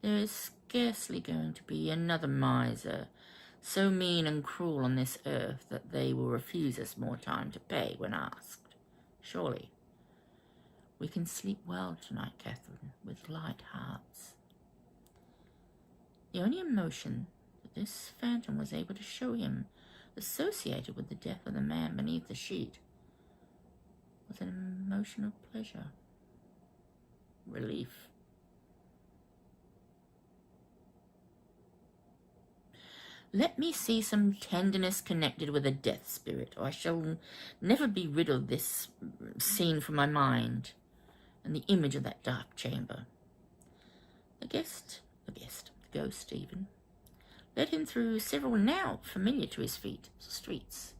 there is scarcely going to be another miser so mean and cruel on this earth that they will refuse us more time to pay when asked. Surely we can sleep well tonight, Catherine, with light hearts." The only emotion that this phantom was able to show him associated with the death of the man beneath the sheet was an emotion of pleasure, relief. "Let me see some tenderness connected with a death spirit, or I shall never be rid of this scene from my mind and the image of that dark chamber." The ghost even, led him through several now familiar to his feet streets.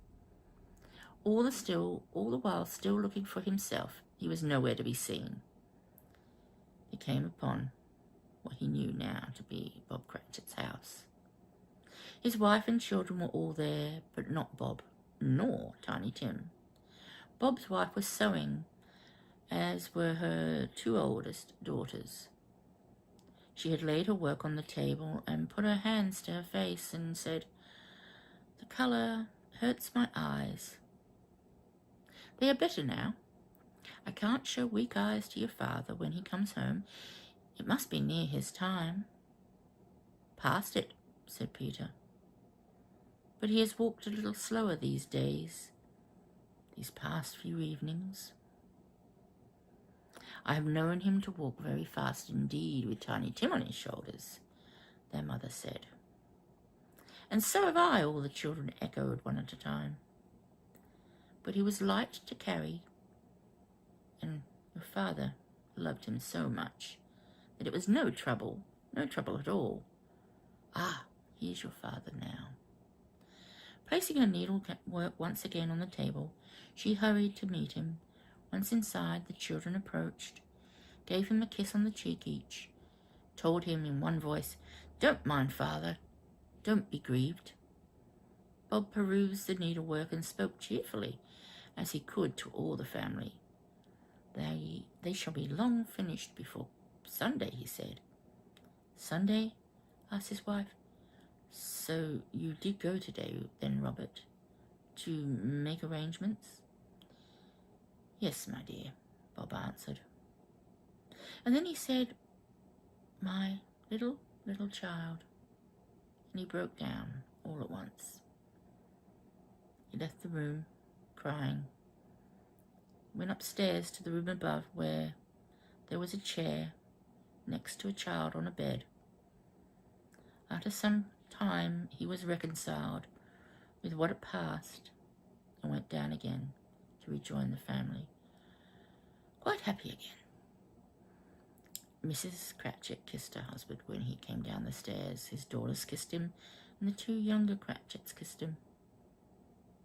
All the while still looking for himself, he was nowhere to be seen. He came upon what he knew now to be Bob Cratchit's house. His wife and children were all there, but not Bob, nor Tiny Tim. Bob's wife was sewing, as were her two oldest daughters. She had laid her work on the table and put her hands to her face and said, "The colour hurts my eyes. They are better now. I can't show weak eyes to your father when he comes home. It must be near his time." "Past it," said Peter. "But he has walked a little slower these days, these past few evenings." "I have known him to walk very fast indeed with Tiny Tim on his shoulders," their mother said. "And so have I," all the children echoed one at a time. "But he was light to carry, and your father loved him so much that it was no trouble at all. Ah, he is your father now." Placing her needlework once again on the table, she hurried to meet him. Once inside, the children approached, gave him a kiss on the cheek each, told him in one voice, "Don't mind, father. Don't be grieved." Bob perused the needlework and spoke cheerfully, as he could, to all the family. They shall be long finished before Sunday," he said. "Sunday?" asked his wife. "So you did go today, then, Robert, to make arrangements?" "Yes, my dear," Bob answered. And then he said, "My little child," and he broke down all at once. He left the room, crying, went upstairs to the room above, where there was a chair next to a child on a bed. After some time he was reconciled with what had passed and went down again to rejoin the family, quite happy again. Mrs. Cratchit kissed her husband when he came down the stairs. His daughters kissed him, and the two younger Cratchits kissed him.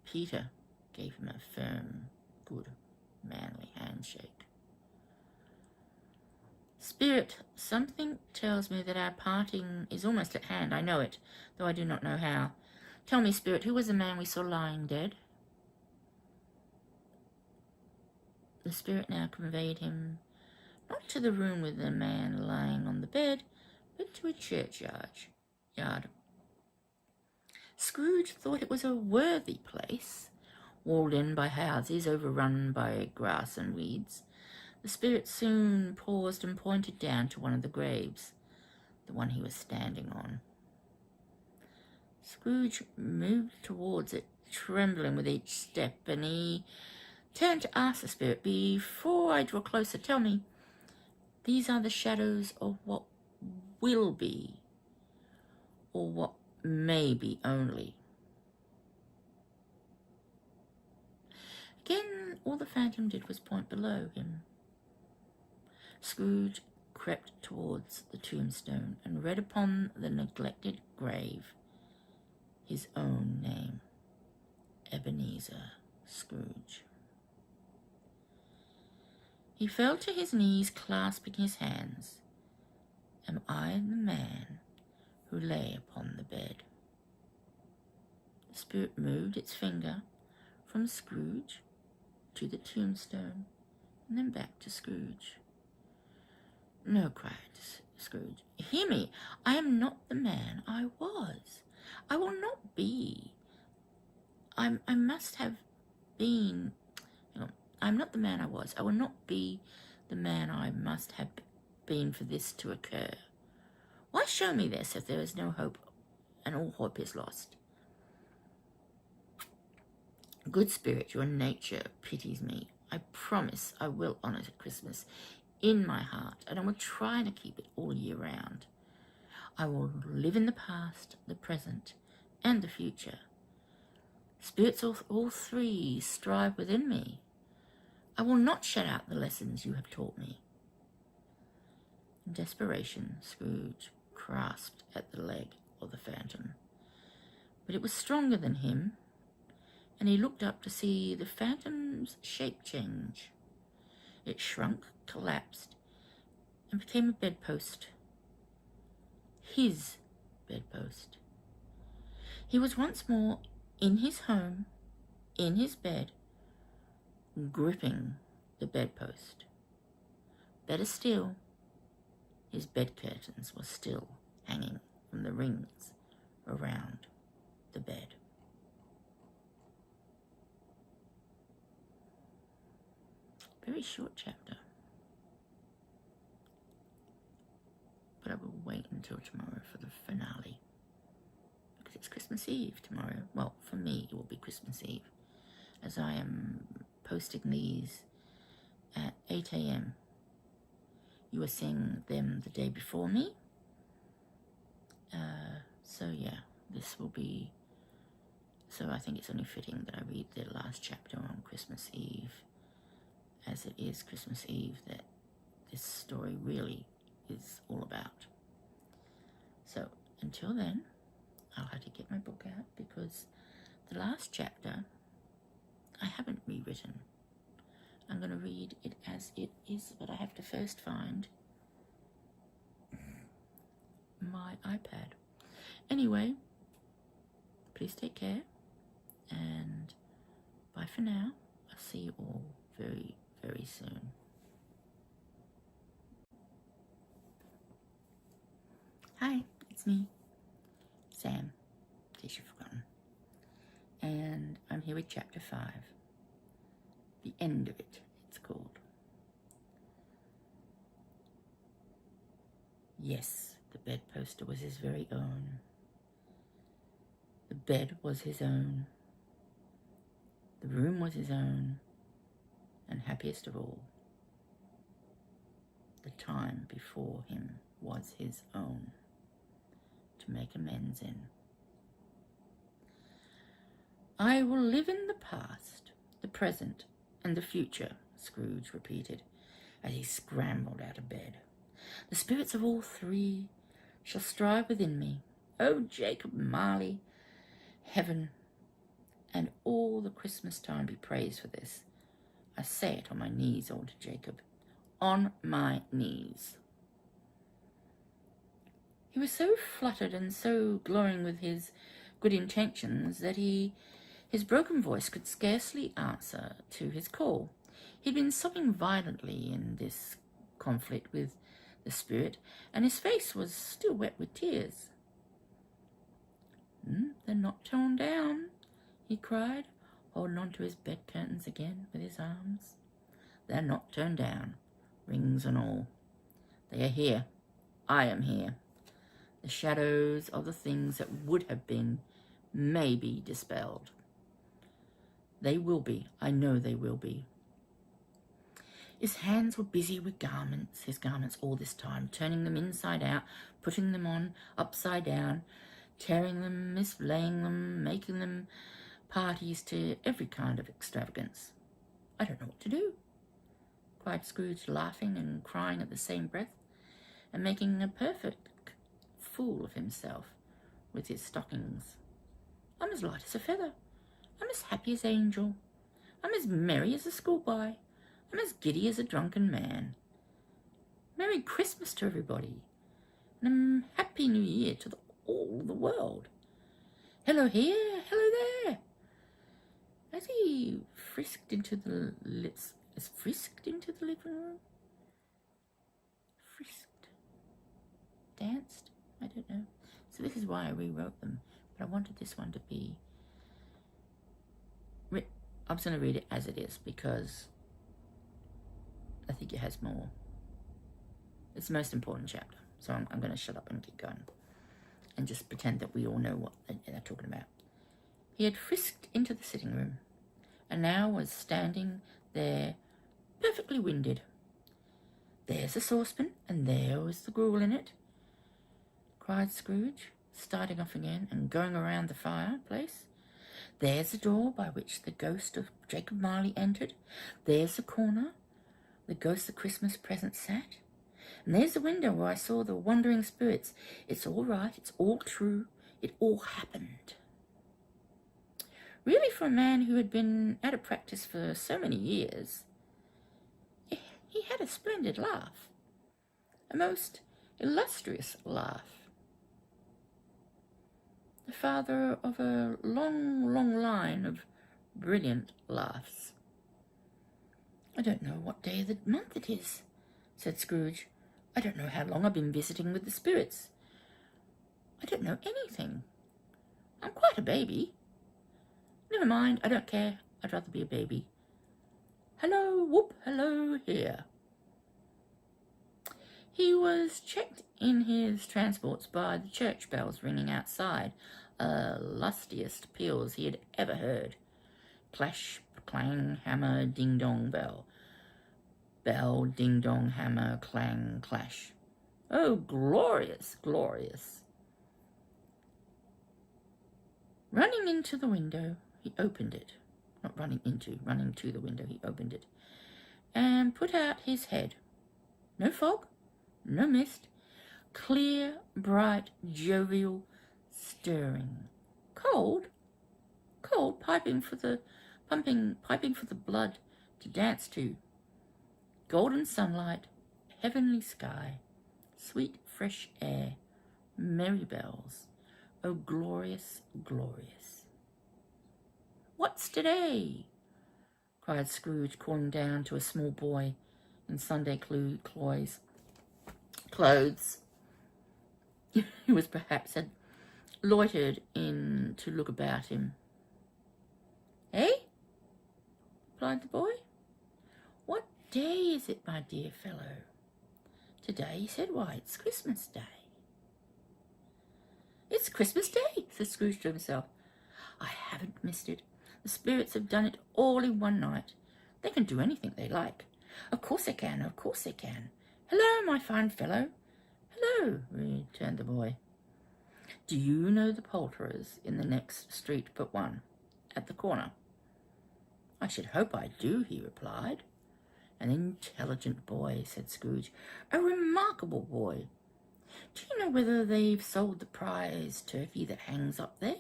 Peter gave him a firm, good, manly handshake. "Spirit, something tells me that our parting is almost at hand. I know it, though I do not know how. Tell me, Spirit, who was the man we saw lying dead?" The Spirit now conveyed him not to the room with the man lying on the bed, but to a churchyard. Scrooge thought it was a worthy place, walled in by houses, overrun by grass and weeds. The Spirit soon paused and pointed down to one of the graves, the one he was standing on. Scrooge moved towards it, trembling with each step, and he turned to ask the Spirit, "Before I draw closer, tell me, these are the shadows of what will be, or what may be only?" Again, all the phantom did was point below him. Scrooge crept towards the tombstone and read upon the neglected grave his own name, Ebenezer Scrooge. He fell to his knees, clasping his hands. "Am I the man who lay upon the bed?" The Spirit moved its finger from Scrooge to the tombstone, and then back to Scrooge. "No," cried Scrooge. "Hear me. I am not the man I was. I will not be. I must have been. I'm not the man I was. I will not be the man I must have been for this to occur. Why show me this if there is no hope, and all hope is lost? Good Spirit, your nature pities me. I promise I will honor Christmas in my heart, and I will try to keep it all year round. I will live in the past, the present, and the future. Spirits all three strive within me. I will not shut out the lessons you have taught me." In desperation, Scrooge grasped at the leg of the phantom, but it was stronger than him, and he looked up to see the phantom's shape change. It shrunk, collapsed, and became a bedpost. His bedpost. He was once more in his home, in his bed, gripping the bedpost. Better still, His bed curtains were still hanging from the rings around the bed. Very short chapter. But I will wait until tomorrow for the finale. Because it's Christmas Eve tomorrow. Well, for me it will be Christmas Eve, as I am posting these at 8 a.m. You are seeing them the day before me. So yeah, this will be... So I think it's only fitting that I read the last chapter on Christmas Eve, as it is Christmas Eve that this story really is all about. So until then, I'll have to get my book out, because the last chapter I haven't rewritten. I'm going to read it as it is, but I have to first find my iPad. Anyway, please take care, and bye for now. I'll see you all very, very soon. Hi, it's me, Sam, in case you've forgotten. And I'm here with chapter 5. The end of it, it's called. Yes, the bedposter was his very own. The bed was his own. The room was his own. And happiest of all, the time before him was his own, to make amends in. I will live in the past, the present, and the future, Scrooge repeated, as he scrambled out of bed. The spirits of all three shall strive within me. Oh, Jacob Marley, heaven and all the Christmas time be praised for this. I say it on my knees, old Jacob, on my knees. He was so fluttered and so glowing with his good intentions that his broken voice could scarcely answer to his call. He'd been sobbing violently in this conflict with the spirit, and his face was still wet with tears. They're not torn down, he cried, holding on to his bed curtains again with his arms. They're not turned down, rings and all. They are here. I am here. The shadows of the things that would have been may be dispelled. They will be. I know they will be. His hands were busy with his garments all this time, turning them inside out, putting them on upside down, tearing them, mislaying them, making them parties to every kind of extravagance. I don't know what to do, cried Scrooge, laughing and crying at the same breath, and making a perfect fool of himself with his stockings. I'm as light as a feather. I'm as happy as an angel. I'm as merry as a schoolboy. I'm as giddy as a drunken man. Merry Christmas to everybody, and a Happy New Year to all the world. Hello here, hello there. As he frisked into the living room? Frisked? Danced? I don't know. So this is why I rewrote them, but I wanted this one to be... I'm just going to read it as it is, because I think it has more. It's the most important chapter, so I'm going to shut up and keep going and just pretend that we all know what they're talking about. He had frisked into the sitting room and now was standing there perfectly winded. There's the saucepan, and there was the gruel in it, cried Scrooge, starting off again and going around the fireplace. There's the door by which the ghost of Jacob Marley entered. There's the corner the ghost of Christmas present sat. And there's the window where I saw the wandering spirits. It's all right. It's all true. It all happened. Really, for a man who had been out of practice for so many years, he had a splendid laugh. A most illustrious laugh. The father of a long, long line of brilliant laughs. I don't know what day of the month it is, said Scrooge, I don't know how long I've been visiting with the spirits. I don't know anything. I'm quite a baby. Never mind, I don't care. I'd rather be a baby. Hello, whoop, hello, here. He was checked in his transports by the church bells ringing outside, lustiest peals he had ever heard. Clash, clang, hammer, ding-dong, bell. Bell, ding-dong, hammer, clang, clash. Oh, glorious, glorious. Running into the window, he opened it. Not running to the window, he opened it. And put out his head. No fog, no mist. Clear, bright, jovial, stirring. Cold, piping for the blood to dance to. Golden sunlight, heavenly sky, sweet fresh air, merry bells. Oh, glorious, glorious. What's today? Cried Scrooge, calling down to a small boy in Sunday clothes. Who was perhaps had loitered in to look about him. Eh? Replied the boy. What day is it, my dear fellow? Today, he said. Why, it's Christmas Day. It's Christmas Day, said Scrooge to himself. I haven't missed it. The spirits have done it all in one night. They can do anything they like. Of course they can, of course they can. Hello, my fine fellow. Hello, returned the boy. Do you know the poulterers in the next street but one, at the corner? I should hope I do, he replied. An intelligent boy, said Scrooge. A remarkable boy. Do you know whether they've sold the prize turkey that hangs up there?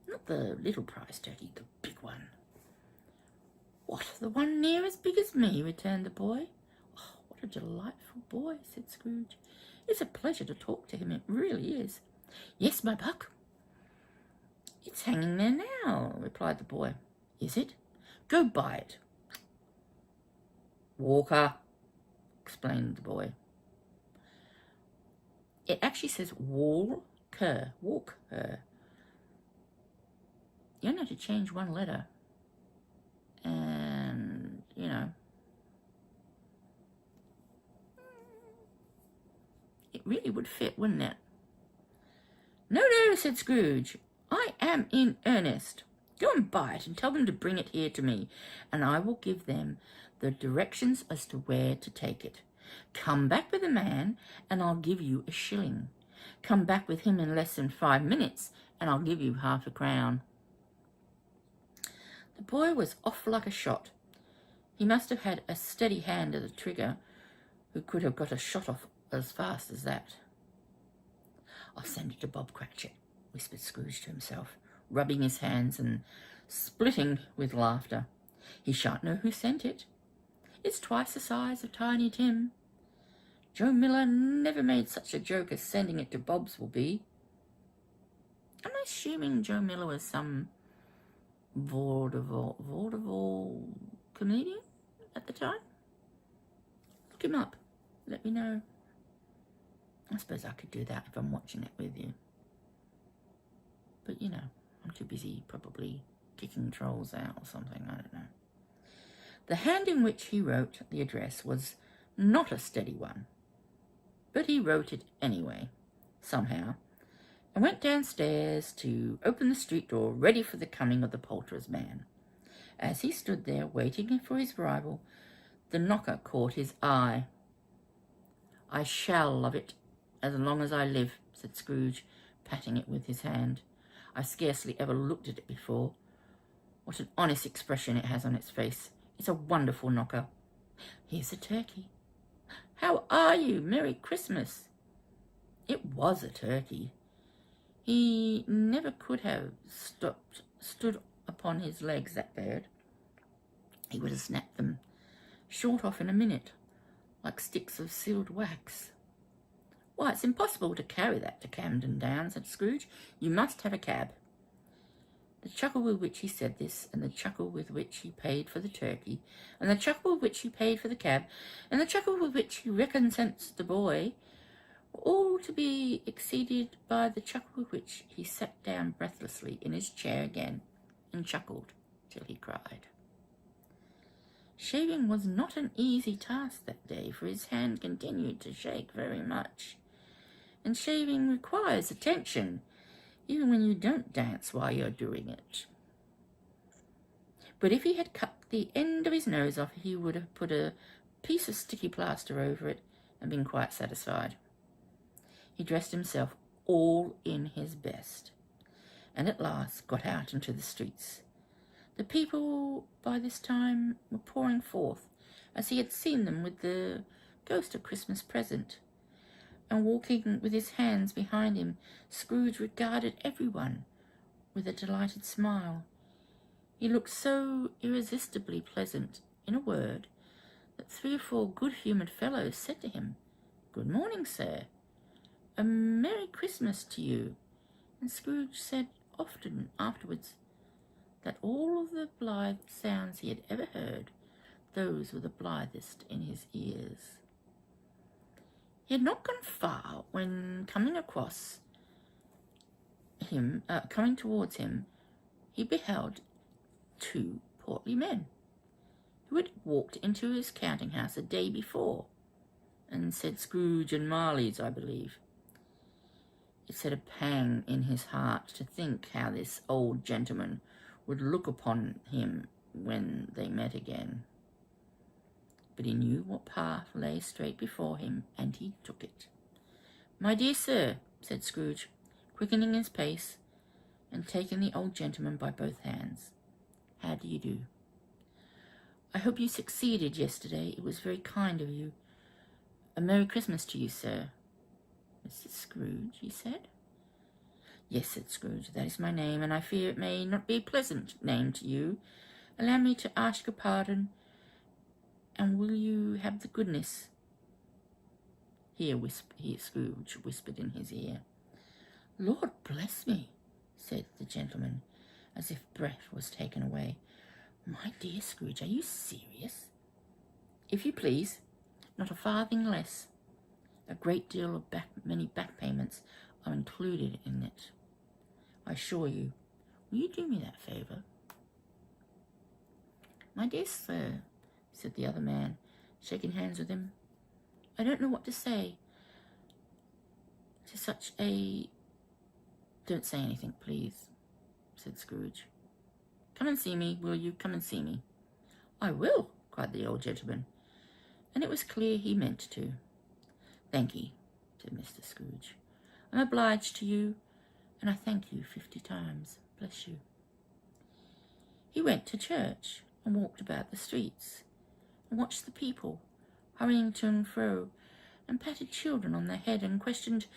Not the little prize turkey, the big one. What, the one near as big as me? Returned the boy. Oh, what a delightful boy, said Scrooge. It's a pleasure to talk to him, it really is. Yes, my buck. It's hanging there now, replied the boy. Is it? Go buy it. Walker, explained the boy. It actually says Walker. Walker. You only have to change one letter. And, you know, it really would fit, wouldn't it? No, no, said Scrooge. I am in earnest. Go and buy it and tell them to bring it here to me, and I will give them the directions as to where to take it. Come back with the man, and I'll give you a shilling. Come back with him in less than 5 minutes, and I'll give you half a crown. The boy was off like a shot. He must have had a steady hand at the trigger who could have got a shot off as fast as that. I'll send it to Bob Cratchit, whispered Scrooge to himself, rubbing his hands and splitting with laughter. He shan't know who sent it. It's twice the size of Tiny Tim. Joe Miller never made such a joke as sending it to Bob's will be. Am I assuming Joe Miller was some vaudeville comedian at the time? Look him up. Let me know. I suppose I could do that if I'm watching it with you. But, you know, I'm too busy probably kicking trolls out or something. I don't know. The hand in which he wrote the address was not a steady one, but he wrote it anyway, somehow, and went downstairs to open the street door ready for the coming of the poulterer's man. As he stood there waiting for his arrival, the knocker caught his eye. I shall love it as long as I live, said Scrooge, patting it with his hand. I scarcely ever looked at it before. What an honest expression it has on its face. It's a wonderful knocker. Here's a turkey. How are you? Merry Christmas. It was a turkey. He never could have stood upon his legs, that bird. He would have snapped them short off in a minute, like sticks of sealed wax. Why, it's impossible to carry that to Camden Town, said Scrooge. You must have a cab. The chuckle with which he said this, and the chuckle with which he paid for the turkey, and the chuckle with which he paid for the cab, and the chuckle with which he recompensed the boy, were all to be exceeded by the chuckle with which he sat down breathlessly in his chair again, and chuckled till he cried. Shaving was not an easy task that day, for his hand continued to shake very much, and shaving requires attention, even when you don't dance while you're doing it. But if he had cut the end of his nose off, he would have put a piece of sticky plaster over it and been quite satisfied. He dressed himself all in his best, and at last got out into the streets. The people by this time were pouring forth, as he had seen them with the ghost of Christmas present, and walking with his hands behind him, Scrooge regarded everyone with a delighted smile. He looked so irresistibly pleasant, in a word, that 3 or 4 good-humoured fellows said to him, "Good morning, sir. A Merry Christmas to you." And Scrooge said often afterwards that all of the blithe sounds he had ever heard, those were the blithest in his ears. He had not gone far when, coming towards him, he beheld 2 portly men, who had walked into his counting-house a day before, and said Scrooge and Marley's, I believe. It set a pang in his heart to think how this old gentleman would look upon him when they met again. But he knew what path lay straight before him, and he took it. "My dear sir," said Scrooge, quickening his pace, and taking the old gentleman by both hands, "how do you do? I hope you succeeded yesterday. It was very kind of you. A Merry Christmas to you, sir." "Mr. Scrooge," he said. "Yes," said Scrooge, "that is my name, and I fear it may not be a pleasant name to you. Allow me to ask your pardon, and will you have the goodness—" Here Scrooge whispered in his ear. "Lord bless me," said the gentleman, as if breath was taken away. "My dear Scrooge, are you serious?" "If you please, not a farthing less. A great deal of many back payments are included in it, I assure you. Will you do me that favour?" "My dear sir," said the other man, shaking hands with him, "I don't know what to say to such a—" "Don't say anything, please," said Scrooge. "Come and see me, will you? Come and see me." "I will," cried the old gentleman, and it was clear he meant to. "Thank'ee," said Mr. Scrooge. "I'm obliged to you, and I thank you 50 times. Bless you." He went to church, and walked about the streets, and watched the people hurrying to and fro, and patted children on the head, and questioned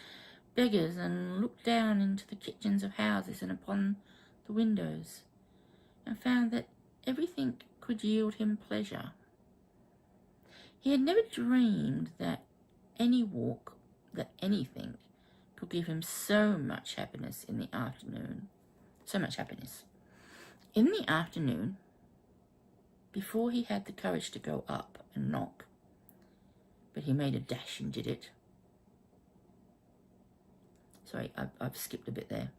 beggars, and looked down into the kitchens of houses and upon the windows, and found that everything could yield him pleasure. He had never dreamed that anything could give him so much happiness in the afternoon. So much happiness. In the afternoon, before he had the courage to go up and knock, but he made a dash and did it. Sorry, I've skipped a bit there.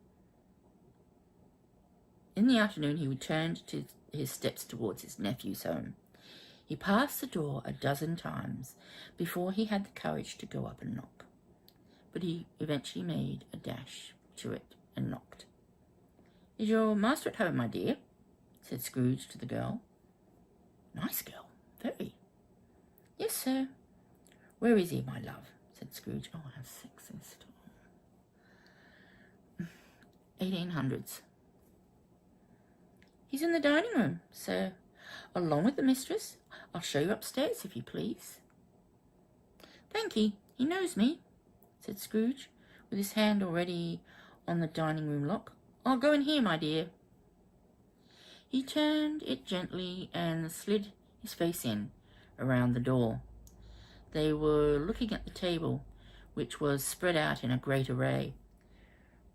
In the afternoon, he returned to his steps towards his nephew's home. He passed the door a dozen times before he had the courage to go up and knock, but he eventually made a dash to it and knocked. "Is your master at home, my dear?" said Scrooge to the girl. "Nice girl, very." "Yes, sir." "Where is he, my love?" said Scrooge. "Oh, how sexist." 1800s. "He's in the dining room, sir, along with the mistress. I'll show you upstairs, if you please." "Thank'ee, he knows me," said Scrooge, with his hand already on the dining room lock. "I'll go in here, my dear." He turned it gently and slid his face in around the door. They were looking at the table, which was spread out in a great array.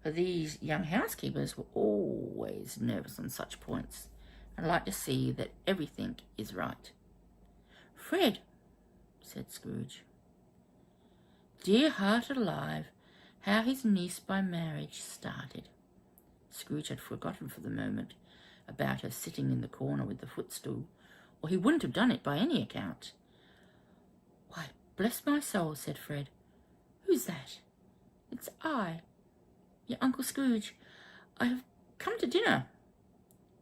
for these young housekeepers were always nervous on such points and like to see that everything is right. "Fred," said Scrooge. Dear heart alive, how his niece by marriage started. Scrooge had forgotten for the moment about her sitting in the corner with the footstool, or he wouldn't have done it by any account. "Why, bless my soul," said Fred. "Who's that?" "It's I, your Uncle Scrooge. I have come to dinner.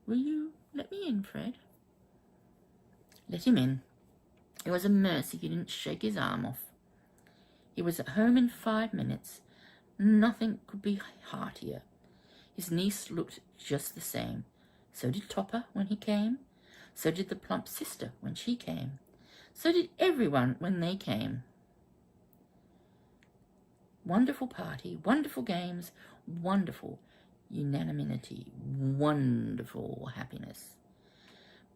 Will you let me in, Fred?" Let him in. It was a mercy he didn't shake his arm off. He was at home in 5 minutes. Nothing could be heartier. His niece looked just the same. So did Topper when he came. So did the plump sister when she came. So did everyone when they came. Wonderful party, wonderful games, wonderful unanimity, wonderful happiness.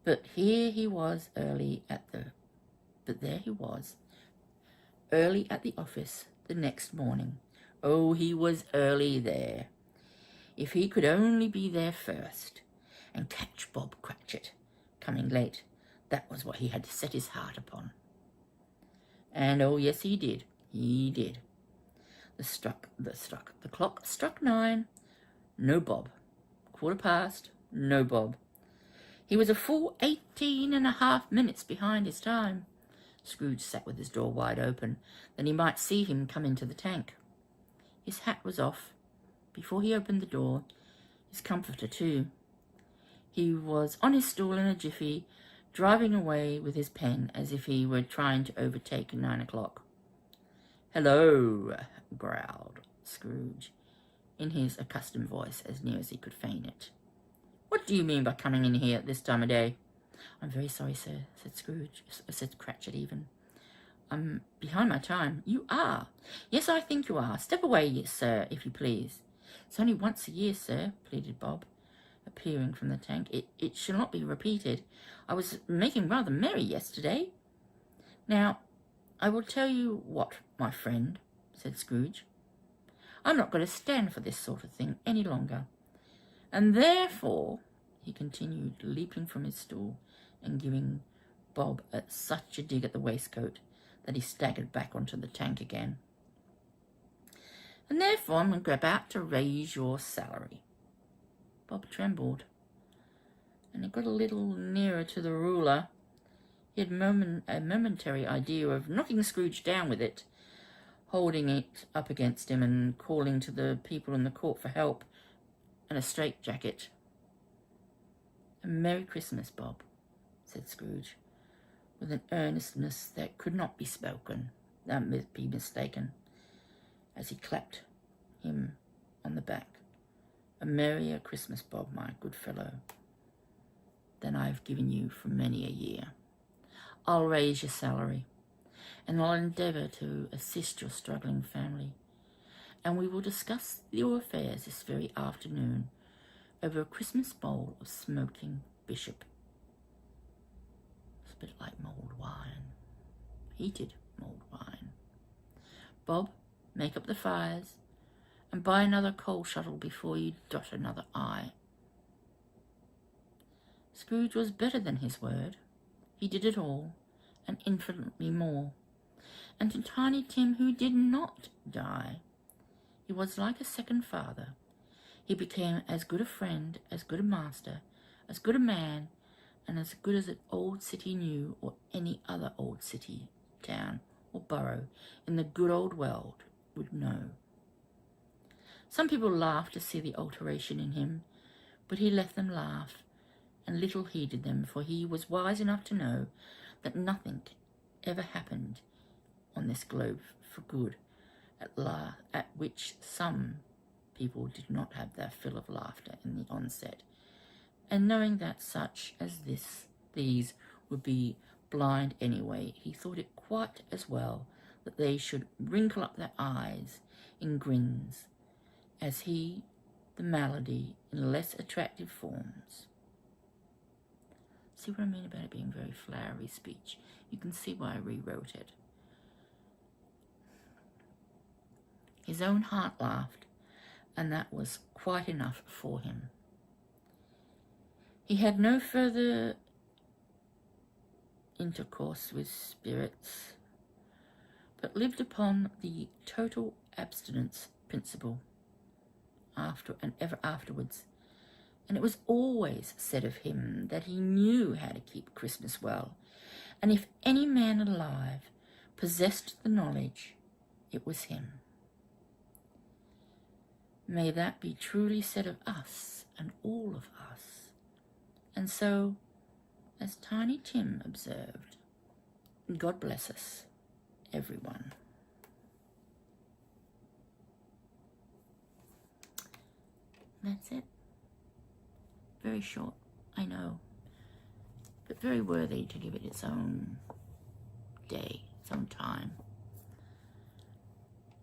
But there he was early at the office the next morning. Oh, he was early there. If he could only be there first and catch Bob Cratchit coming late, that was what he had set his heart upon. And oh yes, he did. He did. The clock struck 9. No Bob. 1:15. No Bob. He was a full 18.5 minutes behind his time. Scrooge sat with his door wide open, that he might see him come into the tank. His hat was off before he opened the door, his comforter too. He was on his stool in a jiffy, driving away with his pen as if he were trying to overtake 9 o'clock. "Hello," growled Scrooge, in his accustomed voice, as near as he could feign it. "What do you mean by coming in here at this time of day?" "I'm very sorry, sir," said Cratchit even. "I'm behind my time." "You are?" "Yes, I think you are. Step away, sir, if you please." "It's only once a year, sir," pleaded Bob, appearing from the tank. It shall not be repeated. I was making rather merry yesterday." "Now, I will tell you what, my friend," said Scrooge. "I'm not going to stand for this sort of thing any longer. And therefore," he continued, leaping from his stool and giving Bob such a dig at the waistcoat that he staggered back onto the tank again, "and therefore I'm about to raise your salary." Bob trembled, and he got a little nearer to the ruler. He had a momentary idea of knocking Scrooge down with it, holding it up against him and calling to the people in the court for help and a straitjacket. "A Merry Christmas, Bob," said Scrooge, with an earnestness that could not be mistaken, as he clapped him on the back. "A merrier Christmas, Bob, my good fellow, than I've given you for many a year. I'll raise your salary, and I'll endeavour to assist your struggling family, and we will discuss your affairs this very afternoon over a Christmas bowl of smoking bishop." It's a bit like mulled wine. Heated mulled wine. "Bob, make up the fires, and buy another coal shuttle before you dot another I." Scrooge was better than his word. He did it all, and infinitely more. And to Tiny Tim, who did not die, he was like a second father. He became as good a friend, as good a master, as good a man, and as good as an old city knew, or any other old city, town, or borough in the good old world would know. Some people laughed to see the alteration in him, but he let them laugh, and little heeded them, for he was wise enough to know that nothing ever happened on this globe for good, at which some people did not have their fill of laughter in the onset, and knowing that such as these would be blind anyway, he thought it quite as well that they should wrinkle up their eyes in grins, as he the malady in less attractive forms. See what I mean about it being very flowery speech? You can see why I rewrote it. His own heart laughed, and that was quite enough for him. He had no further intercourse with spirits, but lived upon the total abstinence principle after and ever afterwards. And it was always said of him that he knew how to keep Christmas well, and if any man alive possessed the knowledge, it was him. May that be truly said of us and all of us. And so, as Tiny Tim observed, God bless us, everyone. That's it. Very short, I know, but very worthy to give it its own day, its own time.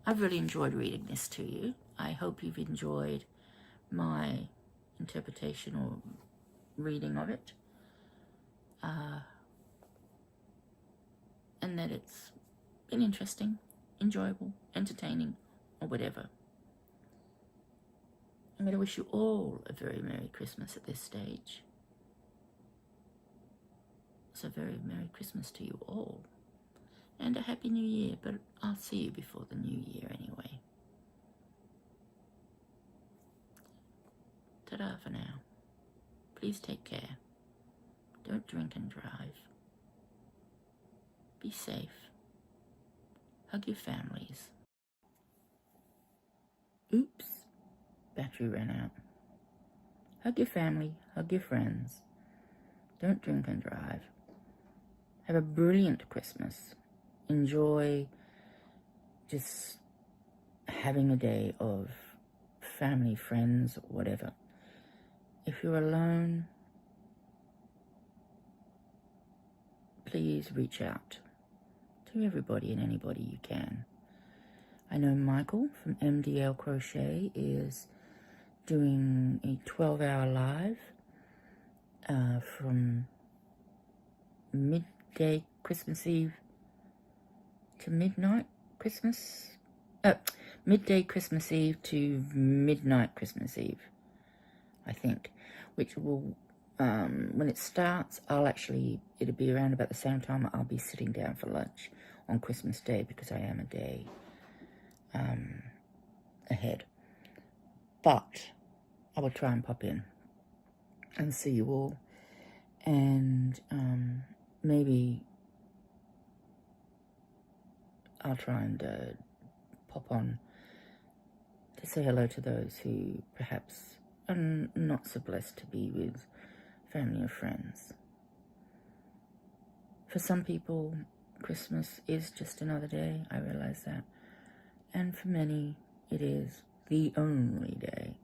I've really enjoyed reading this to you. I hope you've enjoyed my interpretation or reading of it. And that it's been interesting, enjoyable, entertaining, or whatever. I'm going to wish you all a very Merry Christmas at this stage. So very Merry Christmas to you all. And a Happy New Year, but I'll see you before the New Year anyway. Ta-da for now. Please take care. Don't drink and drive. Be safe. Hug your families. Oops, battery ran out. Hug your family, hug your friends. Don't drink and drive. Have a brilliant Christmas. Enjoy just having a day of family, friends, whatever. If you're alone, please reach out to everybody and anybody you can. I know Michael from MDL Crochet is doing a 12-hour live from midday Christmas Eve to midnight Christmas. Midday Christmas Eve to midnight Christmas Eve, I think, which will, when it starts, it'll be around about the same time I'll be sitting down for lunch on Christmas Day, because I am a day ahead. But I will try and pop in and see you all, and maybe I'll try and pop on to say hello to those who perhaps are not so blessed to be with family or friends. For some people, Christmas is just another day, I realize that. And for many, it is the only day.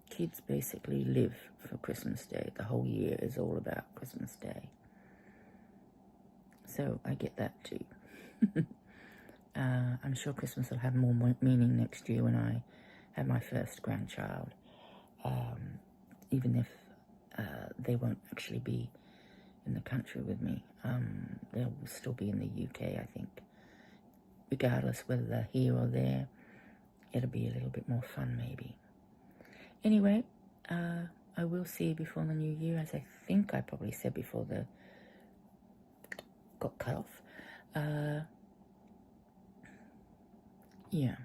Kids basically live for Christmas Day. The whole year is all about Christmas Day. So I get that too. I'm sure Christmas will have more meaning next year when I have my first grandchild. Even if they won't actually be in the country with me. They'll still be in the UK, I think. Regardless whether they're here or there, it'll be a little bit more fun maybe. Anyway, I will see you before the new year, as I think I probably said before the got cut off. Yeah,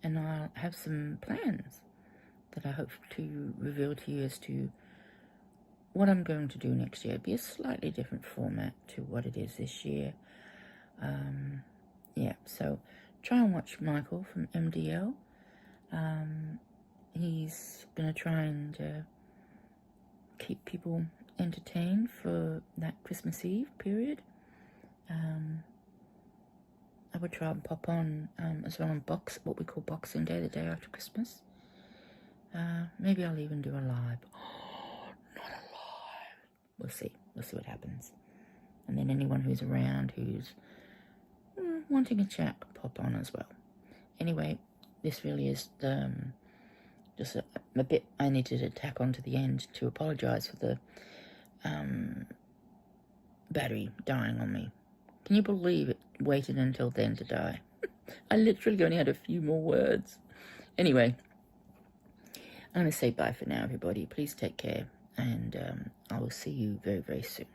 and I'll have some plans that I hope to reveal to you as to what I'm going to do next year. It'll be a slightly different format to what it is this year. Yeah, so try and watch Michael from MDL. He's going to try and keep people entertained for that Christmas Eve period. I would try and pop on as well on what we call Boxing Day, the day after Christmas. Maybe I'll even do a live. Oh, not a live. We'll see what happens. And then anyone who's around who's wanting a chat, pop on as well. Anyway, this really is just a bit I needed to tack on to the end to apologise for the battery dying on me. Can you believe it waited until then to die? I literally only had a few more words. Anyway, I'm going to say bye for now, everybody. Please take care, and I will see you very, very soon.